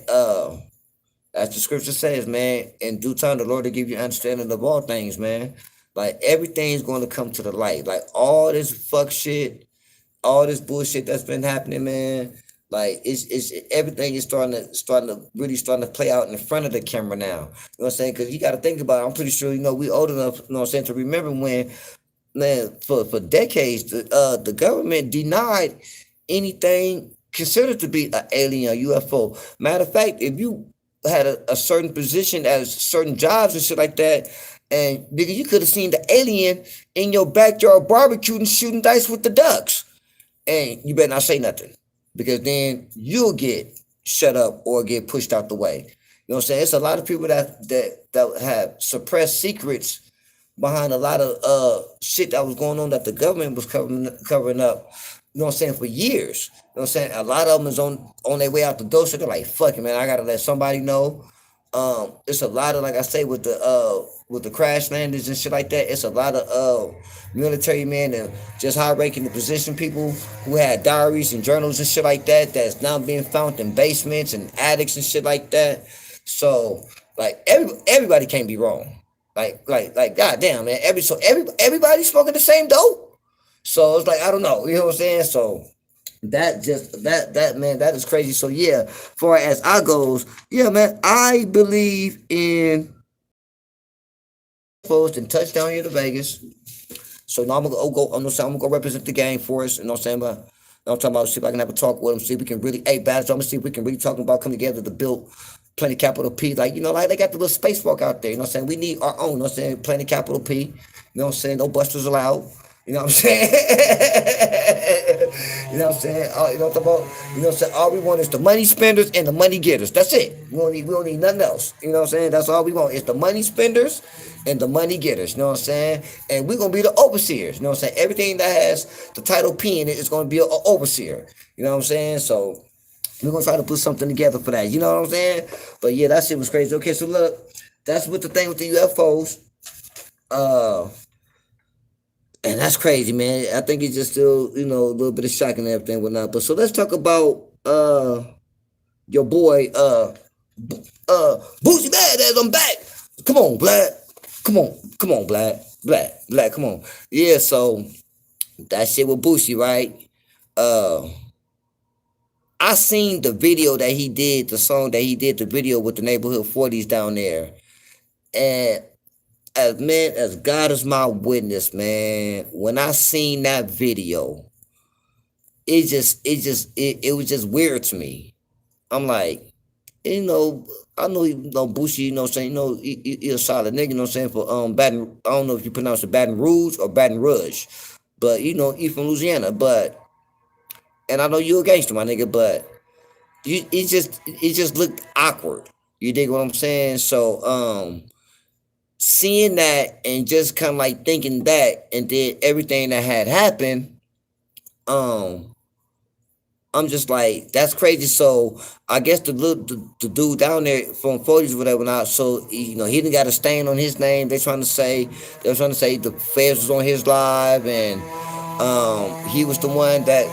as the scripture says, man, in due time the Lord will give you understanding of all things, man. Like everything's going to come to the light. Like all this fuck shit, all this bullshit that's been happening, man. Like it's everything is starting to play out in front of the camera now. You know what I'm saying? Because you got to think about it. I'm pretty sure we old enough, you know what I'm saying, to remember when, man, for decades the government denied anything considered to be an alien UFO. Matter of fact, if you had a certain position as certain jobs and shit like that, and nigga, you could have seen the alien in your backyard barbecuing and shooting dice with the ducks, and you better not say nothing, because then you'll get shut up or get pushed out the way. You know what I'm saying? It's a lot of people that have suppressed secrets behind a lot of shit that was going on that the government was covering up. You know what I'm saying, for years. You know what I'm saying? A lot of them is on their way out the door, so they're like, fuck it, man, I gotta let somebody know. It's a lot of, like I say, with the crash landings and shit like that, it's a lot of military men and just high ranking the position people who had diaries and journals and shit like that that's now being found in basements and attics and shit like that. So like everybody can't be wrong. Like goddamn, man. Everybody's smoking the same dope. So it's like, I don't know, you know what I'm saying? So That man, that is crazy. So yeah, far as I goes, yeah, man, I believe in post and touchdown here to Vegas. So now I'm gonna go. I'm gonna go represent the game for us. You know what I'm saying? But I'm talking about see if I can have a talk with him. See if we can really. Hey, Bad, I'm gonna see if we can really talk about coming together to build Planet Capital P. Like like they got the little spacewalk out there. You know what I'm saying? We need our own. You know what I'm saying? Planet Capital P. You know what I'm saying? No busters allowed. You know what I'm saying? You know what I'm saying? You know what I'm talking about? You know what I'm saying? All we want is the money spenders and the money getters. That's it. We don't need nothing else. You know what I'm saying? That's all we want. It's the money spenders and the money getters. You know what I'm saying? And we're gonna be the overseers. You know what I'm saying? Everything that has the title P in it is gonna be an overseer. You know what I'm saying? So we're gonna try to put something together for that. You know what I'm saying? But yeah, that shit was crazy. Okay, so look, that's what the thing with the UFOs. Uh and that's crazy, man. I think it's just still, a little bit of shock and everything, whatnot. But so let's talk about your boy, Boosie Badass. I'm back. Come on, Black. Come on, Black. Come on. Yeah. So that shit with Boosie, right? Uh, I seen the video that he did, the song that he did, the video with the neighborhood 40s down there, and as God is my witness, man, when I seen that video, it was just weird to me. I'm like, you know, I know Bushi, you know what I'm saying, he a solid nigga, you know what I'm saying, for Baton, I don't know if you pronounce it Baton Rouge or Baton Rouge, but he from Louisiana, but and I know you a gangster, my nigga, but it just looked awkward. You dig what I'm saying? So seeing that and just kind of like thinking that and then everything that had happened, um I'm just like, that's crazy. So I guess the dude down there from 40s or whatever not, so he didn't got a stain on his name. They were trying to say the feds was on his live, and he was the one that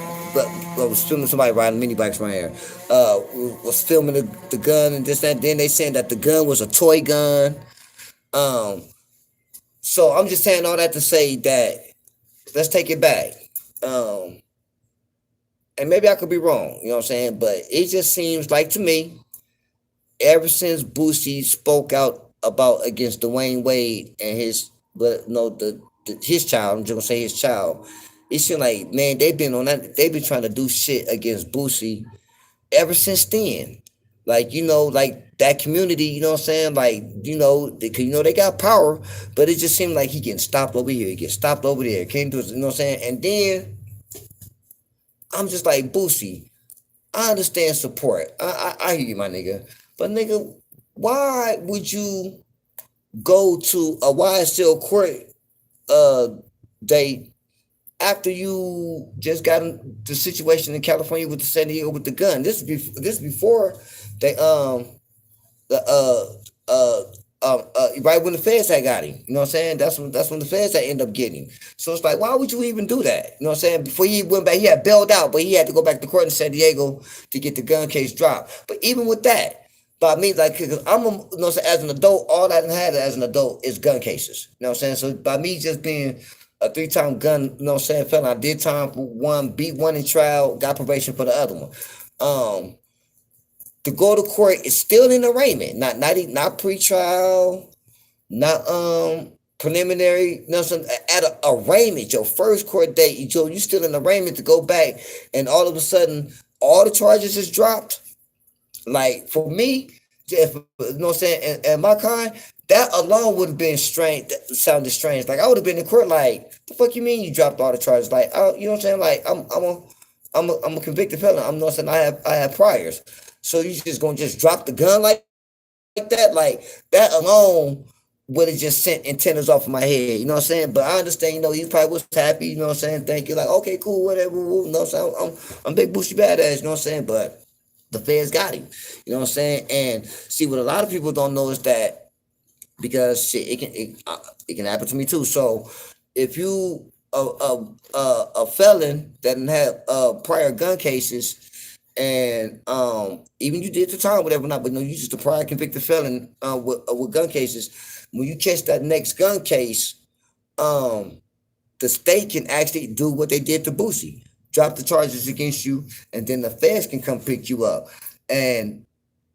was filming somebody riding mini bikes right here. Was filming the gun and this that. Then they saying that the gun was a toy gun. Um, so I'm just saying all that to say that let's take it back. Um, and maybe I could be wrong, you know what I'm saying? But it just seems like to me, ever since Boosie spoke out about against Dwayne Wade and but no, his child, I'm just gonna say his child, it seems like, man, they've been trying to do shit against Boosie ever since then. Like, like that community, you know what I'm saying? Like, they got power, but it just seemed like he getting stopped over here, he gets stopped over there, can't do it, you know what I'm saying? And then I'm just like, Boosie, I understand support. I hear you, my nigga. But nigga, why would you go to a YSL court uh date after you just got in the situation in California with the San Diego with the gun? This before they the right when the feds had got him. You know what I'm saying? That's when the feds had end up getting him. So it's like, why would you even do that? You know what I'm saying? Before he went back, he had bailed out, but he had to go back to court in San Diego to get the gun case dropped. But even with that, by me, like, cause as an adult, all I had as an adult is gun cases. You know what I'm saying? So by me just being a three-time gun, you know what I'm saying, felon, I did time for one, beat one in trial, got probation for the other one. To go to court is still in arraignment, not pre-trial, not preliminary, nothing at a arraignment. Your first court date, you still in arraignment to go back, and all of a sudden, all the charges is dropped. Like for me, if you know what I'm saying, and my kind, that alone would have been strange. That sounded strange. Like I would have been in court. Like the fuck you mean you dropped all the charges? Like you know what I'm saying? Like I'm a convicted felon. I'm not saying I have priors. So you just gonna just drop the gun like that? Like that alone would have just sent antennas off of my head. You know what I'm saying? But I understand. He probably was happy. You know what I'm saying? Thank you. Like okay, cool, whatever. You know what I'm saying? I'm big Boosie Badass. You know what I'm saying? But the feds got him. You know what I'm saying? And see, what a lot of people don't know is that because shit, it can happen to me too. So if you a felon that have prior gun cases, and even you did the time, whatever not, but no, you just a prior convicted felon with gun cases. When you catch that next gun case, um, the state can actually do what they did to Boosie. drop the charges against you, and then the feds can come pick you up. And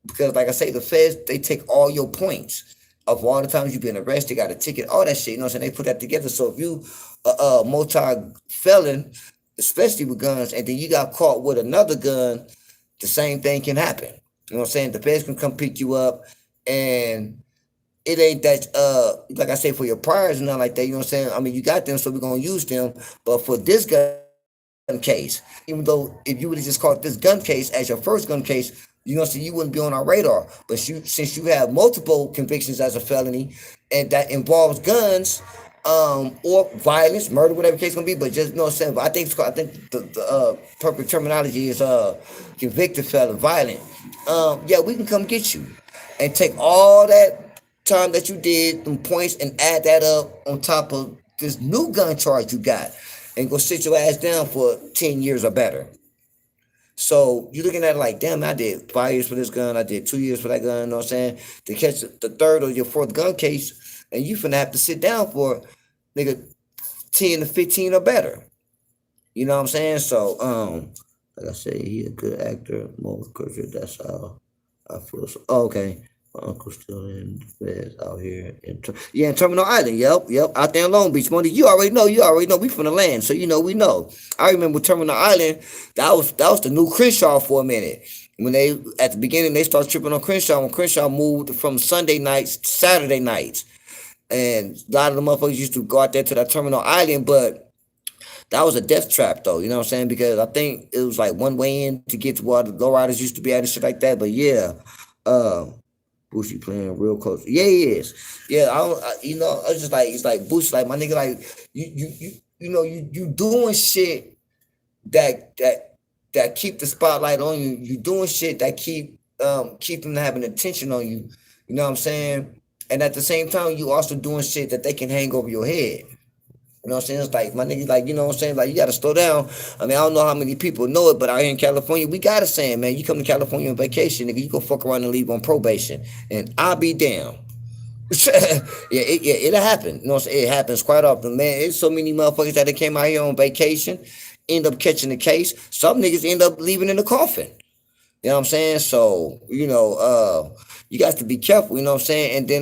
because, like I say, the feds, they take all your points of all the times you've been arrested, got a ticket, all that shit. You know what I'm saying? They put that together. So if you a multi felon, especially with guns, and then you got caught with another gun, the same thing can happen. You know what I'm saying? The feds can come pick you up, and it ain't that like I say, for your priors and nothing like that. You know what I'm saying? I mean, you got them, so we're gonna use them. But for this gun case, even though if you would have just caught this gun case as your first gun case, you know, so you wouldn't be on our radar. But since you have multiple convictions as a felony, and that involves guns, or violence, murder, whatever the case gonna be. But just, you know what I'm saying. But I think the perfect terminology is convicted felon, violent. Yeah, we can come get you and take all that time that you did, them points, and add that up on top of this new gun charge you got, and go sit your ass down for 10 years or better. So you're looking at it like, damn, I did 5 years for this gun, I did 2 years for that gun, you know what I'm saying? To catch the third or your fourth gun case, and you finna have to sit down for nigga 10 to 15 or better. You know what I'm saying? So, like I say, he a good actor, more culture, that's how I feel. So, okay. My uncle's still in the feds out here in Terminal Island. Yep, out there in Long Beach. Money, you already know. We from the land, so you know we know. I remember Terminal Island. That was the new Crenshaw for a minute. When they at the beginning they started tripping on Crenshaw when Crenshaw moved from Sunday nights to Saturday nights, and a lot of the motherfuckers used to go out there to that Terminal Island, but that was a death trap though, you know what I'm saying? Because I think it was like one way in to get to where the lowriders used to be at and shit like that. But yeah, uh, Boosie playing real close. Yeah, he is. Yeah, you know, it's just like it's like Boosie, like my nigga, like you doing shit that keep the spotlight on you. You doing shit that keep them having attention on you. You know what I'm saying? And at the same time, you also doing shit that they can hang over your head. You know what I'm saying? It's like my nigga, like, you know what I'm saying? Like, you gotta slow down. I mean, I don't know how many people know it, but out here in California, we got a saying, man. You come to California on vacation, nigga, you go fuck around and leave on probation, and I'll be down. It'll happen. You know what I'm saying? It happens quite often, man. It's so many motherfuckers that came out here on vacation, end up catching the case. Some niggas end up leaving in the coffin. You know what I'm saying? So, you know, you got to be careful. You know what I'm saying? And then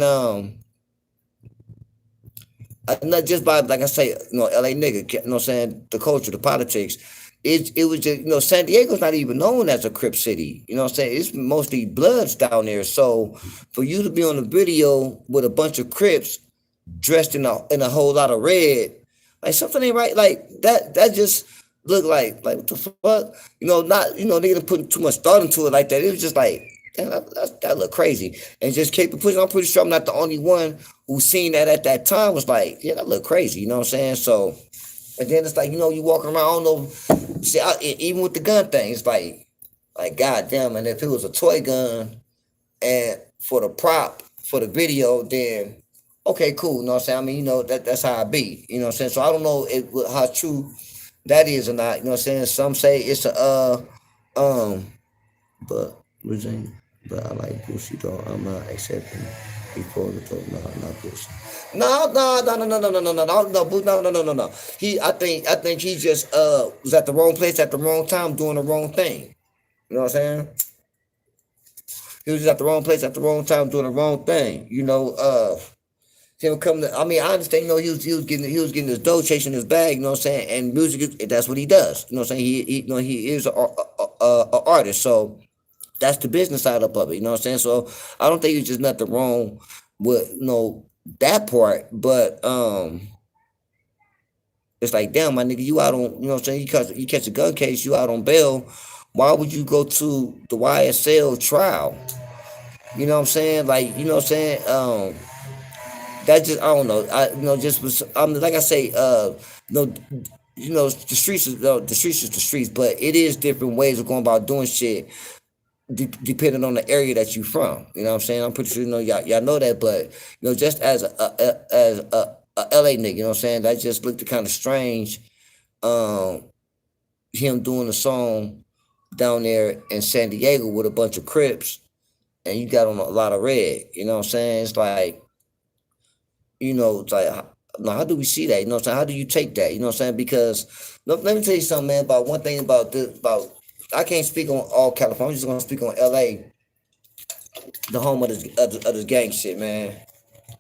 not just by, like I say, you know, LA nigga, you know what I'm saying, the culture, the politics. It was just, you know, San Diego's not even known as a Crip city. You know what I'm saying? It's mostly Bloods down there. So for you to be on a video with a bunch of Crips dressed in a whole lot of red, like something ain't right. Like that just looked like what the fuck? You know, not, you know, they didn't put too much thought into it like that. It was just like, damn, that looked crazy. And just keep it pushing. I'm pretty sure I'm not the only one who seen that at that time was like, yeah, that looked crazy. You know what I'm saying? So, and then it's like, you know, you walking around, I don't know, see, even with the gun thing, it's like, goddamn, and if it was a toy gun and for the prop, for the video, then okay, cool. You know what I'm saying? I mean, you know, that's how I be. You know what I'm saying? So I don't know how true that is or not. You know what I'm saying? Some say it's um, but Virginia, but I like Boosie though. I'm not accepting before the talk. No, not Boosie. No. I think he just was at the wrong place at the wrong time doing the wrong thing. You know what I'm saying? He was at the wrong place at the wrong time doing the wrong thing. You know, him come to, I mean, I understand, you know, he was getting his dough, chasing his bag, you know what I'm saying? And music, that's what he does. You know what I'm saying? He is a artist. So that's the business side up of it. You know what I'm saying? So I don't think it's just nothing wrong with, you know, that part, but it's like, damn, my nigga, you out on, you know what I'm saying? You catch a gun case, you out on bail. Why would you go to the YSL trial? You know what I'm saying? Like, you know what I'm saying? That just, I don't know. I, you know, just was, like I say, no, you know, the streets is the streets, but it is different ways of going about doing shit depending on the area that you from. You know what I'm saying? I'm pretty sure, you know, y'all know that, but you know, just as a LA nigga, you know what I'm saying? That just looked kind of strange. Um, Him doing a song down there in San Diego with a bunch of Crips, and you got on a lot of red. You know what I'm saying? It's like, you know, it's like No, how do we see that? You know what I'm saying? How do you take that? You know what I'm saying? Because let me tell you something, man, about one thing about this, about I can't speak on all California. I'm just gonna speak on LA, the home of this gang shit, man.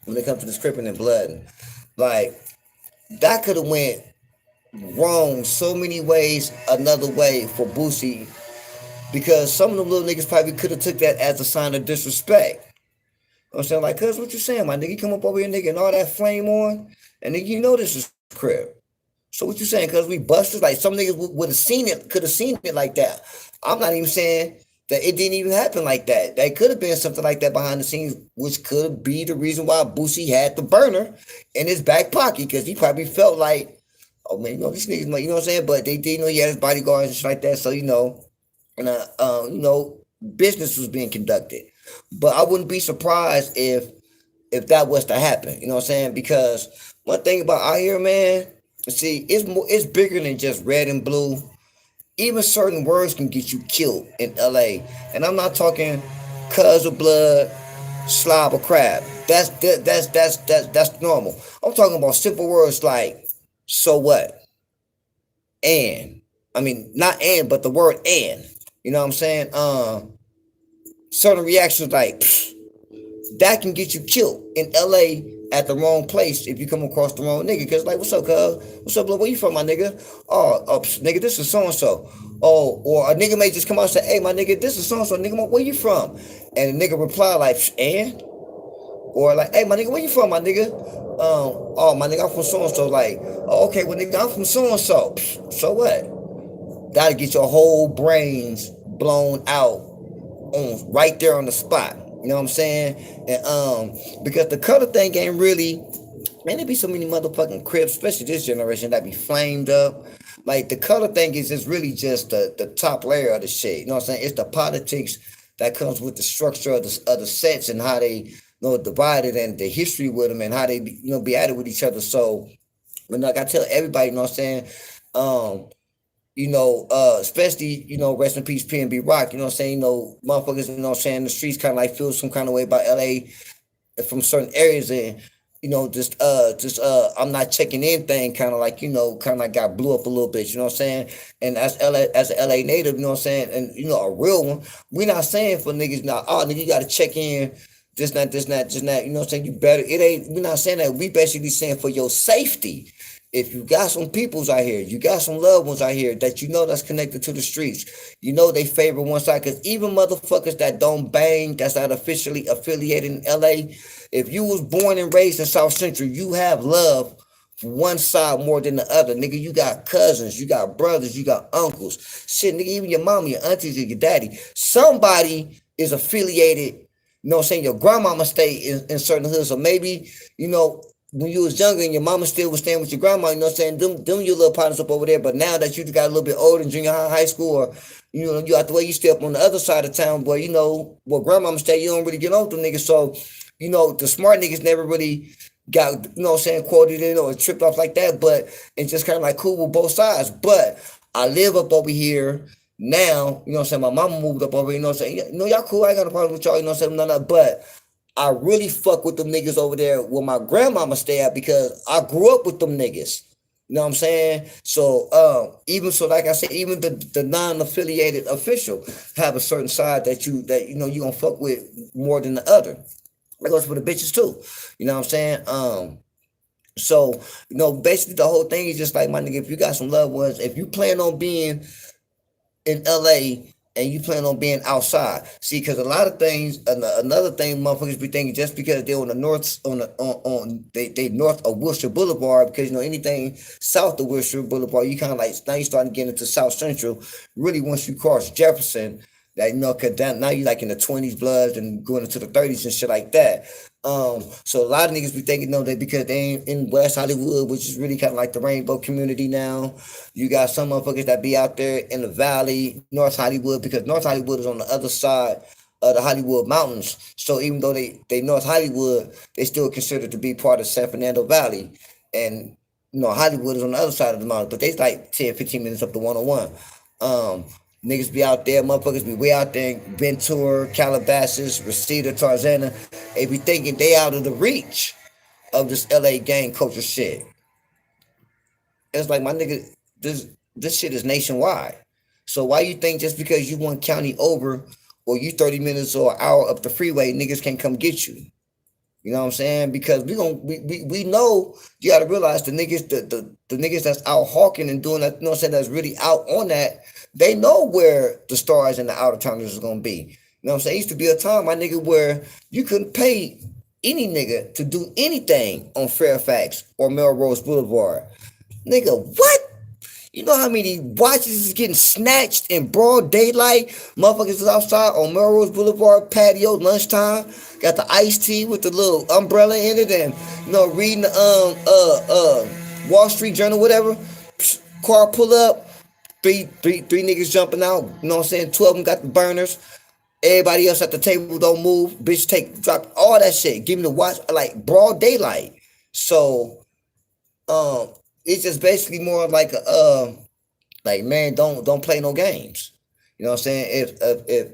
When it comes to this cripping and blood. Like, that could have went wrong so many ways another way for Boosie, because some of them little niggas probably could have took that as a sign of disrespect. I'm saying, like, cuz what you saying, my nigga? You come up over here, nigga, and all that flame on, and nigga, you know this is crib. So what you saying? Cause we busted, like some niggas would have seen it, could have seen it like that. I'm not even saying that it didn't even happen like that. That could have been something like that behind the scenes, which could be the reason why Boosie had the burner in his back pocket, because he probably felt like, oh man, you know, these niggas, you know what I'm saying? But they did know he had his bodyguards and shit like that, so and business was being conducted. But I wouldn't be surprised if that was to happen. You know what I'm saying? Because one thing about out here, man, see, it's bigger than just red and blue. Even certain words can get you killed in LA. And I'm not talking cuz of blood, slob or crab. That's normal. I'm talking about simple words like so what? And I mean not and, but the word and. You know what I'm saying? Certain reactions like pfft, that can get you killed in LA at the wrong place if you come across the wrong nigga. Cause like, what's up, cuz? What's up, blood? Where you from, my nigga? Oh, nigga, this is so and so. Oh, or a nigga may just come out and say, hey, my nigga, this is so and so, nigga, where you from? And the nigga reply like, and? Or like, hey, my nigga, where you from, my nigga? Oh, my nigga, I'm from so and so. Like, oh, okay, well, nigga, I'm from so and so. So what? That'll get your whole brains blown out on right there on the spot. You know what I'm saying? And because the color thing ain't really, man, there be so many motherfucking crips, especially this generation, that be flamed up. Like the color thing is just really just the top layer of the shit. You know what I'm saying? It's the politics that comes with the structure of the sets and how they divided, and the history with them, and how they be at it with each other. So when like I tell everybody, you know what I'm saying? Especially, rest in peace, PNB Rock, you know what I'm saying? Motherfuckers, you know what I'm saying, the streets kind of like feel some kind of way about LA from certain areas, and, I'm not checking in thing kind of like, kind of like got blew up a little bit, you know what I'm saying? And as an LA native, you know what I'm saying? And, a real one, we're not saying for niggas, now, oh, nigga, you got to check in, this, not, just not, you know what I'm saying? You better, we're not saying that. We basically saying for your safety. If you got some peoples out here, you got some loved ones out here that that's connected to the streets, they favor one side. Because even motherfuckers that don't bang, that's not officially affiliated in LA, if you was born and raised in South Central, you have love for one side more than the other. Nigga, you got cousins, you got brothers, you got uncles. Shit, nigga, even your mama, your aunties, and your daddy. Somebody is affiliated, you know what I'm saying? Your grandmama stay in certain hoods. So maybe, when you was younger and your mama still was staying with your grandma, you know what I'm saying? Them your little partners up over there. But now that you got a little bit older in junior high, high school, or, you out the way, you stay up on the other side of town, boy, where grandmama stay, you don't really get on with them niggas. So, the smart niggas never really got, quoted in or tripped off like that. But it's just kind of like cool with both sides. But I live up over here now, you know what I'm saying? My mama moved up over here, you know what I'm saying? Y'all cool, I ain't got a problem with y'all, you know what I'm saying? None of that, but I really fuck with them niggas over there where my grandmama stay at, because I grew up with them niggas. You know what I'm saying? So even so, like I said, even the non-affiliated official have a certain side that you gonna fuck with more than the other. That goes for the bitches too. You know what I'm saying? So basically the whole thing is just like, my nigga, if you got some loved ones, if you plan on being in LA and you plan on being outside. See, because a lot of things, another thing motherfuckers be thinking, just because they're on the north, they north of Wilshire Boulevard, because anything south of Wilshire Boulevard, you kind of like, now you starting to get into South Central. Really, once you cross Jefferson, that cause now you like in the 20s bloods and going into the 30s and shit like that. So a lot of niggas be thinking, that because they ain't in West Hollywood, which is really kind of like the rainbow community now. You got some motherfuckers that be out there in the valley, North Hollywood, because North Hollywood is on the other side of the Hollywood Mountains. So even though they North Hollywood, they still considered to be part of San Fernando Valley. And, Hollywood is on the other side of the mountain, but they like 10, 15 minutes up to 101. Niggas be out there, motherfuckers be way out there in Ventura, Calabasas, Reseda, Tarzana. They be thinking they out of the reach of this LA gang culture shit. It's like, my nigga, this shit is nationwide. So why you think just because you one county over, or you 30 minutes or an hour up the freeway, niggas can't come get you? You know what I'm saying? Because we know, you gotta realize the niggas, the niggas that's out hawking and doing that, you know what I'm saying, that's really out on that, they know where the stars and the outer towners is gonna be. You know what I'm saying? It used to be a time, my nigga, where you couldn't pay any nigga to do anything on Fairfax or Melrose Boulevard. Nigga, what? You know how many watches is getting snatched in broad daylight? Motherfuckers is outside on Melrose Boulevard patio lunchtime. Got the iced tea with the little umbrella in it, and reading the Wall Street Journal, whatever. Car pull up, three niggas jumping out. You know what I'm saying? 2 of them got the burners. Everybody else at the table don't move. Bitch, drop all that shit. Give me the watch, like broad daylight. So it's just basically more like like, man, don't play no games. You know what I'm saying?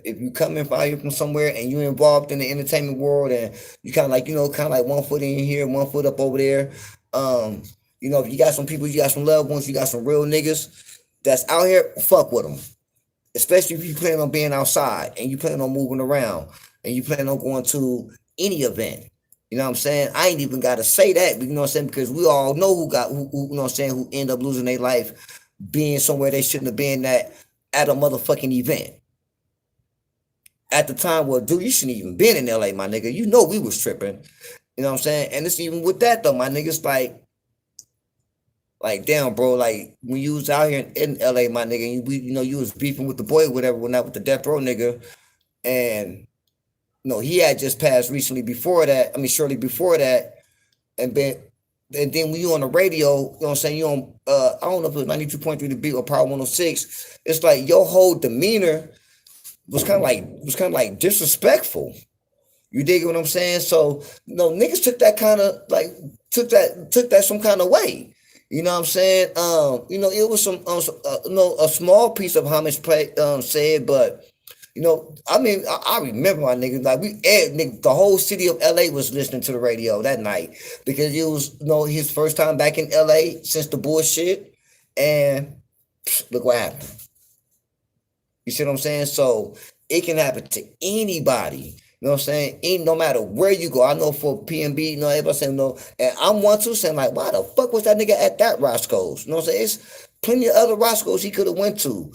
If you come in from somewhere and you're involved in the entertainment world, and you kind of like, one foot in here, one foot up over there. If you got some people, you got some loved ones, you got some real niggas that's out here, fuck with them. Especially if you plan on being outside and you plan on moving around and you plan on going to any event. You know what I'm saying? I ain't even got to say that, you know what I'm saying? Because we all know who you know what I'm saying, who end up losing their life being somewhere they shouldn't have been at a motherfucking event. At the time, well, dude, you shouldn't even been in LA, my nigga. You know we was tripping. You know what I'm saying? And it's even with that though, my niggas, like, damn, bro, like, when you was out here in LA, my nigga, and you was beefing with the boy, whatever, when that with the death row nigga, and he had just passed recently before that. I mean, shortly before that, and then when you on the radio, you know what I'm saying, you on I don't know if it was 92.3 The Beat or Power 106. It's like your whole demeanor was kind of like disrespectful. You dig what I'm saying? So niggas took that kind of like took that some kind of way. You know what I'm saying? It was a small piece of homage said, but I mean, I remember, my nigga, like, the whole city of LA was listening to the radio that night, because it was his first time back in LA since the bullshit, and look what happened. You see what I'm saying? So it can happen to anybody. You know what I'm saying? No matter where you go. I know for PNB, everybody saying no. And I'm one too saying, like, why the fuck was that nigga at that Roscoe's? You know what I'm saying? It's plenty of other Roscoe's he could have went to.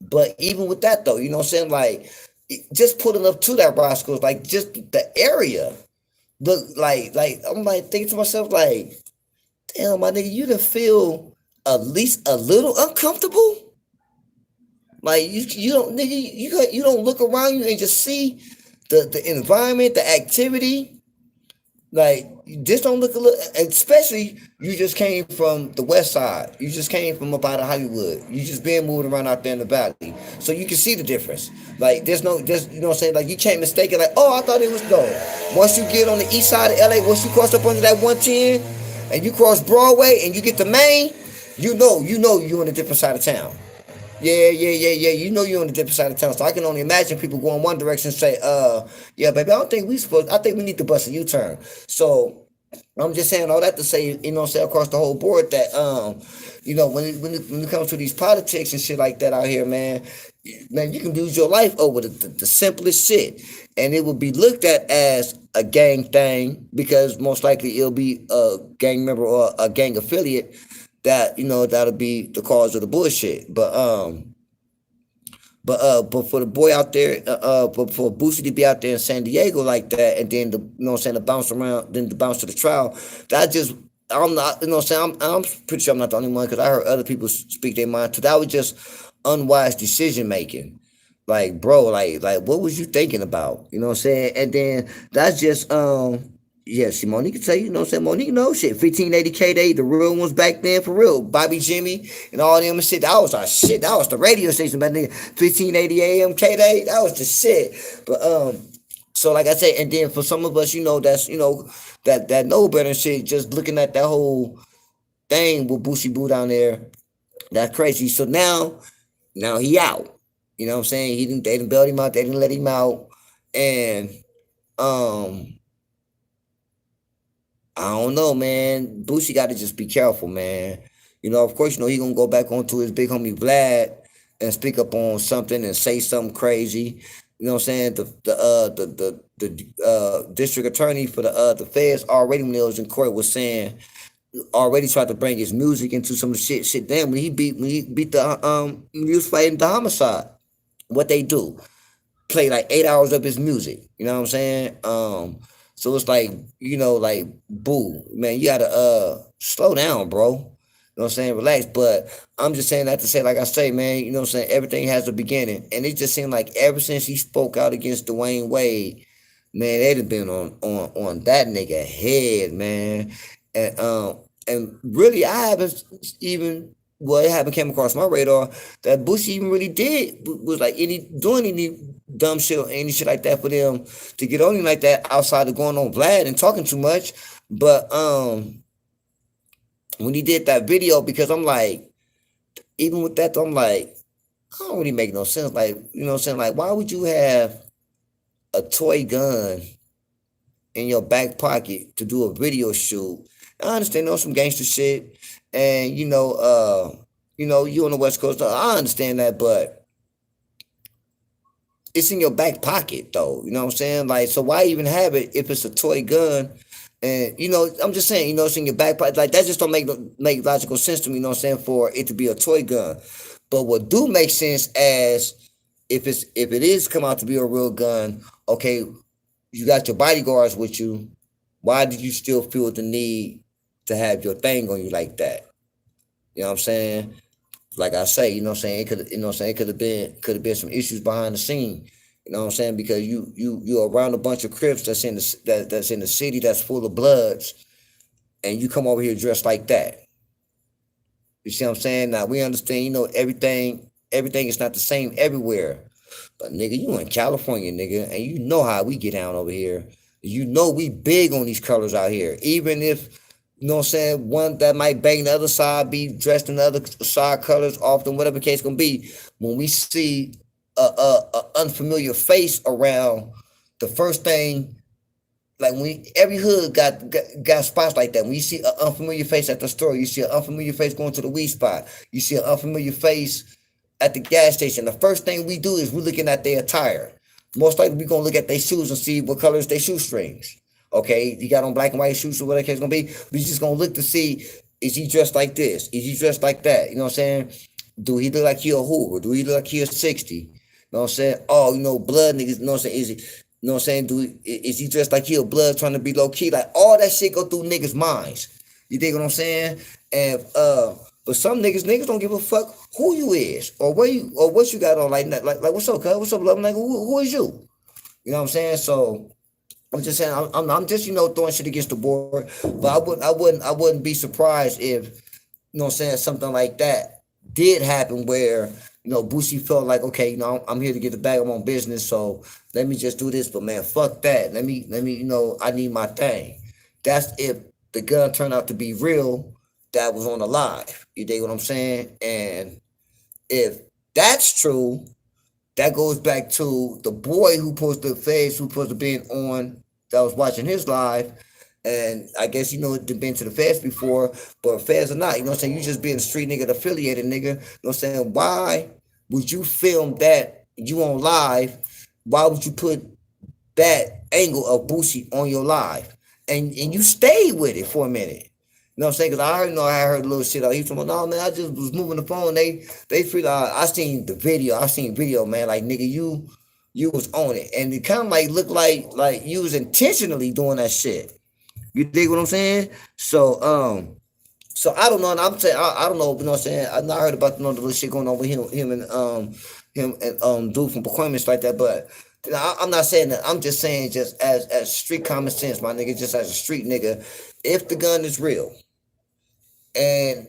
But even with that though, you know what I'm saying? Like, just putting up to that Roscoe's, like, just the area. Look, like I'm like thinking to myself, like, damn, my nigga, you done feel at least a little uncomfortable. Like, you don't, nigga, you don't look around you and just see the environment, the activity. Like, you just don't look a little, especially you just came from the west side. You just came from up out of Hollywood. You just been moving around out there in the valley. So you can see the difference. Like, you know what I'm saying? Like, you can't mistake it, like, oh, I thought it was no. Once you get on the east side of LA, once you cross up under that 110 and you cross Broadway and you get to Main, you know you're on a different side of town. Yeah. You know you're on the different side of town. So I can only imagine people going one direction and say, yeah, baby, I think we need to bust a U-turn. So I'm just saying all that to say, say across the whole board that, when it comes to these politics and shit like that out here, man, you can lose your life over the simplest shit. And it will be looked at as a gang thing, because most likely it'll be a gang member or a gang affiliate that that'll be the cause of the bullshit. But for the boy out there, but for Boosie to be out there in San Diego like that, and then to bounce around, then to bounce to the trial, that just, I'm not, I'm pretty sure I'm not the only one, because I heard other people speak their mind. So that was just unwise decision making. Like, bro, like what was you thinking about? You know what I'm saying? And then that's just yeah, see, Monique can tell you, Monique knows shit. 1580 K-Day, the real ones back then, for real. Bobby Jimmy and all them and shit. That was our shit. That was the radio station back then. 1580 AM K-Day, that was the shit. But so like I said, and then for some of us, that's that know better and shit, just looking at that whole thing with Boosie Boo down there, that's crazy. So now he out. You know what I'm saying? They didn't bail him out, they didn't let him out. And I don't know, man. Boosie got to just be careful, man. You know, of course, you know he gonna go back onto his big homie Vlad and speak up on something and say something crazy. You know what I'm saying? The district attorney for the feds already when he was in court was saying already tried to bring his music into some of the shit. Damn, when he beat the when he was fighting the homicide, what they do? Play like 8 hours of his music. You know what I'm saying? So it's like, you know, like, boo, man, you gotta slow down, bro. You know what I'm saying? Relax. But I'm just saying that to say, like I say, man, you know what I'm saying? Everything has a beginning. And it just seemed like ever since he spoke out against Dwayne Wade, man, they'd have been on that nigga head, man. And really I haven't even well, it haven't came across my radar that Bush even really did was like doing any dumb shit or any shit like that for them to get on him like that outside of going on Vlad and talking too much. But when he did that video, because I'm like, even with that, I'm like, I don't really make no sense. Like, you know what I'm saying? Like, why would you have a toy gun in your back pocket to do a video shoot? I understand, some gangster shit, and you on the West Coast. I understand that, but it's in your back pocket though. You know what I'm saying? Like, so why even have it if it's a toy gun? And I'm just saying, it's in your back pocket. Like that just don't make logical sense to me. You know what I'm saying? For it to be a toy gun, but what do make sense as if it is come out to be a real gun. Okay, you got your bodyguards with you. Why did you still feel the need to have your thing on you like that? You know what I'm saying? Like I say, it could have been some issues behind the scene. You know what I'm saying? Because you're around a bunch of Crips that's in the city that's full of Bloods, and you come over here dressed like that. You see what I'm saying? Now we understand, everything is not the same everywhere. But nigga, you in California, nigga, and you know how we get down over here. You know we big on these colors out here. Even if, you know what I'm saying, one that might bang the other side, be dressed in the other side colors, often, whatever the case gonna be. When we see a unfamiliar face around, the first thing, like every hood got spots like that. When you see an unfamiliar face at the store, you see an unfamiliar face going to the weed spot. You see an unfamiliar face at the gas station. The first thing we do is we're looking at their attire. Most likely we're gonna look at their shoes and see what color is their shoestrings. Okay, you got on black and white shoes or whatever the case gonna be. We just gonna look to see, is he dressed like this? Is he dressed like that? You know what I'm saying? Do he look like he a Hoover? Do he look like he a 60? You know what I'm saying? Oh, blood niggas, you know what I'm saying? Is he, you know what I'm saying? Is he dressed like he a blood trying to be low key? Like all that shit go through niggas' minds. You dig what I'm saying? And but some niggas don't give a fuck who you is or where you or what you got on. Like what's up, cuz? What's up, love? Like who is you? You know what I'm saying? So I'm just saying I'm just throwing shit against the board. But I wouldn't be surprised if, you know what I'm saying, something like that did happen where, Boosie felt like, okay, I'm here to get the bag, I'm on business, so let me just do this. But man, fuck that. Let me, I need my thing. That's if the gun turned out to be real, that was on the live. You dig what I'm saying? And if that's true, that goes back to the boy who posted the face, who supposed to be on, that was watching his live. And I guess, they've been to the feds before, but feds or not, you know what I'm saying? You just being a street nigga, affiliated nigga. You know what I'm saying? Why would you film that you on live? Why would you put that angle of Boosie on your live? And you stayed with it for a minute. You know what I'm saying? Because I heard a little shit. He told me, no, man, I just was moving the phone. They feel I seen the video. I seen video, man. Like, nigga, you was on it. And it kind of like looked like you was intentionally doing that shit. You dig what I'm saying? So I don't know, and I'm saying I don't know, you know what I'm saying? I not heard about the little shit going on with him and dude from performance like that, but I'm not saying that. I'm just saying, just as street common sense, my nigga, just as a street nigga, if the gun is real, and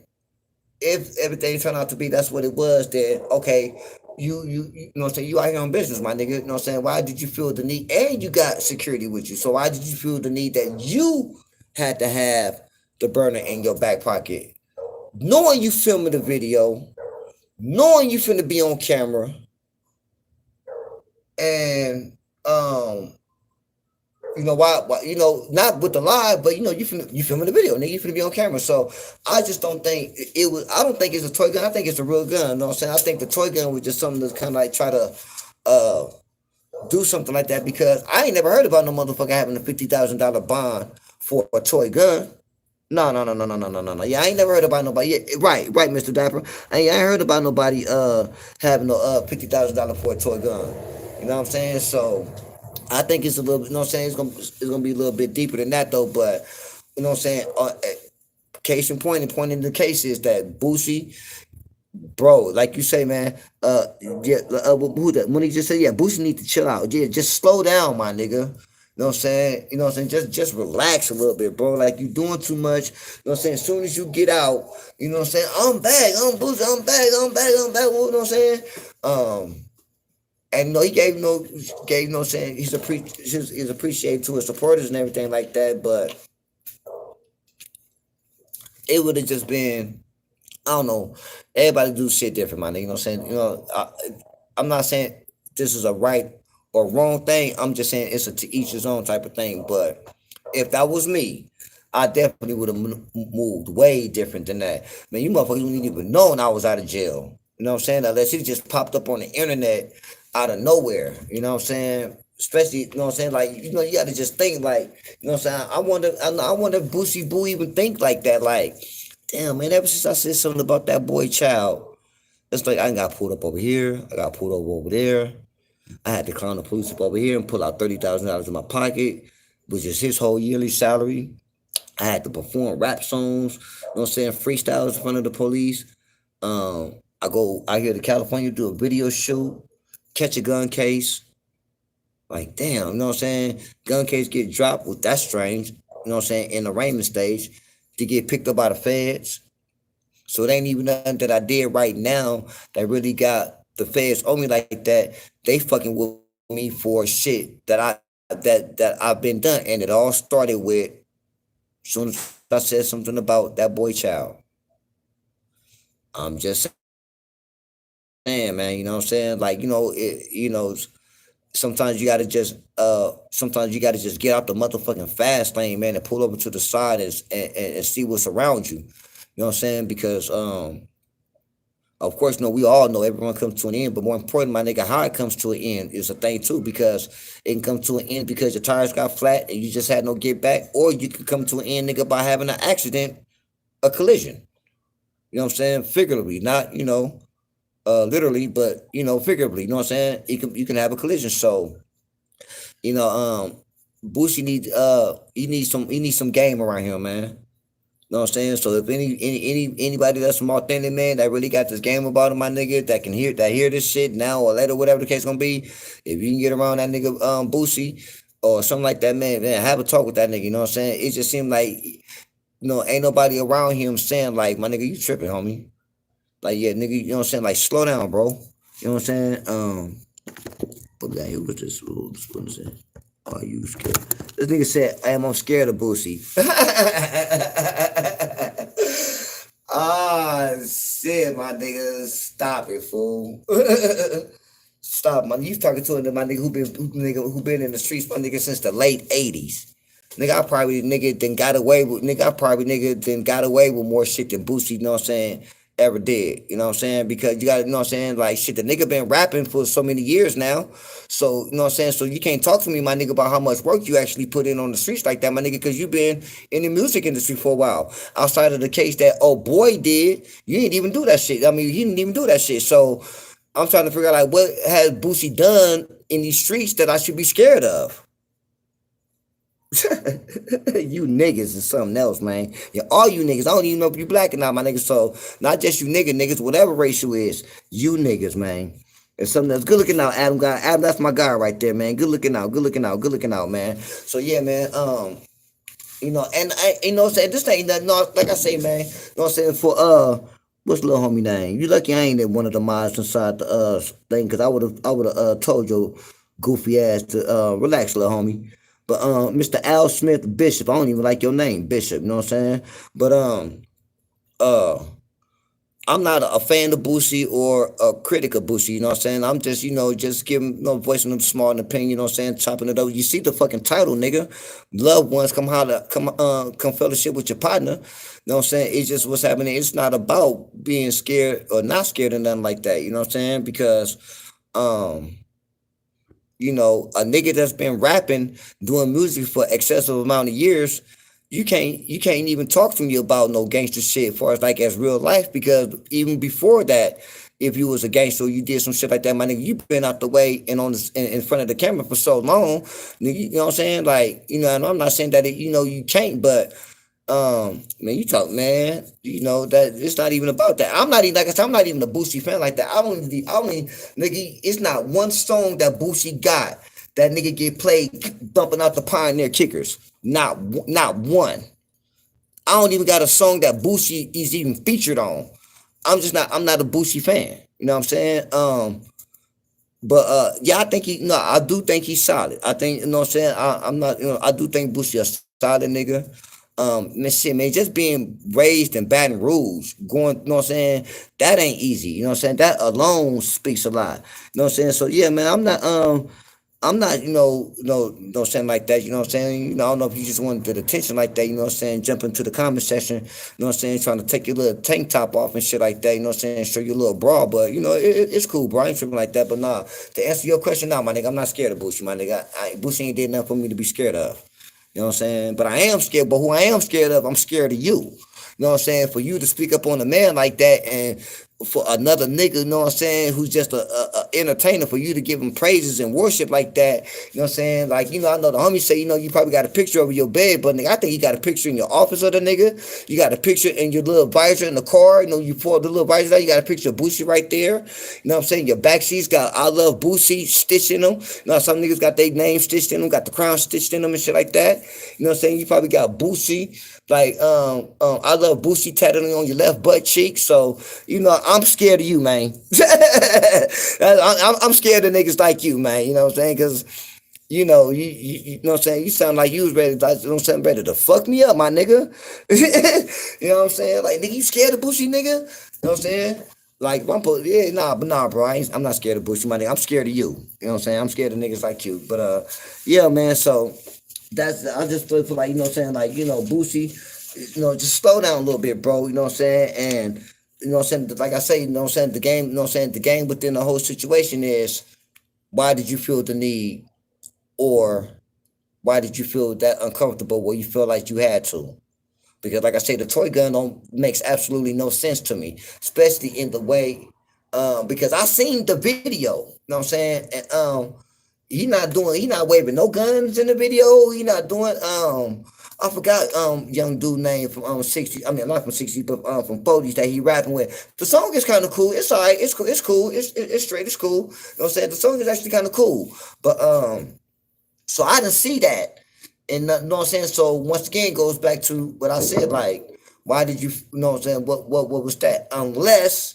if everything turned out to be that's what it was, then okay, you know what I'm saying, you out here on business, my nigga. You know what I'm saying? Why did you feel the need? And you got security with you. So why did you feel the need that you had to have the burner in your back pocket? Knowing you filming the video, knowing you finna be on camera, and You know why? You know, not with the live, but you know, you filming the video, nigga. You finna be on camera. So I just don't think it was. I don't think it's a toy gun. I think it's a real gun. You know what I'm saying? I think the toy gun was just something to kind of like try to uh do something like that because I ain't never heard about no motherfucker having a $50,000 bond for a toy gun. No, no, no, no, no, no, no, no, no. Yeah, I ain't never heard about nobody. Yeah, right, right, Mr. Dapper. I ain't heard about nobody having a $50,000 for a toy gun. You know what I'm saying? So I think it's a little. You know what I'm saying? It's gonna be a little bit deeper than that though. But you know what I'm saying? Case in point, and point in the case is that Boosie, bro, like you say, man. Yeah, who that? When he just said, yeah, Boosie need to chill out. Yeah, just slow down, my nigga. You know what I'm saying? You know what I'm saying? Just relax a little bit, bro. Like you doing too much. You know what I'm saying? As soon as you get out, you know what I'm saying? I'm back. I'm Boosie. I'm back. I'm back. I'm back. You know what I'm saying? And you know, he gave no saying he's appreciated to his supporters and everything like that. But it would have just been, I don't know. Everybody do shit different, my nigga. You know what I'm saying? You know, I'm not saying this is a right or wrong thing. I'm just saying it's a to each his own type of thing. But if that was me, I definitely would have moved way different than that. Man, you motherfuckers wouldn't even known I was out of jail. You know what I'm saying? Unless it just popped up on the internet out of nowhere. You know what I'm saying? Especially, you know what I'm saying? Like, you know, you gotta just think like, you know what I'm saying? I wonder if Boosie Boo even think like that. Like, damn, man, ever since I said something about that boy child, it's like I got pulled up over here, I got pulled over there. I had to clown the police up over here and pull out $30,000 in my pocket, which is his whole yearly salary. I had to perform rap songs, you know what I'm saying, freestyles in front of the police. I go out here to California, do a video shoot, catch a gun case. Like, damn, you know what I'm saying? Gun case get dropped. Well, that's strange. You know what I'm saying? In the arraignment stage, to get picked up by the feds. So it ain't even nothing that I did right now that really got the feds on me like that. They fucking with me for shit that I've been done. And it all started with as soon as I said something about that boy child. I'm just saying, man, you know what I'm saying? Like, sometimes you gotta just get out the motherfucking fast lane, man, and pull over to the side and see what's around you. You know what I'm saying? Because of course, we all know everyone comes to an end, but more important, my nigga, how it comes to an end is a thing too, because it can come to an end because your tires got flat and you just had no get back, or you can come to an end, nigga, by having an accident, a collision. You know what I'm saying? Figuratively, not, literally, but figuratively, you know what I'm saying? You can have a collision. So, you know, Boosie he needs some game around here, man. You know what I'm saying? So if anybody that's some authentic man that really got this game about him, my nigga, that can hear this shit now or later, whatever the case gonna be, if you can get around that nigga Boosie or something like that, man, have a talk with that nigga. You know what I'm saying? It just seemed like ain't nobody around him saying like, my nigga, you tripping, homie. Like, yeah, nigga, you know what I'm saying? Like, slow down, bro. You know what I'm saying? What the hell was this? What was it? Are you scared? This nigga said, I'm scared of Boosie. Ah, shit, my nigga. Stop it, fool. Stop, man. You talking to my nigga who been in the streets, my nigga, since the late 80s. Nigga, I probably nigga then got away with more shit than Boosie, you know what I'm saying, ever did. You know what I'm saying? Because you got, you know what I'm saying, like shit, the nigga been rapping for so many years now. So, you know what I'm saying? So you can't talk to me, my nigga, about how much work you actually put in on the streets like that, my nigga, because you been in the music industry for a while. Outside of the case that oh boy did, you didn't even do that shit. I mean, he didn't even do that shit. So I'm trying to figure out like what has Boosie done in these streets that I should be scared of. You niggas is something else, man. Yeah, all you niggas. I don't even know if you black or not, my niggas. So not just you niggas, whatever race you is, you niggas, man. It's something that's good looking out, Adam. Guy, Adam, that's my guy right there, man. Good looking out, good looking out, good looking out, man. So yeah, man. And I, saying this ain't nothing. No, like I say, man. You know what I'm saying for what's little homie name? You lucky I ain't in one of the mods inside the thing, cause I would have told your goofy ass to relax, little homie. But Mr. Al Smith Bishop, I don't even like your name, Bishop. You know what I'm saying? But uh, I'm not a fan of Boosie or a critic of Boosie, you know what I'm saying? I'm just, just giving, voicing them small and opinion, you know what I'm saying? Chopping it up. You see the fucking title, nigga. Loved ones, come fellowship with your partner. You know what I'm saying? It's just what's happening. It's not about being scared or not scared or nothing like that, you know what I'm saying? Because, um, a nigga that's been rapping, doing music for excessive amount of years, you can't even talk to me about no gangster shit as far as like as real life, because even before that, if you was a gangster or you did some shit like that, my nigga, you been out the way and on this in front of the camera for so long, nigga, you know what I'm saying? Like, and I'm not saying that you can't, but man, you talk, man. That it's not even about that. I'm not even like I said. I'm not even a Boosie fan like that. I don't even, nigga. It's not one song that Boosie got that nigga get played bumping out the Pioneer Kickers. Not one. I don't even got a song that Boosie is even featured on. I'm not a Boosie fan. You know what I'm saying? But yeah, I think I do think he's solid. I think, you know what I'm saying. I'm not, I do think Boosie a solid nigga. Man, shit, man, just being raised in Baton Rouge, going, you know what I'm saying, that ain't easy. You know what I'm saying? That alone speaks a lot. You know what I'm saying? So yeah, man, I'm not, no saying like that, you know what I'm saying? I don't know if you just wanted the attention like that, you know what I'm saying? Jump into the comment section, you know what I'm saying? Trying to take your little tank top off and shit like that, you know what I'm saying? Show your little bra, but, it's cool, bro. I ain't tripping like that, but nah, to answer your question, nah, my nigga, I'm not scared of Boosie, my nigga. Boosie ain't did nothing for me to be scared of. You know what I'm saying? But I am scared, but who I am scared of, I'm scared of you. You know what I'm saying? For you to speak up on a man like that, and for another nigga, you know what I'm saying, who's just a entertainer, for you to give him praises and worship like that, you know what I'm saying? Like, I know the homie say, you probably got a picture over your bed, but nigga, I think you got a picture in your office of the nigga. You got a picture in your little visor in the car, you pull the little visor out, you got a picture of Boosie right there. You know what I'm saying? Your back seats got I love Boosie stitched in them. Some niggas got their name stitched in them, got the crown stitched in them and shit like that. You know what I'm saying? You probably got Boosie, like, I love Boosie tattooed on your left butt cheek. So, I'm scared of you, man. I'm scared of niggas like you, man. You know what I'm saying? Because, you know what I'm saying? You sound like you was ready, like, you know what I'm saying, ready to fuck me up, my nigga. You know what I'm saying? Like, nigga, you scared of Boosie, nigga? You know what I'm saying? Like, yeah, nah, bro. I'm not scared of Boosie, my nigga. I'm scared of you. You know what I'm saying? I'm scared of niggas like you. But, yeah, man, so I just feel like, you know what I'm saying, like, Boosie, just slow down a little bit, bro, you know what I'm saying? And you know what I'm saying, like I say, you know what I'm saying, the game, you know what I'm saying, the game within the whole situation is, why did you feel the need, or why did you feel that uncomfortable where you feel like you had to? Because like I say, the toy gun don't makes absolutely no sense to me, especially in the way, because I seen the video, you know what I'm saying, and he not waving no guns in the video. He not doing I forgot young dude name from 60. I mean, not from 60, but from 40s that he rapping with. The song is kind of cool. It's alright. It's cool. It's cool. It's straight. It's cool. You know what I'm saying? The song is actually kind of cool. But so I didn't see that, and you know what I'm saying. So once again, goes back to what I said. Like, why did you know what I'm saying? What was that? Unless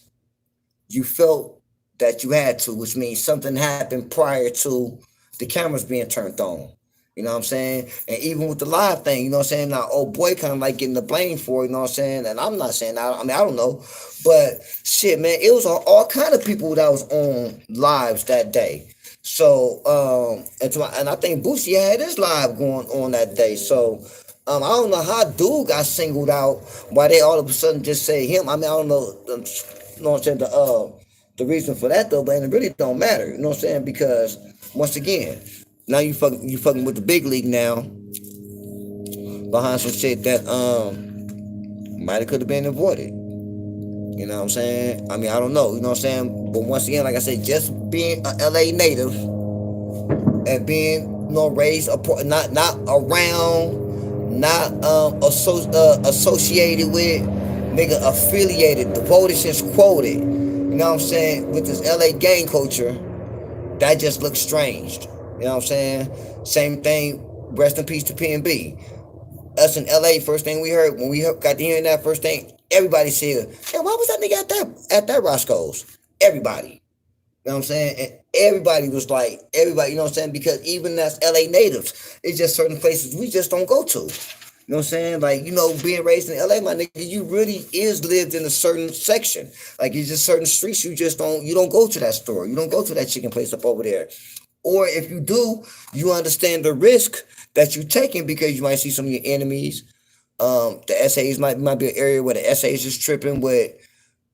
you felt that you had to, which means something happened prior to the cameras being turned on. You know what I'm saying? And even with the live thing, you know what I'm saying? Now, old boy kind of like getting the blame for it, you know what I'm saying? And I'm not saying that. I mean, I don't know. But shit, man, it was on all kind of people that was on lives that day. So, and I think Boosie had his live going on that day. So, I don't know how dude got singled out, why they all of a sudden just say him. I mean, I don't know, you know what I'm saying, the reason for that though, but it really don't matter, you know what I'm saying? Because once again, now you fucking with the big league now, behind some shit that might have could have been avoided. You know what I'm saying? I mean, I don't know, you know what I'm saying? But once again, like I said, just being a LA native and being, raised not around, not associated with, nigga, affiliated, devoted since quoted, you know what I'm saying, with this LA gang culture, that just looks strange. You know what I'm saying? Same thing, rest in peace to PNB. Us in LA, first thing we heard, when we got to hearing that first thing, everybody said, hey, why was that nigga at that Roscoe's? Everybody. You know what I'm saying? And everybody was like, everybody, you know what I'm saying? Because even as LA natives, it's just certain places we just don't go to. You know what I'm saying? Like, being raised in LA, my nigga, you really is lived in a certain section. Like, it's just certain streets you don't go to that store. You don't go to that chicken place up over there. Or if you do, you understand the risk that you're taking because you might see some of your enemies. The SAs might be an area where the SAs is tripping with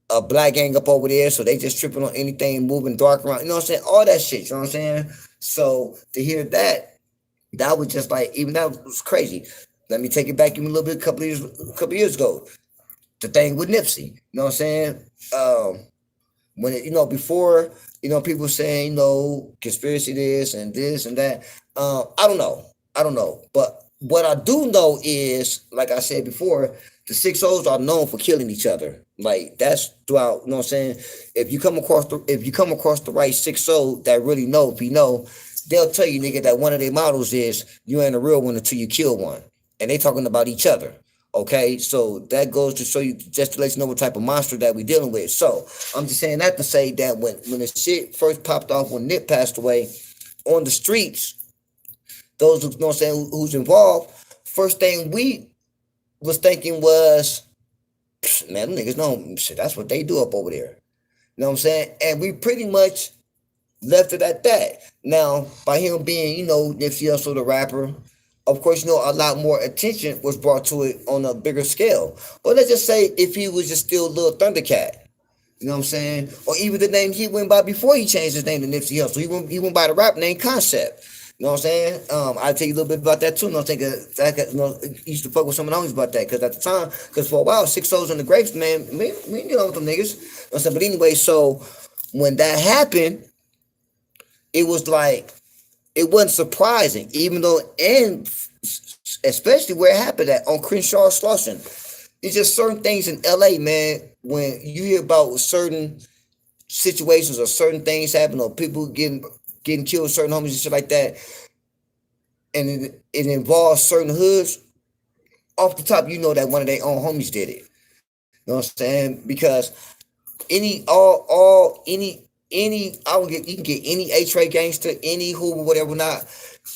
a black gang up over there, so they just tripping on anything moving dark around. You know what I'm saying? All that shit. You know what I'm saying? So to hear that was just like, even that was crazy. Let me take it back even a little bit, a couple years ago. The thing with Nipsey. You know what I'm saying? When before, people saying, conspiracy this and that. I don't know. But what I do know is, like I said before, the 6 O's are known for killing each other. Like, that's throughout. You know what I'm saying? If you come across the right 6 O that really know, if you know, they'll tell you, nigga, that one of their models is you ain't a real one until you kill one, and they talking about each other. Okay, so that goes to show you, just to let you know what type of monster that we dealing with. So I'm just saying that to say that when the shit first popped off, when Nip passed away on the streets, those who, know what I'm saying, who's involved, first thing we was thinking was, man, them niggas know shit. That's what they do up over there. You know what I'm saying? And we pretty much left it at that. Now, by him being, Nipsey Hussle the rapper, of course, a lot more attention was brought to it on a bigger scale. But let's just say if he was just still Lil Thundercat, you know what I'm saying? Or even the name he went by before he changed his name to Nipsey Hussle. He went by the rap name Concept. You know what I'm saying? I'll tell you a little bit about that too. I think used to fuck with some of the homies about that. Because at the time, for a while, 6 O's on the grapes, man, we didn't get on with them niggas. You know what I'm saying? But anyway, so when that happened, it was like, it wasn't surprising, even though, and especially where it happened at on Crenshaw Slauson. It's just certain things in LA, man, when you hear about certain situations or certain things happen or people getting killed, certain homies and shit like that, and it involves certain hoods, off the top, you know that one of their own homies did it. You know what I'm saying? Because you can get any A-Tray gangster, any who, whatever not,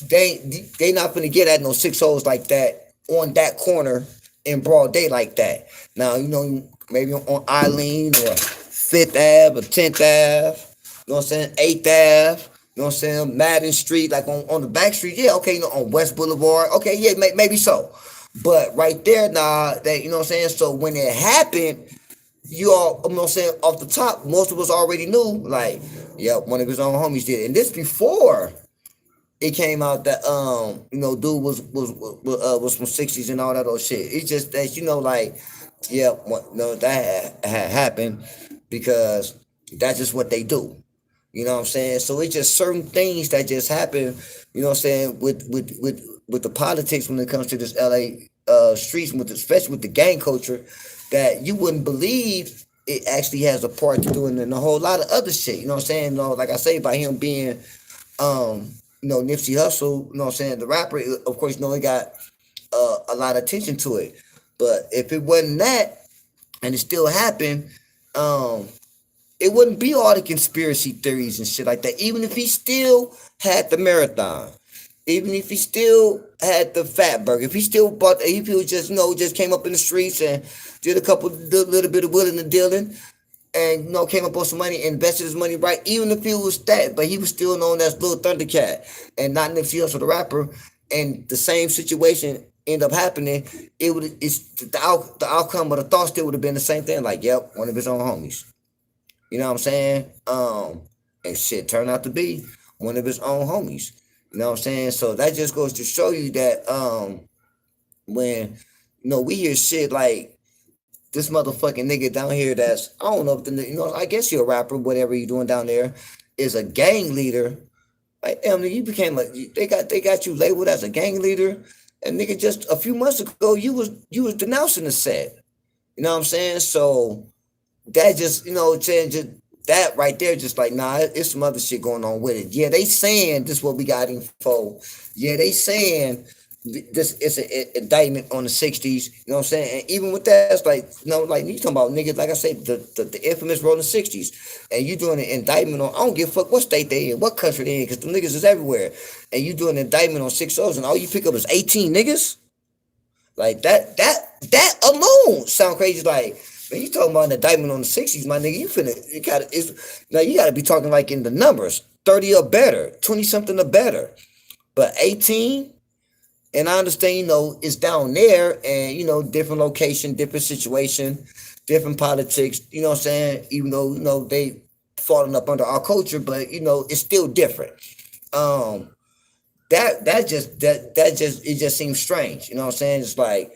they not gonna get at no 6 O's like that on that corner in broad day like that. Now, maybe on Eileen or 5th Ave or 10th Ave, you know what I'm saying, 8th Ave, you know what I'm saying, Madden Street, like on the back street, yeah, okay, on West Boulevard, okay, yeah, maybe so. But right there, nah, that, you know what I'm saying, so when it happened, you all, I'm saying, off the top, most of us already knew, like, yeah, one of his own homies did it. And this before it came out that dude was from 60s and all that old shit. It's just that, like, yeah, that had happened because that's just what they do. You know what I'm saying? So it's just certain things that just happen, you know what I'm saying, with the politics when it comes to this LA streets, especially with the gang culture, that you wouldn't believe it actually has a part to doing in a whole lot of other shit. You know what I'm saying? Like I say, by him being Nipsey Hussle, you know what I'm saying, the rapper, of course, he got a lot of attention to it. But if it wasn't that, and it still happened, it wouldn't be all the conspiracy theories and shit like that. Even if he still had the marathon, even if he still had the fat burger, if he still bought, if he was just came up in the streets and did a little bit of willing and dealing, and came up on some money, invested his money right, even if it was that, but he was still known as Lil Thundercat and not Nipsey Hussle the rapper, and the same situation end up happening, the outcome of the thought still would have been the same thing. Like, yep, one of his own homies. You know what I'm saying? And shit turned out to be one of his own homies. You know what I'm saying? So that just goes to show you that when we hear shit like this motherfucking nigga down here that's, I don't know if I guess you're a rapper, whatever you're doing down there, is a gang leader. Like, damn, you became they got you labeled as a gang leader, and nigga, just a few months ago you was denouncing the set. You know what I'm saying? So that just, just that right there, just like, nah, it's some other shit going on with it. Yeah, they saying this is what we got info. Yeah, they saying this is an indictment on the 60s. You know what I'm saying? And even with that, it's like, like you talking about niggas, like I say, the infamous rolling 60s. And you doing an indictment on, I don't give a fuck what state they in, what country they in, because the niggas is everywhere. And you doing an indictment on 6 O's, and all you pick up is 18 niggas? Like that alone sound crazy. Like, man, you talking about an indictment on the 60s, my nigga. You gotta it's now you gotta be talking like in the numbers. 30 or better, 20 something or better. But 18, and I understand, it's down there and different location, different situation, different politics, you know what I'm saying? Even though, they falling up under our culture, but it's still different. Um that just it just seems strange, you know what I'm saying? It's like,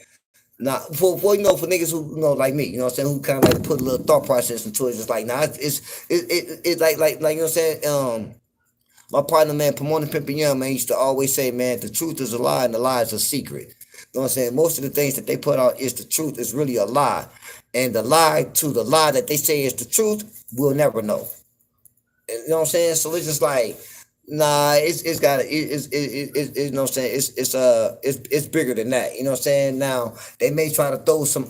nah, for niggas who like me, you know what I'm saying, who kind of like put a little thought process into it. It's like, nah, it's like you know what I'm saying. My partner, man, Pomona Pimpin' Young, man, used to always say, man, the truth is a lie and the lie is a secret. You know what I'm saying? Most of the things that they put out is the truth is really a lie. And the lie to the lie that they say is the truth, we'll never know. You know what I'm saying? So it's just like, nah, it's got you know what I'm saying, it's bigger than that. You know what I'm saying? Now they may try to throw some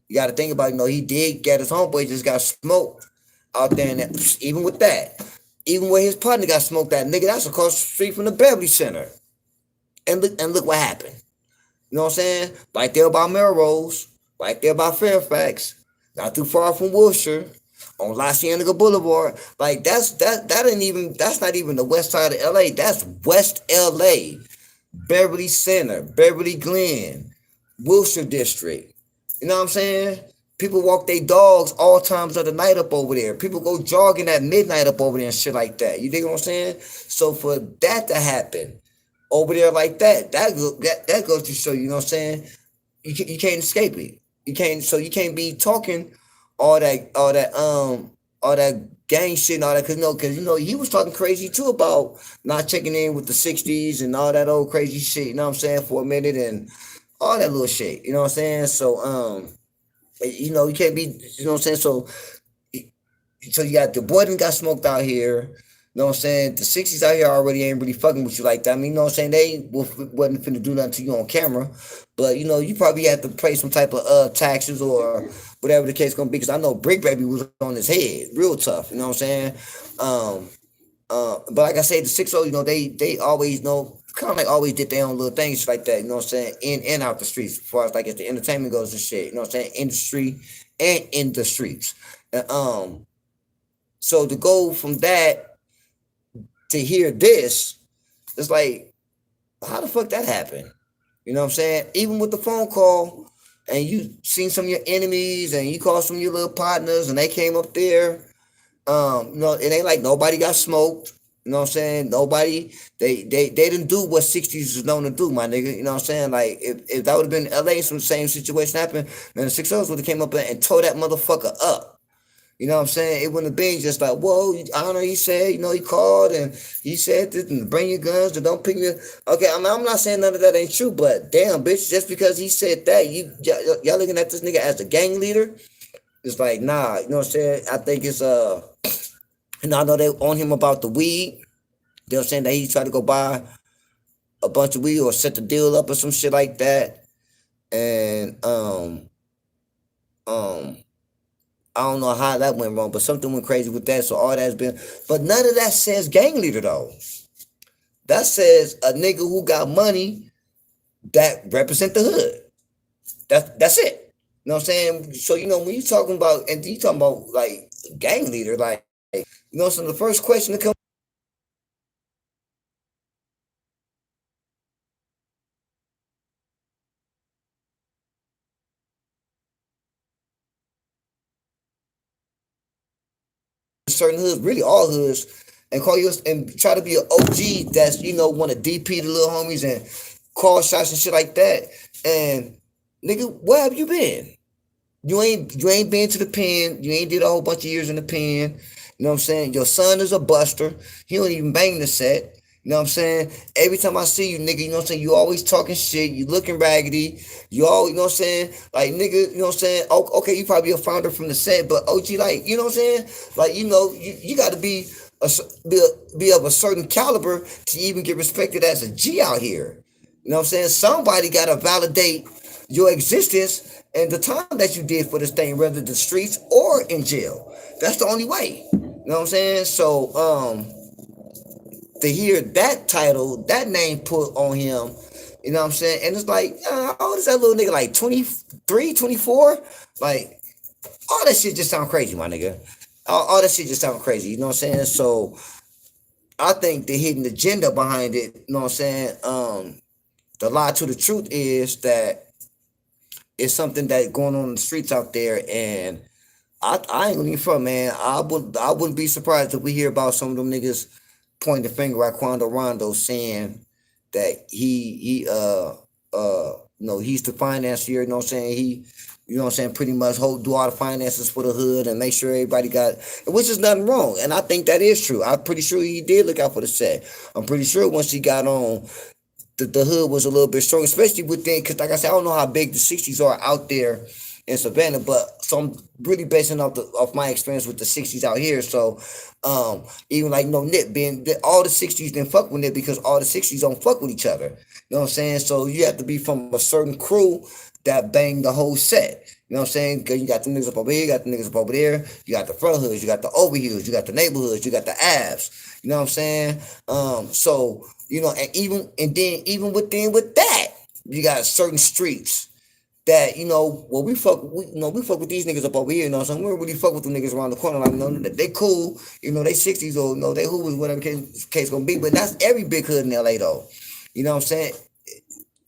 you got to think about, he did get his homeboy just got smoked out there, and that, even with that, even where his partner got smoked, that nigga, that's across the street from the Beverly Center, and look what happened. You know what I'm saying? Right there by Melrose, right there by Fairfax, not too far from Wilshire, on La Cienega Boulevard. Like that's not even the west side of LA. That's West LA, Beverly Center, Beverly Glen, Wilshire District. You know what I'm saying? People walk their dogs all times of the night up over there. People go jogging at midnight up over there and shit like that. You dig what I'm saying? So for that to happen over there like that goes to show you, know what I'm saying? You can't escape it. You can't be talking all that gang shit and all that, because he was talking crazy too about not checking in with the 60s and all that old crazy shit, you know what I'm saying, for a minute, and all that little shit, you know what I'm saying? So you can't be, you know what I'm saying? So you got the boy that got smoked out here. You know what I'm saying? The 60s out here already ain't really fucking with you like that. I mean, you know what I'm saying? They wasn't finna do nothing to you on camera. But, you probably have to pay some type of taxes or whatever the case gonna be. Because I know Brick Baby was on his head real tough. You know what I'm saying? Um, but like I said, the 60, they always kind of like always did their own little things like that. You know what I'm saying? In and out the streets, as far as like as the entertainment goes and shit. You know what I'm saying? Industry and in the streets. And, so to go from that to hear this, it's like, how the fuck that happened? You know what I'm saying? Even with the phone call, and you seen some of your enemies, and you called some of your little partners, and they came up there. It ain't like nobody got smoked. You know what I'm saying? Nobody, they didn't do what 60s is known to do, my nigga. You know what I'm saying? Like, if that would have been LA, some same situation happened, man, the 60s would have came up and tore that motherfucker up. You know what I'm saying? It wouldn't have been just like, whoa, I don't know, he said, he called and he said this, and bring your guns and don't pick me. Okay, I'm not saying none of that ain't true, but damn, bitch, just because he said that, y'all looking at this nigga as a gang leader? It's like, nah, you know what I'm saying? I think it's, and I know they on him about the weed. They're saying that he tried to go buy a bunch of weed or set the deal up or some shit like that. And, um, I don't know how that went wrong, but something went crazy with that. So all that's been, but none of that says gang leader though. That says a nigga who got money that represent the hood. That's it. You know what I'm saying? So when you talking about, and you talking about like gang leader, like, so the first question that comes, certain hoods, really all hoods, and call you and try to be an OG that's want to DP the little homies and call shots and shit like that. And nigga, where have you been? You ain't been to the pen. You ain't did a whole bunch of years in the pen. You know what I'm saying? Your son is a buster. He don't even bang the set. You know what I'm saying? Every time I see you, nigga, you know what I'm saying? You always talking shit. You looking raggedy. You all, you know what I'm saying? Like, nigga, you know what I'm saying? Okay, you probably a founder from the set, but OG, like, you know what I'm saying? Like, you got to be of a certain caliber to even get respected as a G out here. You know what I'm saying? Somebody got to validate your existence and the time that you did for this thing, whether the streets or in jail. That's the only way. You know what I'm saying? So, to hear that title, that name put on him, You know what I'm saying? And it's like, how old is that little nigga? Like 23, 24? Like, all that shit just sound crazy, my nigga. All that shit just sound crazy. You know what I'm saying? So I think the hidden agenda behind it, you know what I'm saying? The lie to the truth is that it's something that going on in the streets out there, and I ain't gonna even front, man. I wouldn't be surprised if we hear about some of them niggas pointing the finger at Quando Rondo saying that he's the financier, you know what I'm saying? You know what I'm saying, pretty much do all the finances for the hood and make sure everybody got, which is nothing wrong. And I think that is true. I'm pretty sure he did look out for the set. I'm pretty sure once he got on, the hood was a little bit strong, especially within, because like I said, I don't know how big the 60s are out there in Savannah, but so I'm really basing off my experience with the 60s out here. So even like Nip being all the 60s didn't fuck with it because all the 60s don't fuck with each other. You know what I'm saying? So you have to be from a certain crew that bang the whole set. You know what I'm saying? Because you got the niggas up over here, you got the niggas up over there, you got the front hoods, you got the overhoods, you got the neighborhoods, you got the abs. You know what I'm saying? So and then even with that, you got certain streets that we fuck with these niggas up over here. You know what I'm saying? We don't really fuck with the niggas around the corner. Like they cool. They 60s or they who was whatever case gonna be. But that's every big hood in LA though. You know what I'm saying?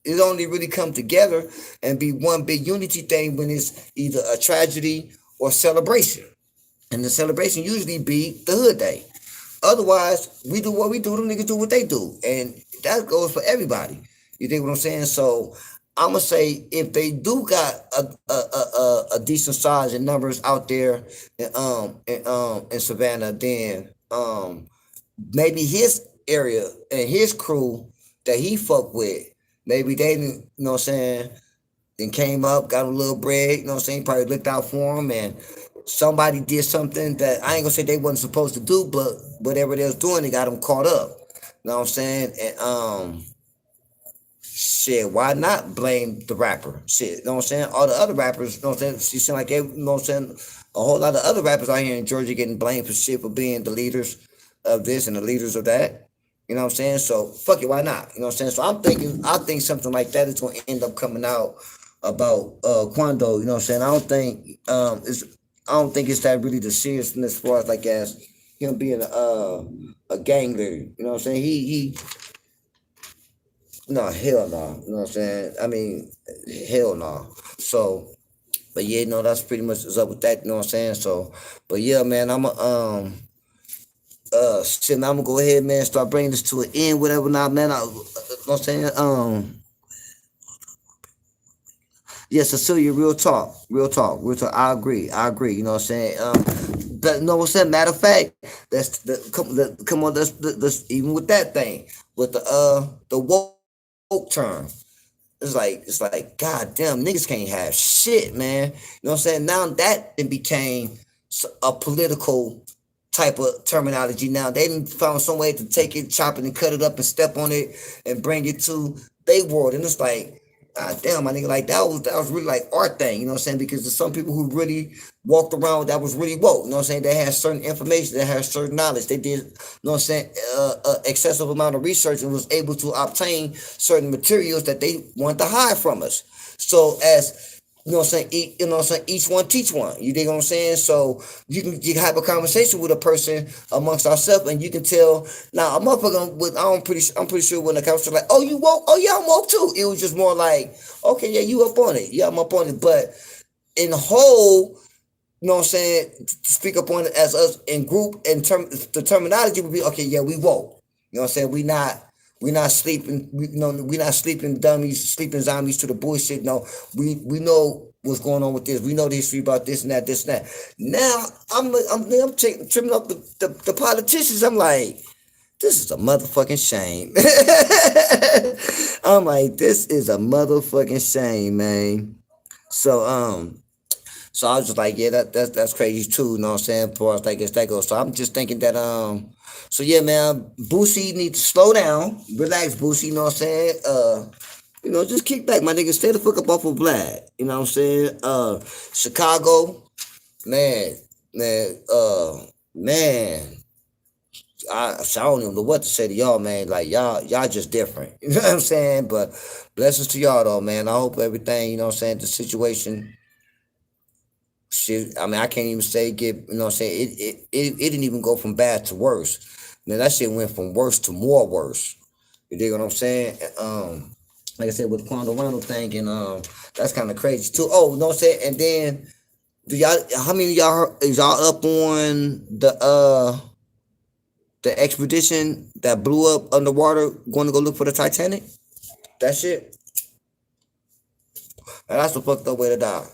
It only really come together and be one big unity thing when it's either a tragedy or celebration. And the celebration usually be the hood day. Otherwise, we do what we do, them niggas do what they do. And that goes for everybody. You think what I'm saying? So I'm gonna say if they do got a decent size and numbers out there in Savannah, then maybe his area and his crew that he fuck with, maybe they didn't, you know what I'm saying, then came up, got a little bread, you know what I'm saying, probably looked out for him, and somebody did something that I ain't gonna say they wasn't supposed to do, but whatever they was doing, they got them caught up. You know what I'm saying? And shit, why not blame the rapper? Shit, you know what I'm saying? All the other rappers, you know what I'm saying? She seemed like you know what I'm saying? A whole lot of other rappers out here in Georgia getting blamed for shit for being the leaders of this and the leaders of that. You know what I'm saying? So fuck it, why not? You know what I'm saying? So I think something like that is gonna end up coming out about Quando. You know what I'm saying? I don't think it's that really the seriousness as far as like as him being a gang leader. You know what I'm saying? He no, hell no. You know what I'm saying? I mean, hell no. So, but yeah, no, that's pretty much what's up with that. You know what I'm saying? So, but yeah, man, shit, man, I'm gonna go ahead, man, start bringing this to an end, whatever. Now, man, you know what I'm saying? Yeah, Cecilia, real talk, real talk, real talk. I agree, I agree. You know what I'm saying? But you know what I'm saying? Matter of fact, come on, let's even with that thing with the woke term. It's like, god damn, niggas can't have shit, man. You know what I'm saying? Now that it became a political type of terminology. Now they didn't found some way to take it, chop it, and cut it up and step on it and bring it to their world. And it's like, ah, damn, my nigga, like that was really like art thing, you know what I'm saying? Because there's some people who really walked around that was really woke, you know what I'm saying? They had certain information, they had certain knowledge, they did, you know what I'm saying, excessive amount of research and was able to obtain certain materials that they wanted to hide from us. So as you know what I'm saying, each one teach one. You dig what I'm saying? So you can have a conversation with a person amongst ourselves, and you can tell. Now a motherfucker with I'm pretty sure when the conversation like, oh, you woke, oh yeah, I'm woke too. It was just more like, okay, yeah, you up on it, yeah, I'm up on it. But in whole, you know what I'm saying, to speak up on it as us in group, the terminology would be, okay, yeah, we woke. You know what I'm saying? We not sleeping, we not sleeping dummies, sleeping zombies to the bullshit. No, we know what's going on with this. We know the history about this and that, this and that. Now I'm trimming up the politicians. I'm like, this is a motherfucking shame. I'm like, this is a motherfucking shame, man. So I was just like, yeah, that's crazy too, you know what I'm saying? As far as like as that goes. So I'm just thinking that so yeah, man, Boosie needs to slow down, relax, Boosie, you know what I'm saying? Just kick back, my nigga, stay the fuck up off of Vlad. You know what I'm saying? Chicago, man, man, I don't even know what to say to y'all, man. Like y'all just different. You know what I'm saying? But blessings to y'all though, man. I hope everything, you know what I'm saying, the situation shit. I mean, I can't even say get, you know what I'm saying, it didn't even go from bad to worse. Man, that shit went from worse to more worse. You dig what I'm saying? Like I said, with the Quando Rondo thing, and that's kind of crazy too. Oh, you know what I'm saying? And then do y'all, how many of y'all is y'all up on the expedition that blew up underwater, going to go look for the Titanic? That shit. And that's a fucked up way to die.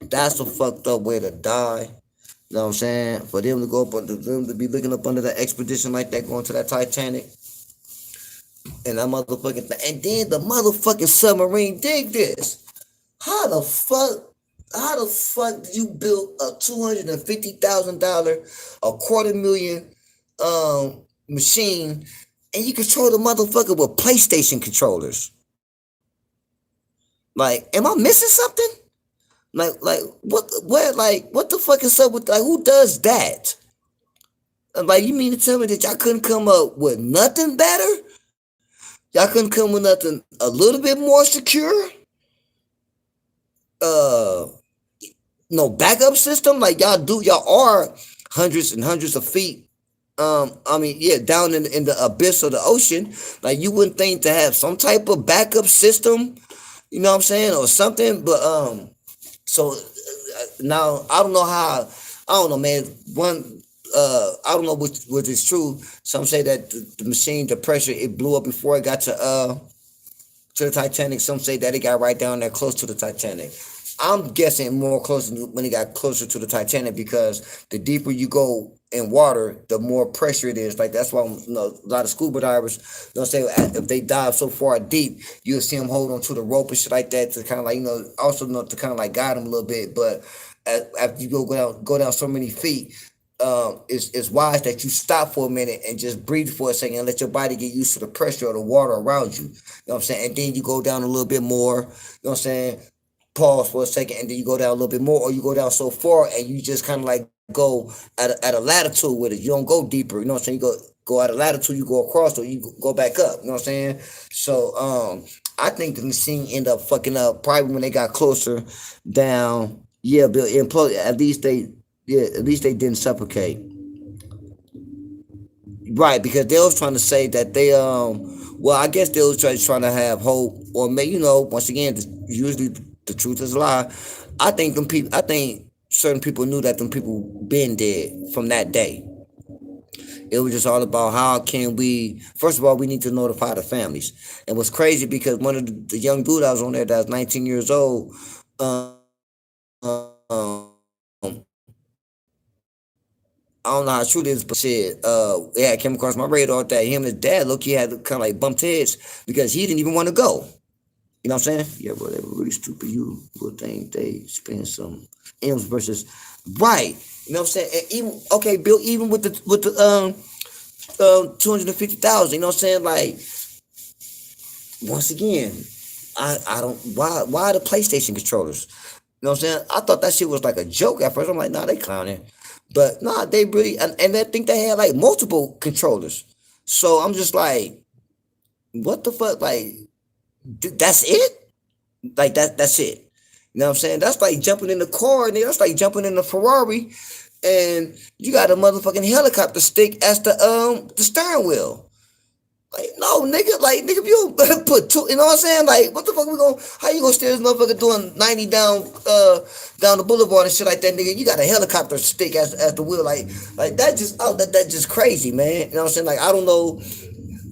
That's a fucked up way to die. You know what I'm saying? For them to go up under them to be looking up under that expedition like that, going to that Titanic. And that motherfucking thing. And then the motherfucking submarine, dig this. How the fuck did you build a $250,000, $250,000 machine, and you control the motherfucker with PlayStation controllers? Like, am I missing something? Like what the fuck is up with, like, who does that? Like, you mean to tell me that y'all couldn't come up with nothing better? Y'all couldn't come with nothing a little bit more secure? Uh, no backup system? Like, y'all are hundreds and hundreds of feet. I mean, yeah, down in the abyss of the ocean. Like, you wouldn't think to have some type of backup system, you know what I'm saying, or something. But so now I don't know how. I don't know, man. I don't know which is true. Some say that the machine, the pressure, it blew up before it got to the Titanic. Some say that it got right down there close to the Titanic. I'm guessing more close when it got closer to the Titanic, because the deeper you go in water, the more pressure it is. Like, that's why, you know, a lot of scuba divers, they'll say if they dive so far deep, you'll see them hold on to the rope and shit like that to kind of like, you know, also know to kind of like guide them a little bit. But after you go down so many feet, it's wise that you stop for a minute and just breathe for a second and let your body get used to the pressure of the water around you. You know what I'm saying? And then you go down a little bit more. You know what I'm saying? Pause for a second, and then you go down a little bit more, or you go down so far and you just kind of like go at a latitude with it. You don't go deeper. You know what I'm saying? You go at a latitude, you go across, or you go back up. You know what I'm saying? So I think the machine ended up fucking up probably when they got closer down. Yeah, but imploded. At least they didn't suffocate. Right, because they was trying to say that they well, I guess they was trying to have hope, or maybe, you know, once again, usually the truth is a lie. I think certain people knew that them people been dead from that day. It was just all about how can we, first of all, we need to notify the families. And what's crazy, because one of the young dude I was on there that was 19 years old, um, I don't know how true this, but shit, yeah, it came across my radar that him and his dad, look, he had kind of like bumped heads because he didn't even want to go. You know what I'm saying? Yeah, but they were really stupid. You would think they spend some M's versus right. You know what I'm saying? And even, okay, Bill, even with the 250,000. You know what I'm saying? Like, once again, I don't, why the PlayStation controllers? You know what I'm saying? I thought that shit was like a joke at first. I'm like, nah, they clowning. But nah, they really, and I think they had like multiple controllers. So I'm just like, what the fuck? Like, that's it? Like, that's it. You know what I'm saying? That's like jumping in the car, and that's like jumping in the Ferrari, and you got a motherfucking helicopter stick as the steering wheel. Like, no, nigga, like, nigga, if you put two, you know what I'm saying? Like, what the fuck how you gonna steer this motherfucker doing 90 down the boulevard and shit like that, nigga? You got a helicopter stick as the wheel, like that just, oh, that just crazy, man. You know what I'm saying? Like, I don't know,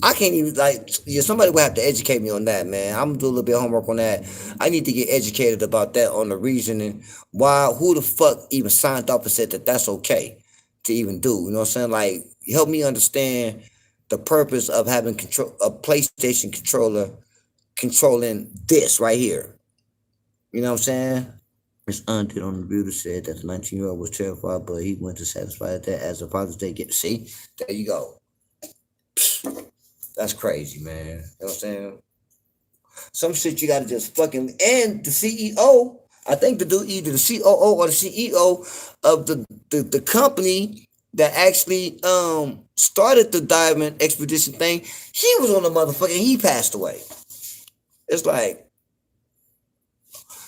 I can't even, like, yeah, somebody will have to educate me on that, man. I'm gonna do a little bit of homework on that. I need to get educated about that, on the reasoning why, who the fuck even signed off and said that that's okay to even do. You know what I'm saying? Like, help me understand the purpose of having control a PlayStation controller controlling this right here. You know what I'm saying? His aunt did on the review said that the 19-year-old was terrified, but he went to satisfy that as a Father's Day gift. See, there you go. That's crazy, man. You know what I'm saying? Some shit you gotta just fucking, and the CEO, I think the dude, either the COO or the CEO of the company, that actually started the diamond expedition thing, he was on the motherfucker. He passed away. It's like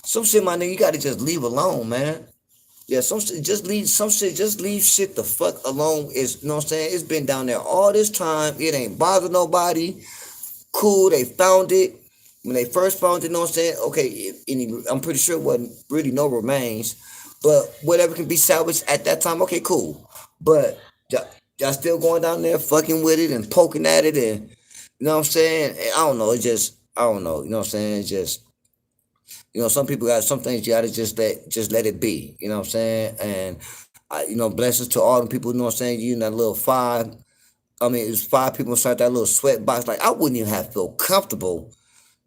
some shit, my nigga. You gotta just leave alone, man. Yeah, some shit just leave. Some shit just leave shit the fuck alone. Is you know what I'm saying? It's been down there all this time. It ain't bothered nobody. Cool, they found it. When they first found it, you know what I'm saying? Okay, I'm pretty sure it wasn't really no remains, but whatever can be salvaged at that time, okay, cool. But y'all still going down there fucking with it and poking at it, and you know what I'm saying? I don't know. It just I don't know. You know what I'm saying? It's just some people got some things you gotta just let it be. You know what I'm saying? And blessings to all the people. You know what I'm saying? You in that little five. I mean, it was five people inside that little sweat box. Like I wouldn't even have to feel comfortable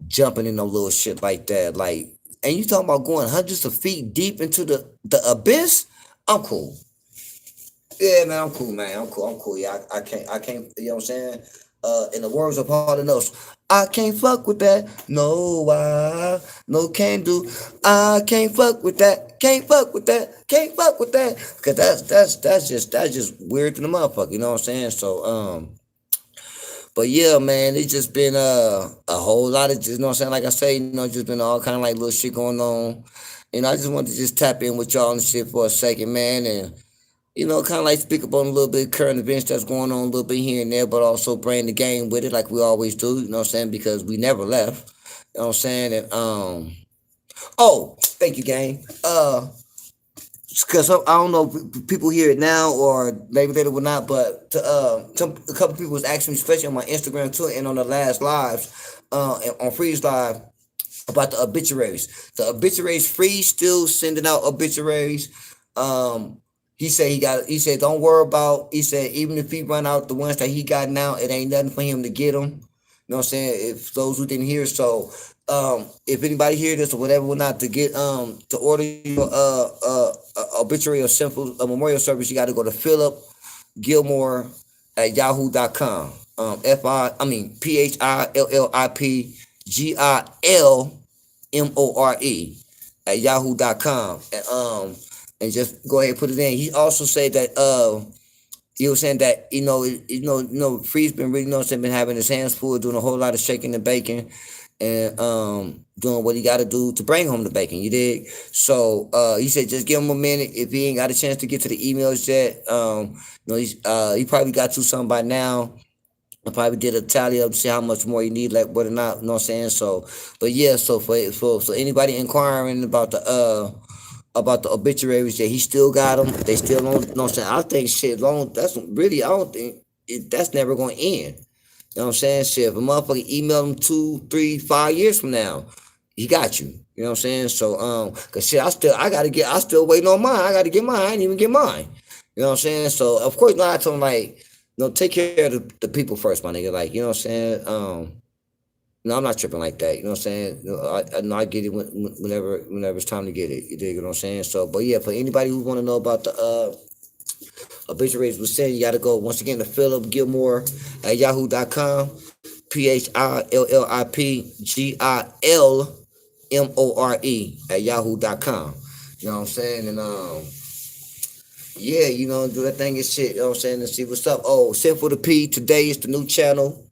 jumping in no little shit like that. Like, and you talking about going hundreds of feet deep into the abyss? I'm cool. Yeah, man, I'm cool, man. I'm cool. Yeah, I can't. You know what I'm saying? In the words of Hard Enough, I can't fuck with that. No, I no can do. I can't fuck with that. Can't fuck with that. Can't fuck with that. Cause that's just weird to the motherfucker. You know what I'm saying? So but yeah, man, it's just been a whole lot of you know what I'm saying. Like I say, just been all kind of like little shit going on. I just wanted to just tap in with y'all and shit for a second, man, and kind of like speak up on a little bit of current events that's going on a little bit here and there, but also bring the game with it like we always do. You know what I'm saying? Because we never left. You know what I'm saying? And oh, thank you, gang. Because I don't know if people hear it now or maybe they will not, but a couple people was asking me, especially on my Instagram too, and on the last lives, on Freeze Live, about the obituaries. The obituaries, Freeze still sending out obituaries. He said don't worry about. He said even if he run out the ones that he got now, it ain't nothing for him to get them. You know what I'm saying? If those who didn't hear, so if anybody hear this or whatever, not to get to order your obituary or simple memorial service, you got to go to Philip Gilmore at yahoo.com. PhillipGilmore at yahoo.com. And just go ahead and put it in. He also said that he was saying that Free's been really been having his hands full, doing a whole lot of shaking and baking, and doing what he got to do to bring home the bacon. You dig? So he said just give him a minute. If he ain't got a chance to get to the emails yet, he probably got to some by now. I probably did a tally up to see how much more you need, like whether or not, you know what I'm saying? So, but yeah, so for anybody inquiring about the obituaries, that he still got them. They still don't. You know what I'm saying? I think shit long. That's really. I don't think that's never going to end. You know what I'm saying? Shit, if a motherfucker email him 2, 3, 5 years from now, he got you. You know what I'm saying? So cause shit, I still waiting on mine. I gotta get mine. I didn't even get mine. You know what I'm saying? So of course, I told him like, take care of the people first, my nigga. Like, you know what I'm saying? No, I'm not tripping like that. You know what I'm saying? I get it whenever it's time to get it. You dig what I'm saying? So, but yeah, for anybody who want to know about the obituaries was saying, you got to go once again to Philip Gilmore at yahoo.com. PhillipGilmore at yahoo.com. You know what I'm saying? And yeah, do that thing and shit. You know what I'm saying? And see what's up. Oh, Sinful to P today is the new channel.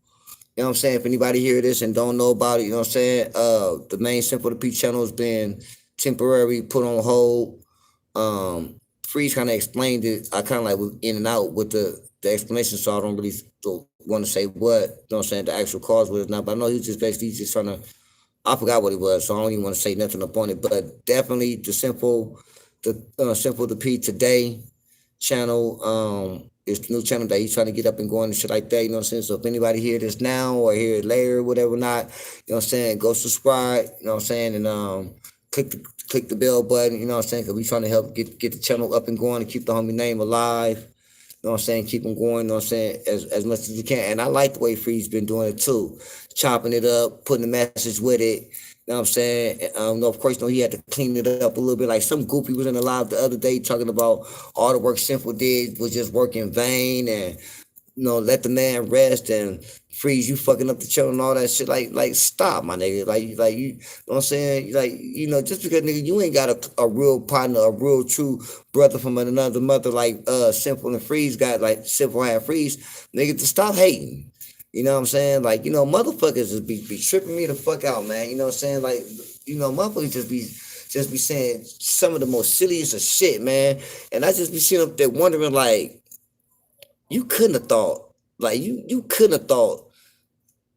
You know what I'm saying? If anybody hear this and don't know about it, you know what I'm saying? The main Simple to P channel has been temporarily put on hold. Freeze kind of explained it. I kind of like was in and out with the explanation, so I don't really want to say what, you know what I'm saying, the actual cause was not. But I know he was just basically just trying to, I forgot what it was, so I don't even want to say nothing upon it. But definitely the Simple to P today channel, it's the new channel that he's trying to get up and going and shit like that, you know what I'm saying? So if anybody hear this now or hear it later, whatever not, you know what I'm saying, go subscribe, you know what I'm saying, and click the bell button, you know what I'm saying, because we trying to help get the channel up and going and keep the homie name alive, you know what I'm saying, keep them going, you know what I'm saying, as much as you can. And I like the way Free's been doing it too, chopping it up, putting the message with it. You know what I'm saying? Of course, he had to clean it up a little bit. Like some goofy was in the live the other day talking about all the work Simple did was just work in vain, and let the man rest and freeze you fucking up the children and all that shit. Like stop, my nigga. Like you know what I'm saying? Like, just because nigga you ain't got a real partner, a real true brother from another mother like Simple and Freeze got, like Simple had Freeze, nigga, to stop hating. You know what I'm saying? Like, motherfuckers just be tripping me the fuck out, man. You know what I'm saying? Like, motherfuckers just be saying some of the most silliest of shit, man. And I just be sitting up there wondering, like, you couldn't have thought, like, you couldn't have thought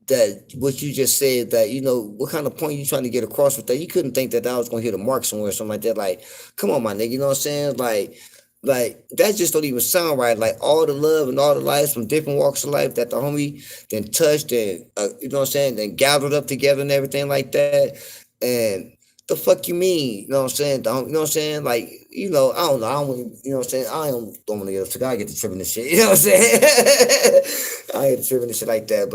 that what you just said, that, what kind of point you trying to get across with that. You couldn't think that I was going to hit a mark somewhere or something like that. Like, come on, my nigga, you know what I'm saying? Like that just don't even sound right. Like, all the love and all the lives from different walks of life that the homie then touched and, you know what I'm saying, then gathered up together and everything like that. And the fuck you mean? You know what I'm saying? You know what I'm saying? Like, I don't know. I don't want to, you know what I'm saying? Don't want to get upset. I get to tripping this shit. You know what I'm saying? I get to tripping this shit like that.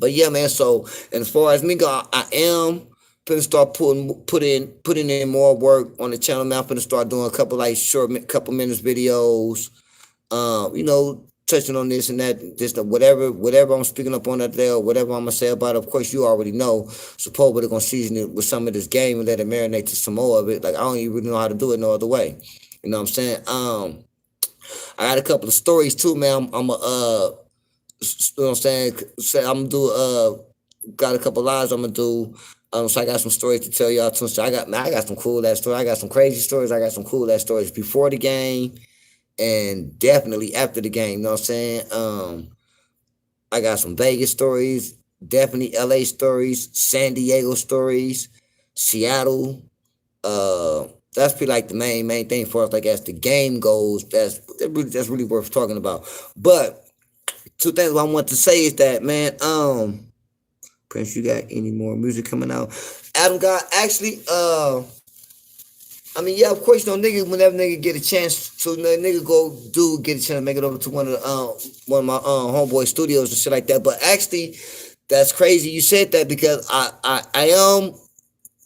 But yeah, man. So, and as far as me go, I am gonna start putting in more work on the channel. Man, I'm gonna start doing a couple like short, couple minutes videos. Touching on this and that, just whatever I'm speaking up on that day or whatever I'm gonna say about it. Of course, you already know. Supposedly they're gonna season it with some of this game and let it marinate to some more of it. Like, I don't even really know how to do it no other way. You know what I'm saying? I got a couple of stories too, man. I'm you know what I'm saying? I'm gonna do got a couple lives I'm gonna do. So I got some stories to tell y'all too. So I got some cool ass stories. I got some crazy stories. I got some cool ass stories before the game and definitely after the game. You know what I'm saying? I got some Vegas stories, definitely LA stories, San Diego stories, Seattle. That's pretty like the main thing for us. Like, as the game goes, that's really worth talking about. But two things I want to say is that, man, Prince, you got any more music coming out? Adam got actually, I mean, yeah, of course, niggas, whenever nigga get a chance to, nigga get a chance to make it over to one of my homeboy studios and shit like that. But actually, that's crazy you said that, because I am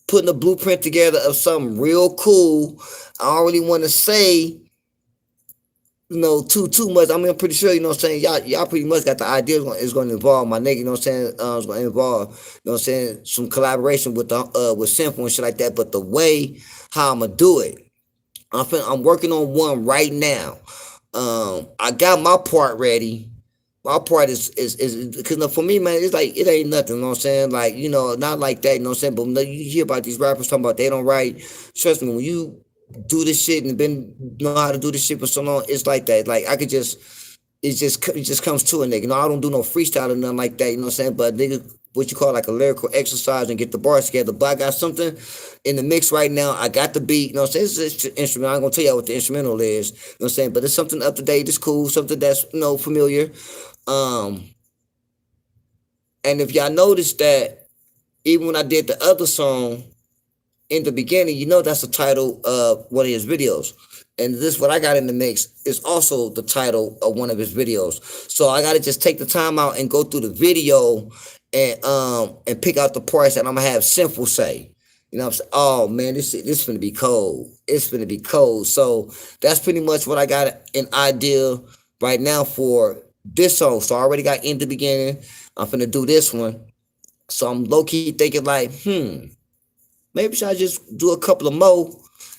putting a blueprint together of something real cool. I don't really want to say, too much. I mean, I'm pretty sure, you know what I'm saying, y'all pretty much got the idea it's going to involve my nigga, you know what I'm saying, it's going to involve, you know what I'm saying, some collaboration with Simple and shit like that. But the way how I'm going to do it, I'm working on one right now. I got my part ready. My part is because for me, man, it's like, it ain't nothing, you know what I'm saying? Like, not like that, you know what I'm saying? But you hear about these rappers talking about they don't write. Trust me, when you do this shit and know how to do this shit for so long, it's like that. Like, it just comes to a nigga. I don't do no freestyle or nothing like that, you know what I'm saying? But nigga, what you call like a lyrical exercise and get the bars together. But I got something in the mix right now. I got the beat, you know what I'm saying? It's an instrument. I'm gonna tell y'all what the instrumental is, you know what I'm saying? But it's something up to date, it's cool, something that's, familiar. And if y'all noticed that, even when I did the other song in the beginning, that's the title of one of his videos. And this, what I got in the mix, is also the title of one of his videos. So I gotta just take the time out and go through the video and pick out the parts that I'm gonna have Simple say. You know what I'm saying? Oh man, this finna be cold. It's finna be cold. So that's pretty much what I got an idea right now for this song. So I already got in the beginning. I'm finna do this one. So I'm low key thinking like, maybe should I just do a couple of more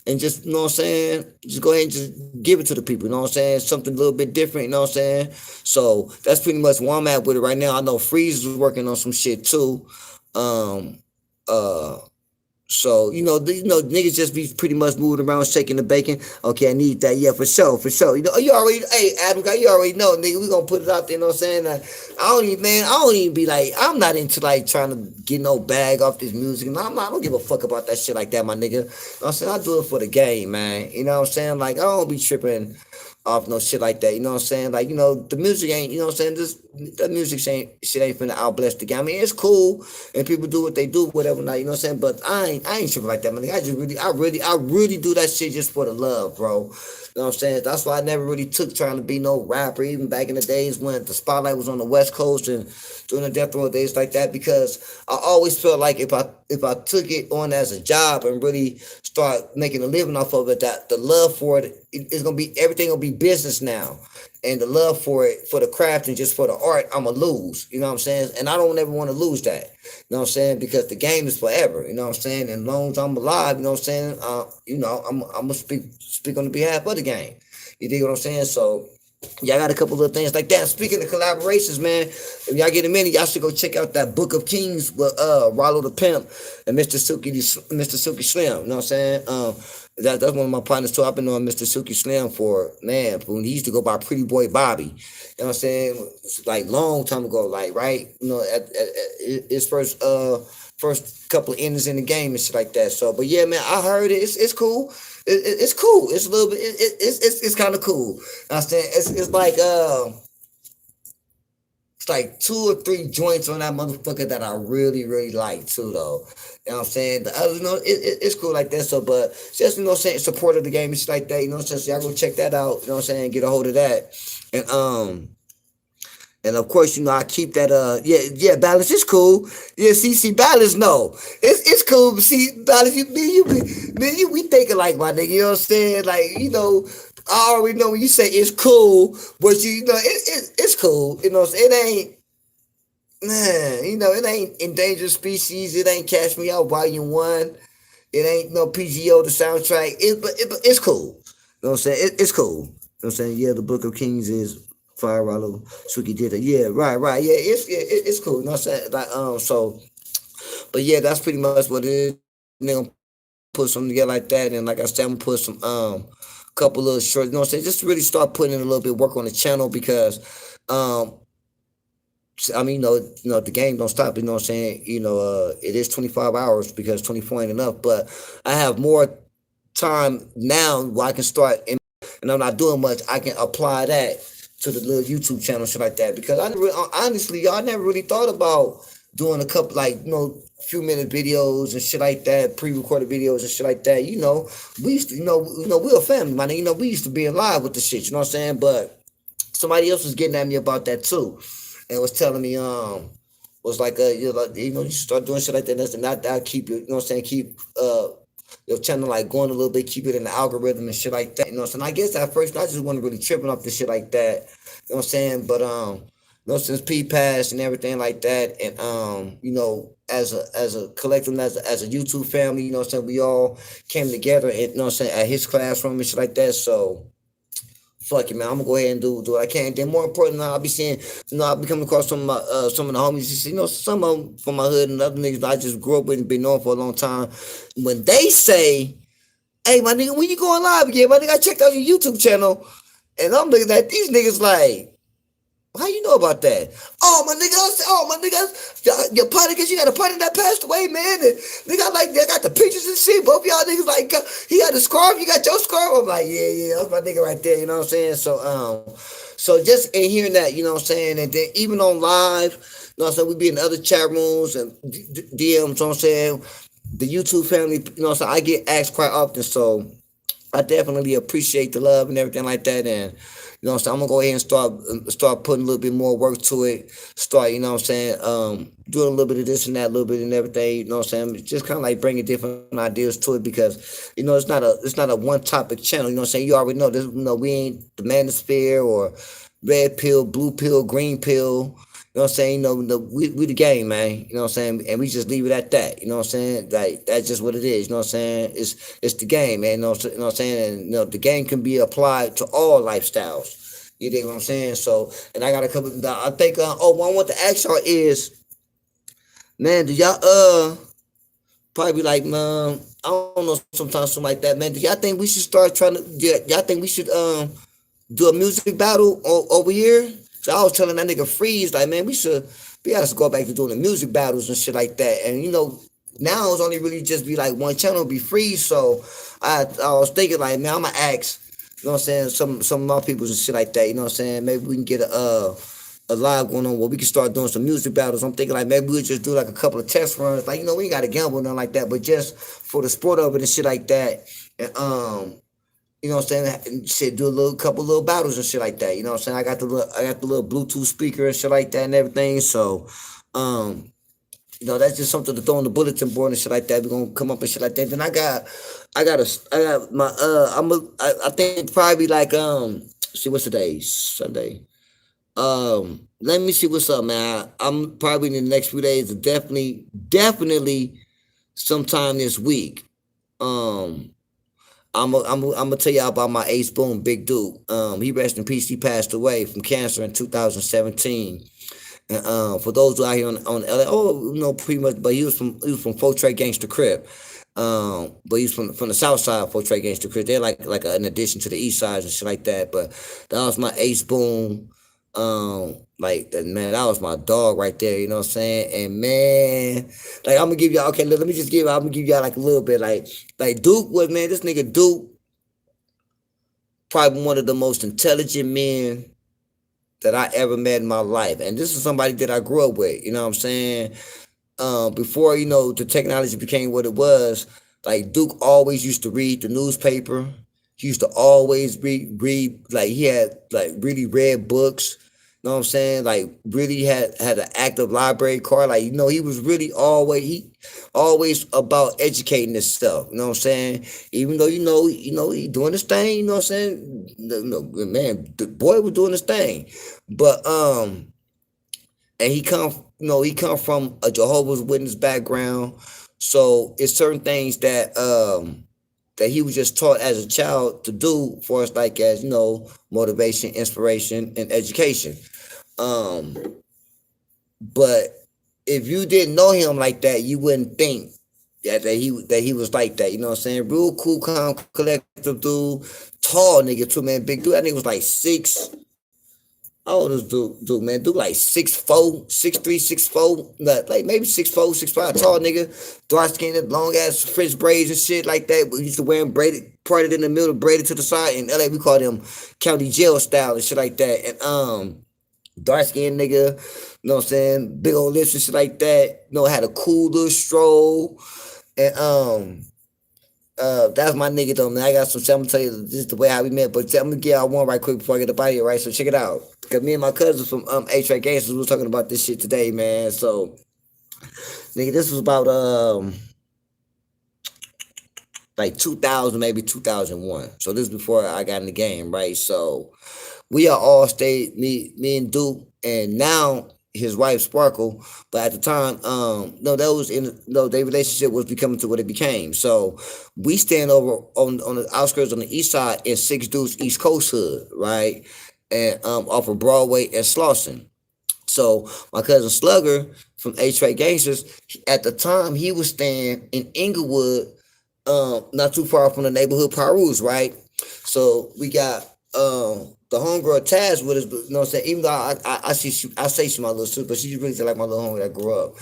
and just, you know what I'm saying, just go ahead and just give it to the people, you know what I'm saying? Something a little bit different, you know what I'm saying? So that's pretty much where I'm at with it right now. I know Freeze is working on some shit too. So, niggas just be pretty much moving around, shaking the bacon. Okay, I need that. Yeah, for sure, for sure. You already, hey, Adam, you already know, nigga, we gonna put it out there, you know what I'm saying? I don't even be like, I'm not into like trying to get no bag off this music. I don't give a fuck about that shit like that, my nigga. You know what I'm saying? I do it for the game, man. You know what I'm saying? Like, I don't be tripping off no shit like that. You know what I'm saying? Like, the music ain't, you know what I'm saying? The music shit ain't finna outbless the game. I mean, it's cool and people do what they do, whatever not, you know what I'm saying? But I ain't tripping like that, man. I really do that shit just for the love, bro. You know what I'm saying? That's why I never really took trying to be no rapper, even back in the days when the spotlight was on the West Coast and during the death row days like that, because I always felt like if I took it on as a job and really start making a living off of it, that the love for it is gonna be, everything gonna be be business now. And the love for it, for the craft and just for the art, I'ma lose. You know what I'm saying? And I don't ever want to lose that. You know what I'm saying? Because the game is forever. You know what I'm saying? And as long as I'm alive, you know what I'm saying? I'm gonna speak on the behalf of the game. You dig what I'm saying? So yeah, I got a couple of things like that. Speaking of collaborations, man, if y'all get a minute, y'all should go check out that Book of Kings with Rollo the Pimp and Mr. Silky Slim. You know what I'm saying? That's one of my partners too. I've been knowing Mr. Silky Slim for, man, when he used to go by Pretty Boy Bobby. You know what I'm saying? It's like long time ago, like, right? You know, at his first couple of innings in the game and shit like that. So, but yeah, man, I heard it. It's cool. It's cool. It's a little bit. It's kind of cool. I saying it's like 2 or 3 joints on that motherfucker that I really like too, though. You know what I'm saying? The others, you know, it's cool like that. So, but just, you know what I'm saying, support of the game and shit like that. You know what I'm saying? So y'all go check that out. You know what I'm saying? Get a hold of that. And of course, you know, I keep that balance is cool. Yeah, see, balance, no. It's cool, but see, balance, we thinking like my nigga, you know what I'm saying? Like, you know, I already know when you say it's cool, but you know, it's cool. You know, it ain't, man, you know, it ain't Endangered Species, it ain't Cash Me Out Volume 1, it ain't no PGO the soundtrack, but it's cool. You know what I'm saying? It's cool. You know what I'm saying? Yeah, the Book of Kings is Fire Rollo, Suki did it. Yeah, right. Yeah, it's cool. You know what I'm saying? Like, but yeah, that's pretty much what it is. They're gonna put something together like that, and like I said, I'm gonna put some couple little short. You know what I'm saying? Just really start putting in a little bit of work on the channel because I mean, the game don't stop. You know what I'm saying? You know, it is 25 hours because 24 ain't enough. But I have more time now where I can start, and I'm not doing much. I can apply that to the little YouTube channel, shit like that. Because honestly, y'all never really thought about doing a couple, like, you know, few minute videos and shit like that, pre-recorded videos and shit like that. You know, we used to, you know, we're a family, man. You know, we used to be in live with the shit. You know what I'm saying? But somebody else was getting at me about that too, and was telling me, was like, you know, you should start doing shit like that. And that keep you, you know what I'm saying? Keep your channel like going a little bit, keep it in the algorithm and shit like that. You know what I'm saying? I guess at first I just wasn't really tripping off the shit like that. You know what I'm saying? But you know, since P passed and everything like that, and you know, as a collective, as a YouTube family, you know what I'm saying, we all came together and, you know what I'm saying, at his classroom and shit like that. So fuck it, man. I'm gonna go ahead and do what I can. Then more important, I'll be seeing, you know, I'll be coming across some of the homies, you know, some of them from my hood and other niggas I just grew up with and been knowing for a long time. When they say, "Hey, my nigga, when you going live again, my nigga, I checked out your YouTube channel," and I'm looking at these niggas like, how you know about that? Oh my nigga, your partner, cause you got a partner that passed away, man. And nigga, like, they got the pictures and shit. Both y'all niggas like, he got the scarf, you got your scarf. I'm like, yeah, that's my nigga right there. You know what I'm saying? So just in hearing that, you know what I'm saying, and then even on live, you know what I'm saying, we be in other chat rooms and DMs. You know what I'm saying, the YouTube family, you know what I'm saying, I get asked quite often, so I definitely appreciate the love and everything like that. And you know what I'm saying, I'm gonna go ahead and start putting a little bit more work to it. Start, you know what I'm saying, doing a little bit of this and that, a little bit and everything. You know what I'm saying, just kind of like bringing different ideas to it because you know it's not a one topic channel. You know what I'm saying, you already know this. You know, we ain't the Manosphere or red pill, blue pill, green pill. You know what I'm saying? You know, we the game, man. You know what I'm saying? And we just leave it at that. You know what I'm saying? Like, that's just what it is. You know what I'm saying? It's the game, man. You know what I'm saying? And, you know, the game can be applied to all lifestyles. You dig what I'm saying? So, and I got a couple, I think, what I want to ask y'all is, man, do y'all, probably be like, man, I don't know, sometimes something like that, man. Do y'all think we should start trying to, y'all think we should, do a music battle over here? So I was telling that nigga Freeze, like, man, we gotta go back to doing the music battles and shit like that. And you know, now it's only really just be like one channel be Freeze. So I was thinking like, man, I'ma ask, you know what I'm saying, some of my peoples and shit like that. You know what I'm saying? Maybe we can get a live going on where we can start doing some music battles. I'm thinking like maybe we'll just do like a couple of test runs. Like, you know, we ain't gotta gamble or nothing like that, but just for the sport of it and shit like that. And you know what I'm saying? Shit, do a couple little battles and shit like that. You know what I'm saying? I got the little Bluetooth speaker and shit like that and everything. So, you know, that's just something to throw on the bulletin board and shit like that. We're gonna come up and shit like that. Then I got my I think probably like See what's today? Sunday. Let me see what's up, man. I'm probably in the next few days, definitely sometime this week. Um, I'm gonna tell y'all about my ace boom, Big Duke. He rest in peace. He passed away from cancer in 2017. And for those who out here on LA, oh, pretty much, but he was from Fort Trey Gangster Crib. But he's from the South Side of Fort Trey Gangster Crib. They're like an addition to the East Side and shit like that. But that was my ace boom. Man, that was my dog right there. You know what I'm saying? And man, like I'm gonna give y'all. Okay, let me just give. I'm gonna give y'all like a little bit. Like Duke was, man. This nigga Duke, probably one of the most intelligent men that I ever met in my life. And this is somebody that I grew up with, you know what I'm saying? Before, the technology became what it was, like Duke always used to read the newspaper. He used to always read like he had like really read books. You know what I'm saying? Like really had an active library card. Like, he was really always about educating himself. You know what I'm saying? Even though he doing his thing, you know what I'm saying? Man, the boy was doing his thing. But and he come from a Jehovah's Witness background. So it's certain things that he was just taught as a child to do for us, like as motivation, inspiration, and education. Um, but if you didn't know him like that, you wouldn't think that he was like that. You know what I'm saying? Real cool, calm, collective dude, tall nigga too, man. Big dude. I think was like six. How old is dude, man? Dude like 6'4", 6'3", 6'4", like maybe 6'4", 6'5", tall nigga, dark skinned, long ass French braids and shit like that. We used to wear them braided, parted in the middle, braided to the side. In LA, we call them county jail style and shit like that. And dark skinned nigga, you know what I'm saying? Big old lips and shit like that. Had a cool little stroll. And that's my nigga though, man. I got some shit. I'm gonna tell you this is the way how we met, but I'm gonna get out one right quick before I get up out of here, right? So check it out. Cause me and my cousins from A-Track Gangsters was talking about this shit today, man. So nigga, this was about like 2000, maybe 2001. So this is before I got in the game, right? So we are all stayed, me and Duke, and now his wife Sparkle. But at the time, no, that was their relationship was becoming to what it became. So we stand over on the outskirts on the east side in Six Deuce East Coast Hood, right? And off of Broadway and Slauson. So my cousin Slugger from A-Track Gangsters, at the time he was staying in Inglewood, not too far from the neighborhood Parus, right? So we got the homegirl Taz with us, but you know what I'm saying? Even though I say she's my little sister, but she's really like my little homie that grew up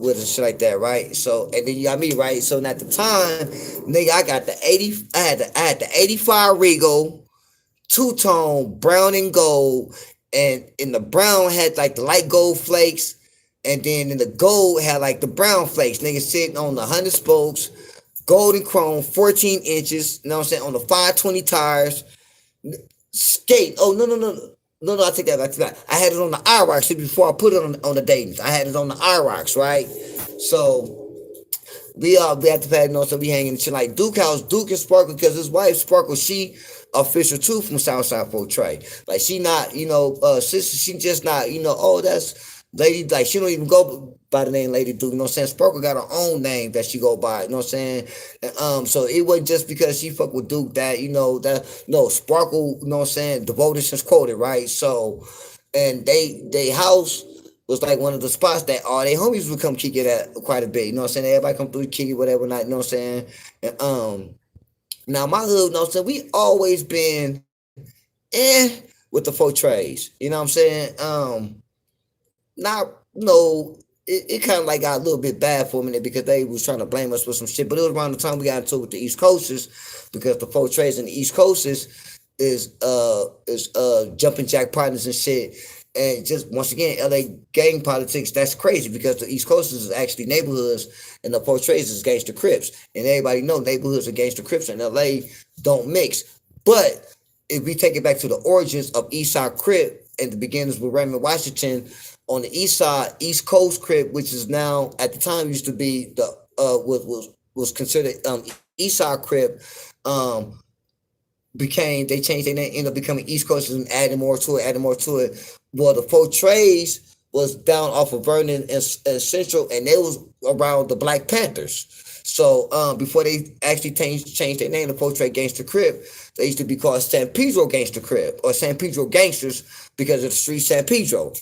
with us, shit like that, right? So and then you got me, right? So at the time, nigga, I got I had the 85 Regal, two-tone, brown and gold, and in the brown had like the light gold flakes, and then in the gold had like the brown flakes. Nigga sitting on the 100 spokes, golden chrome, 14 inches, you know what I'm saying, on the 520 tires, skate. Oh, no, I take that back. I had it on the IROX before I put it on the Dayton's. I had it on the IROX, right? So we at the pad, so we hanging shit like Duke House, Duke and Sparkle, because his wife Sparkle, she official too from Southside Fort Trey. Like she not, sister, she just not, oh that's Lady, like she don't even go by the name Lady Duke, you know what I'm saying? Sparkle got her own name that she go by, you know what I'm saying? And, so it wasn't just because she fuck with Duke that, no, Sparkle, you know what I'm saying, devoted since quoted, right? So, and they house was like one of the spots that all they homies would come kick it at quite a bit, you know what I'm saying? Everybody come through, kick it, whatever, not, you know what I'm saying? And, now my hood, you know what I'm saying, we always been with the four trades, you know what I'm saying? Not no, it kind of like got a little bit bad for a minute because they was trying to blame us for some shit. But it was around the time we got into it with the East Coasters, because the four trades in the East Coasters is jumping jack partners and shit. And just once again, LA gang politics, that's crazy because the East Coasters is actually neighborhoods and the four trades is gangster Crips. And everybody know neighborhoods are gangster Crips and LA don't mix. But if we take it back to the origins of Eastside Crip and the beginnings with Raymond Washington, on the east side, East Coast Crip, which is now at the time used to be the was considered East Side Crip. they changed their name, ended up becoming East Coasters and adding more to it. Well, the 4 Trades was down off of Vernon and Central, and they was around the Black Panthers. So before they actually changed their name to 4 Trade Gangster Crip, they used to be called San Pedro Gangster Crip or San Pedro Gangsters because of the street San Pedro.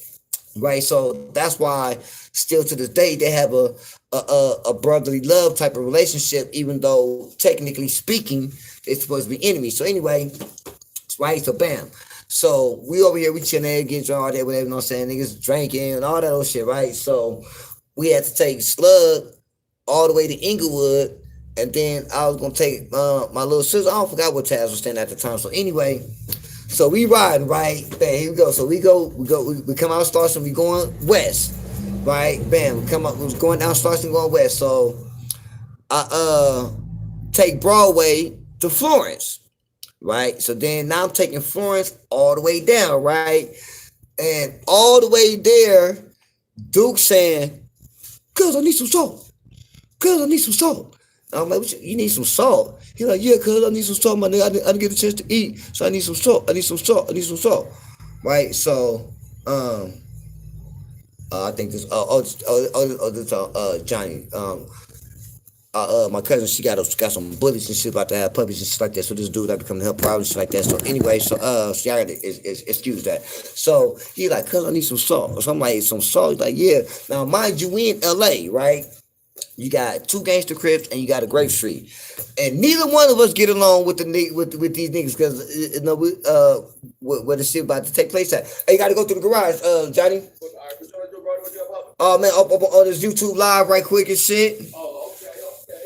Right, so that's why still to this day they have a brotherly love type of relationship, even though technically speaking they're supposed to be enemies. So anyway, right, so bam. So we over here, we chilling, getting drunk all day, whatever, you know what I'm saying? Niggas drinking and all that old shit, right? So we had to take Slug all the way to Inglewood, and then I was gonna take my little sister. I don't forgot what Taz was staying at the time. So anyway, so we riding, right? Bam, here we go. So we come out of Starston, we going west, right? Bam, we was going down Starston, going west. So I take Broadway to Florence, right? So then now I'm taking Florence all the way down, right? And all the way there, Duke saying, "Cuz I need some salt. Cuz I need some salt." And I'm like, "You need some salt?" He's like, "Yeah, cuz I need some salt, my nigga. I didn't get a chance to eat, so I need some salt. I need some salt. I need some salt." Right? So, I think this. Johnny. My cousin, she got some bullies and shit about to have puppies and shit like that. So this dude that becoming her problem and shit like that. So anyway, so she gotta excuse that. So he like, "Cuz I need some salt." So I'm like, "Some salt?" He's like, "Yeah." Now mind you, we in LA, right? You got 2 Gangster Crips and you got a Grape Street, and neither one of us get along with with these niggas because you know where the shit about to take place at. Hey, you got to go to the garage, Johnny. Oh man, up on this YouTube live right quick and shit. Oh, okay.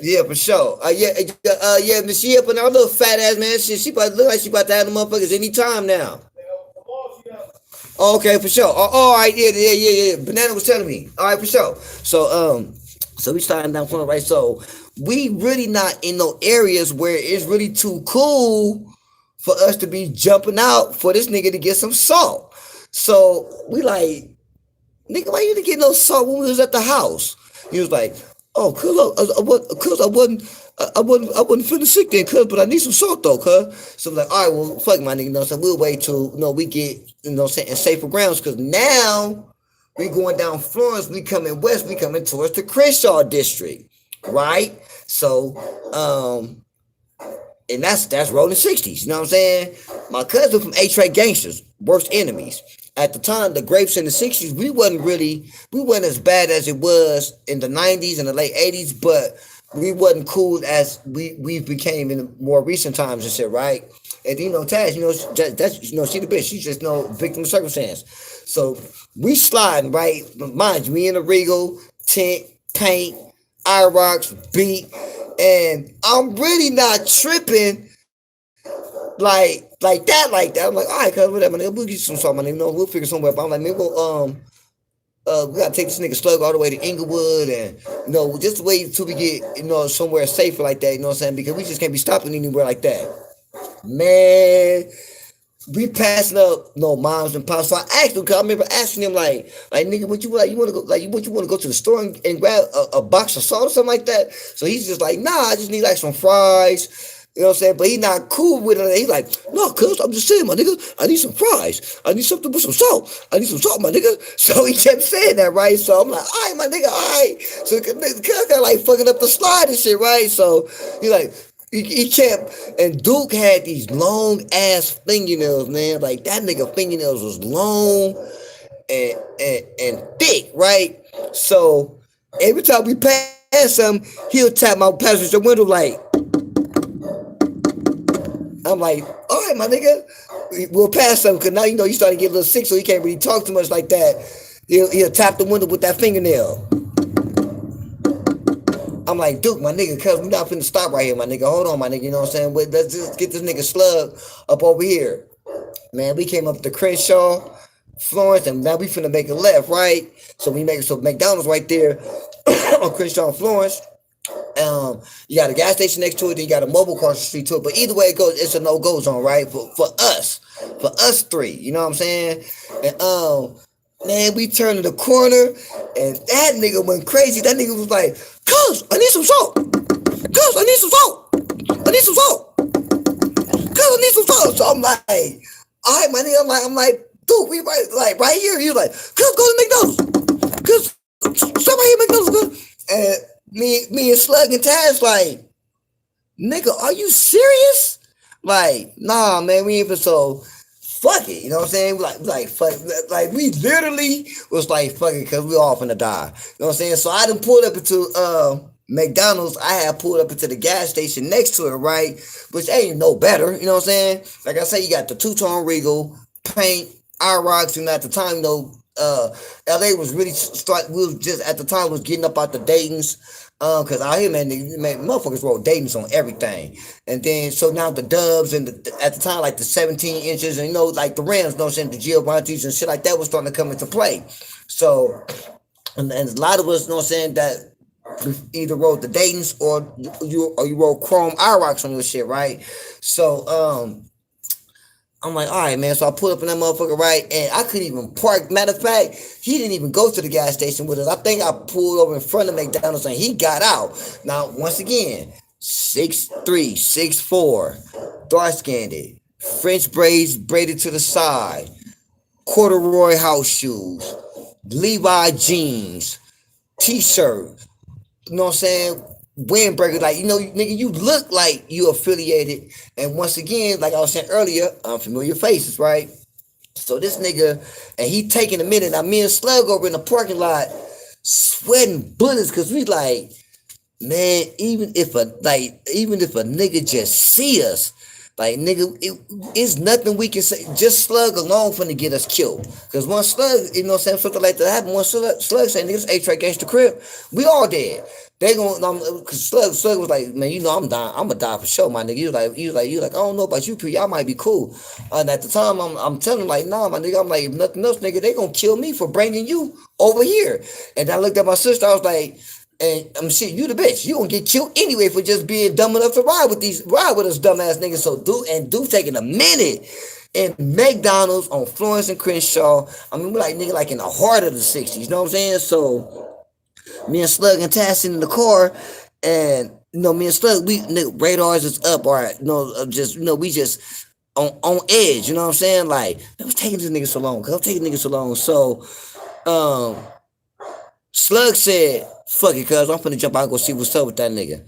Yeah, for sure. Yeah, Miss she up in our little fat ass man. She about look like she about to have the motherfuckers any time now. Okay, for sure. All right, yeah. Banana was telling me. All right, for sure. So we starting down front, right? So we really not in no areas where it's really too cool for us to be jumping out for this nigga to get some salt. So we like, "Nigga, why you didn't get no salt when we was at the house?" He was like, "Oh, cuz I wasn't feeling sick then, cuz, but I need some salt though, cuz." So I'm like, "All right, well, fuck my nigga, you know, so we'll wait till we get in safer grounds, because now we going down Florence, we coming west, we coming towards the Crenshaw district, right?" So and that's rolling 60s, you know what I'm saying? My cousin from 8 Trade Gangsters, worst enemies. At the time, the grapes in the 60s, we wasn't as bad as it was in the 90s and the late 80s, but we wasn't cool as we became in the more recent times and shit, right? And Taz, that's she the bitch. She's just victim of circumstance. So we sliding, right? Mind you, we in a Regal, tent, paint, IROX, beat, and I'm really not tripping like that. I'm like, "All right, cuz whatever, nigga, we'll get you some salt, my nigga. We'll figure somewhere." But I'm like, "Maybe we gotta take this nigga Slug all the way to Inglewood, and just wait till we get somewhere safer like that, you know what I'm saying? Because we just can't be stopping anywhere like that." Man, we passing up moms and pops. So I asked him, cause I remember asking him like "Nigga, what you like? You want to go what you want to go to the store and grab a box of salt or something like that?" So he's just like, "Nah, I just need like some fries." You know what I'm saying? But he not cool with it. He's like, "No, cuz I'm just saying, my nigga, I need some fries. I need something with some salt. I need some salt, my nigga." So he kept saying that, right? So I'm like, "All right, my nigga, all right." So cuz got like fucking up the slide and shit, right? So he like, he kept, and Duke had these long ass fingernails, man. Like that nigga fingernails was long and thick, right? So every time we pass him, he'll tap my passenger window like. I'm like, "All right, my nigga, we'll pass him," because now you starting to get a little sick, so he can't really talk too much like that. He'll tap the window with that fingernail. I'm like, "Duke, my nigga, cuz we not finna stop right here, my nigga. Hold on, my nigga, you know what I'm saying? Wait, let's just get this nigga Slug up over here." Man, we came up to Crenshaw, Florence, and now we finna make a left, right? So McDonald's right there on Crenshaw and Florence. You got a gas station next to it, then you got a mobile cross the street to it. But either way it goes, it's a no-go zone, right? For us 3, you know what I'm saying? And man, we turned the corner, and that nigga went crazy. That nigga was like, "Cuz, I need some salt. Cuz, I need some salt. I need some salt. Cuz, I need some photos. So I'm like, all right, my nigga. I'm like, dude, we right here. He was like, cuz go to McDonald's. Cuz somebody here McDonald's. And me and Slug and Taz like, nigga, are you serious? Like, nah, man, we ain't even so fuck it. You know what I'm saying? Like fuck, like we literally was like fuck it because we all finna die. You know what I'm saying? So I done pulled up into McDonald's. I had pulled up into the gas station next to it, right? Which ain't no better. You know what I'm saying? Like I say, you got the two-tone Regal paint, rocks, and at the time, you know, LA was really we was just at the time was getting up out the Dayton's. Cause out here, man, motherfuckers wrote Dayton's on everything, and then so now the Dubs and at the time like the 17 inches and you know like the rims, you know what I'm saying, the Giovanni's and shit like that was starting to come into play. So and a lot of us, you know what I'm saying, that either wrote the Dayton's or you wrote Chrome rocks on your shit, right? So I'm like, all right, man. So I pulled up in that motherfucker, right? And I couldn't even park. Matter of fact, he didn't even go to the gas station with us. I think I pulled over in front of McDonald's and he got out. Now, once again, 6'3", 6'4", dark skinned, French braids braided to the side, corduroy house shoes, Levi jeans, t-shirt, you know what I'm saying? Windbreaker, like, you know, nigga, you look like you affiliated. And once again, like I was saying earlier, unfamiliar faces, right? So this nigga, and he taking a minute. Now me and Slug over in the parking lot, sweating bullets, cause we like, man, even if a nigga just see us, like nigga, it's nothing we can say. Just Slug alone finna get us killed. Cause once Slug, you know what I'm saying, something like that happen, once Slug say niggas A-Track gangsta crib, we all dead. They gonna cause Slug was like, man, you know I'm dying, I'm gonna die for sure, my nigga. You like, I don't know about you, y'all might be cool. And at the time, I'm telling him like, nah, my nigga, I'm like, if nothing else, nigga, they gonna kill me for bringing you over here. And I looked at my sister, I was like, and I'm shit, you the bitch. You gonna get killed anyway for just being dumb enough to ride with us dumbass niggas. So do taking a minute in McDonald's on Florence and Crenshaw. I mean, we're like nigga like in the heart of the 60s. You know what I'm saying? So me and Slug and Tass in the car, and you know, me and Slug, we nigga, radars is up, all right. You know, just you know, we just on edge. You know what I'm saying? Like, I was taking this nigga so long. Cause I'm taking niggas so long. So Slug said, fuck it, cuz I'm finna jump out and go see what's up with that nigga.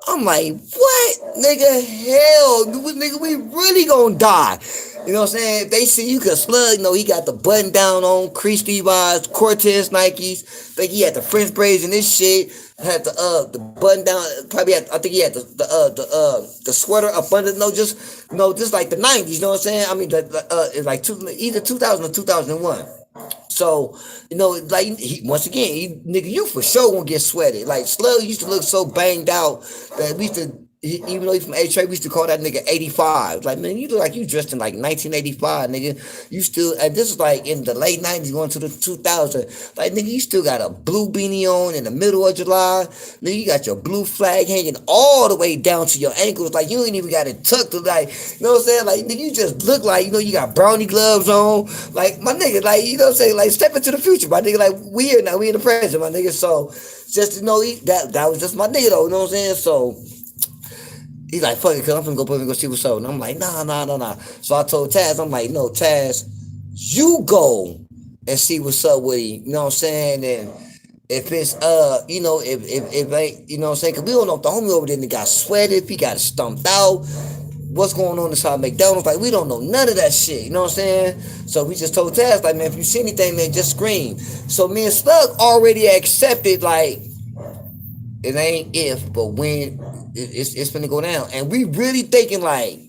I'm like, what? Nigga, hell, nigga, we really gonna die. You know what I'm saying? If they see you, cause Slug, you know, he got the button down on, crease Levi's, Cortez Nikes. Think he had the French braids and this shit. Had the button down. Probably had, I think he had the sweater up under. Just like the 90s. You know what I'm saying? I mean, like either 2000 or 2001. So, you know, like once again, nigga, you for sure gonna get sweated. Like Slug used to look so banged out that we used to, even though he's from A-Trade, we used to call that nigga 85. Like, man, you look like you dressed in like 1985, nigga. You still, and this is like in the late 90s going to the 2000s. Like, nigga, you still got a blue beanie on in the middle of July. Nigga, you got your blue flag hanging all the way down to your ankles. Like, you ain't even got it tucked to, like, you know what I'm saying? Like, nigga, you just look like, you know, you got brownie gloves on. Like, my nigga, like, you know what I'm saying? Like, step into the future, my nigga. Like, we here now, we in the present, my nigga. So, just, you know, that was just my nigga, though, you know what I'm saying? So, he's like, fuck it, cause I'm finna go see what's up. And I'm like, nah. So I told Taz, I'm like, no, Taz, you go and see what's up with him. You know what I'm saying? And if it's you know, if ain't, you know what I'm saying? Cause we don't know if the homie over there got sweated, if he got stumped out, what's going on inside McDonald's. Like, we don't know none of that shit. You know what I'm saying? So we just told Taz, like, man, if you see anything, man, just scream. So me and Slug already accepted, like, it ain't if, but when it's finna go down. And we really thinking like,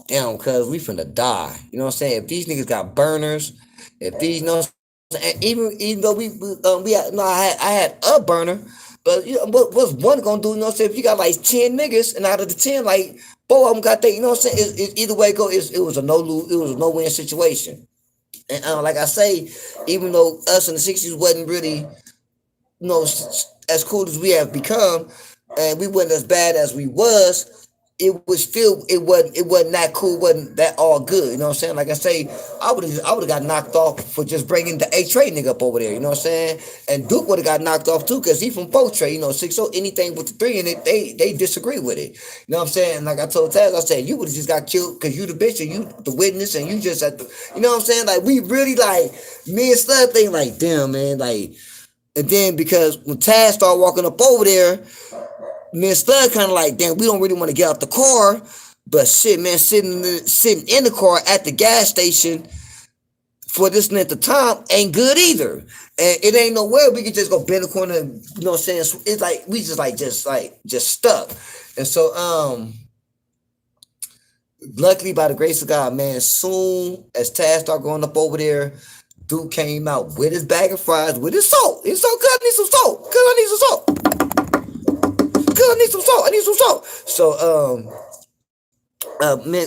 damn, cuz we finna die. You know what I'm saying? If these niggas got burners, if these, you know what I'm saying? Even though I had a burner, but you know, what's one gonna do? You know what I'm saying? If you got like 10 niggas, and out of the 10, like 4 of them got that, you know what I'm saying? Either way it go, it was a no-win situation. And like I say, even though us in the 60s wasn't really, you know, as cool as we have become, and we wasn't as bad as we was, it wasn't that cool, wasn't that all good, you know what I'm saying? Like I say, I would have got knocked off for just bringing the A Trey nigga up over there, you know what I'm saying? And Duke would have got knocked off too, because he from Trey, you know, 6 anything with the 3 in it, they disagree with it. You know what I'm saying? Like I told Taz, I said, you would have just got killed because you the bitch and you the witness and you just at the, you know what I'm saying? Like we really like, me and Slug think like, damn man, like, and then because when Taz started walking up over there, me and Slug kind of like, damn, we don't really want to get out the car. But shit, man, sitting in the car at the gas station for this length of time ain't good either. And it ain't nowhere we can just go bend the corner, you know what I'm saying? It's like we just stuck. And so luckily by the grace of God, man, soon as Taz started going up over there, Dude came out with his bag of fries, with his salt. He's so good, I need some salt. Cause I need some salt. Cause I need some salt. I need some salt. So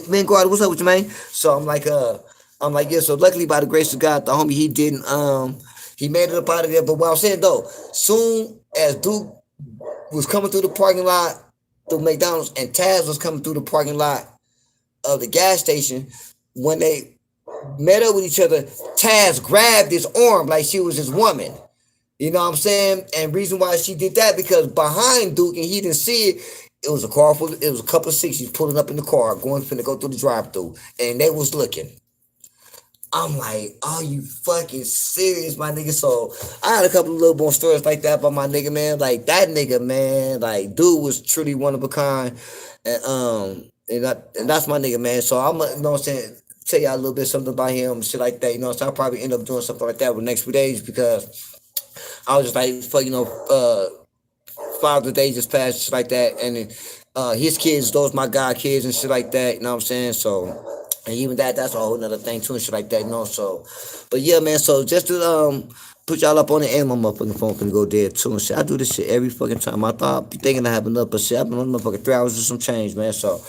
man, God, what's up with you, man? So I'm like, yeah. So luckily, by the grace of God, the homie he didn't he made it up out of there. But what I'm saying though, soon as Duke was coming through the parking lot through McDonald's, and Taz was coming through the parking lot of the gas station, when they met up with each other, Taz grabbed his arm like she was his woman. You know what I'm saying? And reason why she did that, because behind Duke, and he didn't see it, it was a car full, it was a couple of 60s pulling up in the car, finna go through the drive-through, and they was looking. I'm like, are you fucking serious, my nigga? So I had a couple of little more stories like that about my nigga, man. Like that nigga, man, like dude was truly one of a kind, and that's my nigga, man. So I'm, you know what I'm saying, tell y'all a little bit something about him, shit like that. You know, so I'll probably end up doing something like that with the next few days, because I was just like, fuck, you know, Father's Day just passed, shit like that, and then, his kids, those my god kids and shit like that. You know what I'm saying? So, and even that's a whole nother thing too and shit like that. You know, so, but yeah, man. So just to put y'all up on the end, my motherfucking phone finna go dead too and shit. I do this shit every fucking time. I thought I'd be thinking I have enough, but shit, I've been on the motherfucking 3 hours or some change, man. So.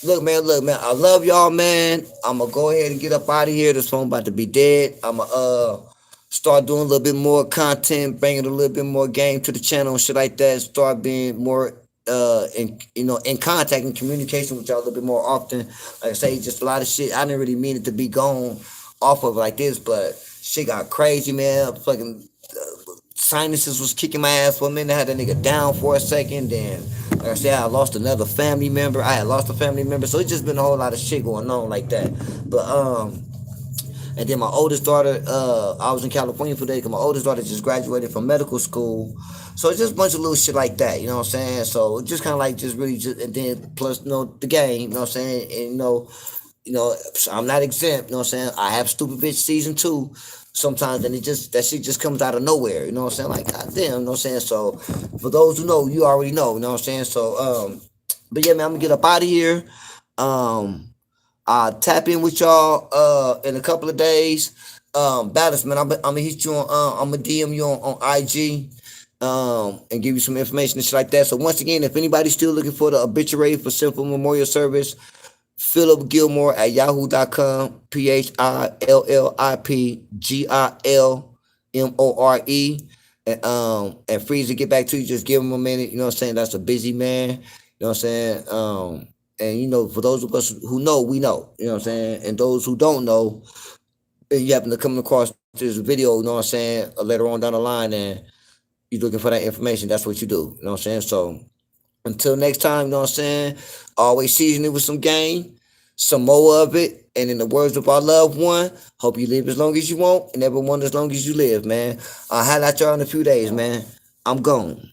Look, man, I love y'all, man. I'm gonna go ahead and get up out of here. This phone about to be dead. I'm gonna start doing a little bit more content, bringing a little bit more game to the channel and shit like that. Start being more in contact and communication with y'all a little bit more often. Like I say, just a lot of shit. I didn't really mean it to be gone off of like this, but shit got crazy, man. Fucking sinuses was kicking my ass for a minute. I had that nigga down for a second. Then, like I said, I lost another family member. I had lost a family member. So it's just been a whole lot of shit going on like that. But and then my oldest daughter, I was in California for that because my oldest daughter just graduated from medical school. So it's just a bunch of little shit like that, you know what I'm saying? So just kind of like just really just, and then plus, you know, the game, you know what I'm saying? And, you know, I'm not exempt, you know what I'm saying? I have Stupid Bitch season 2 sometimes, and that shit just comes out of nowhere, you know what I'm saying? Like, goddamn, you know what I'm saying? So for those who know, you already know, you know what I'm saying? So, but yeah, man, I'm gonna get up out of here. I'll tap in with y'all in a couple of days. Balance, man, I'm gonna hit you on I'm gonna DM you on IG and give you some information and shit like that. So once again, if anybody's still looking for the obituary for Simple Memorial Service, Philip Gilmore at yahoo.com, PhilipGilmore. And Freeze to get back to you, just give him a minute, you know what I'm saying? That's a busy man, you know what I'm saying? And you know, for those of us who know, we know, you know what I'm saying? And those who don't know, if you happen to come across this video, you know what I'm saying, later on down the line, and you're looking for that information, that's what you do, you know what I'm saying? So until next time, you know what I'm saying, always season it with some game, some more of it, and in the words of our loved one, hope you live as long as you want, and everyone as long as you live, man. I'll highlight y'all in a few days, man. I'm gone.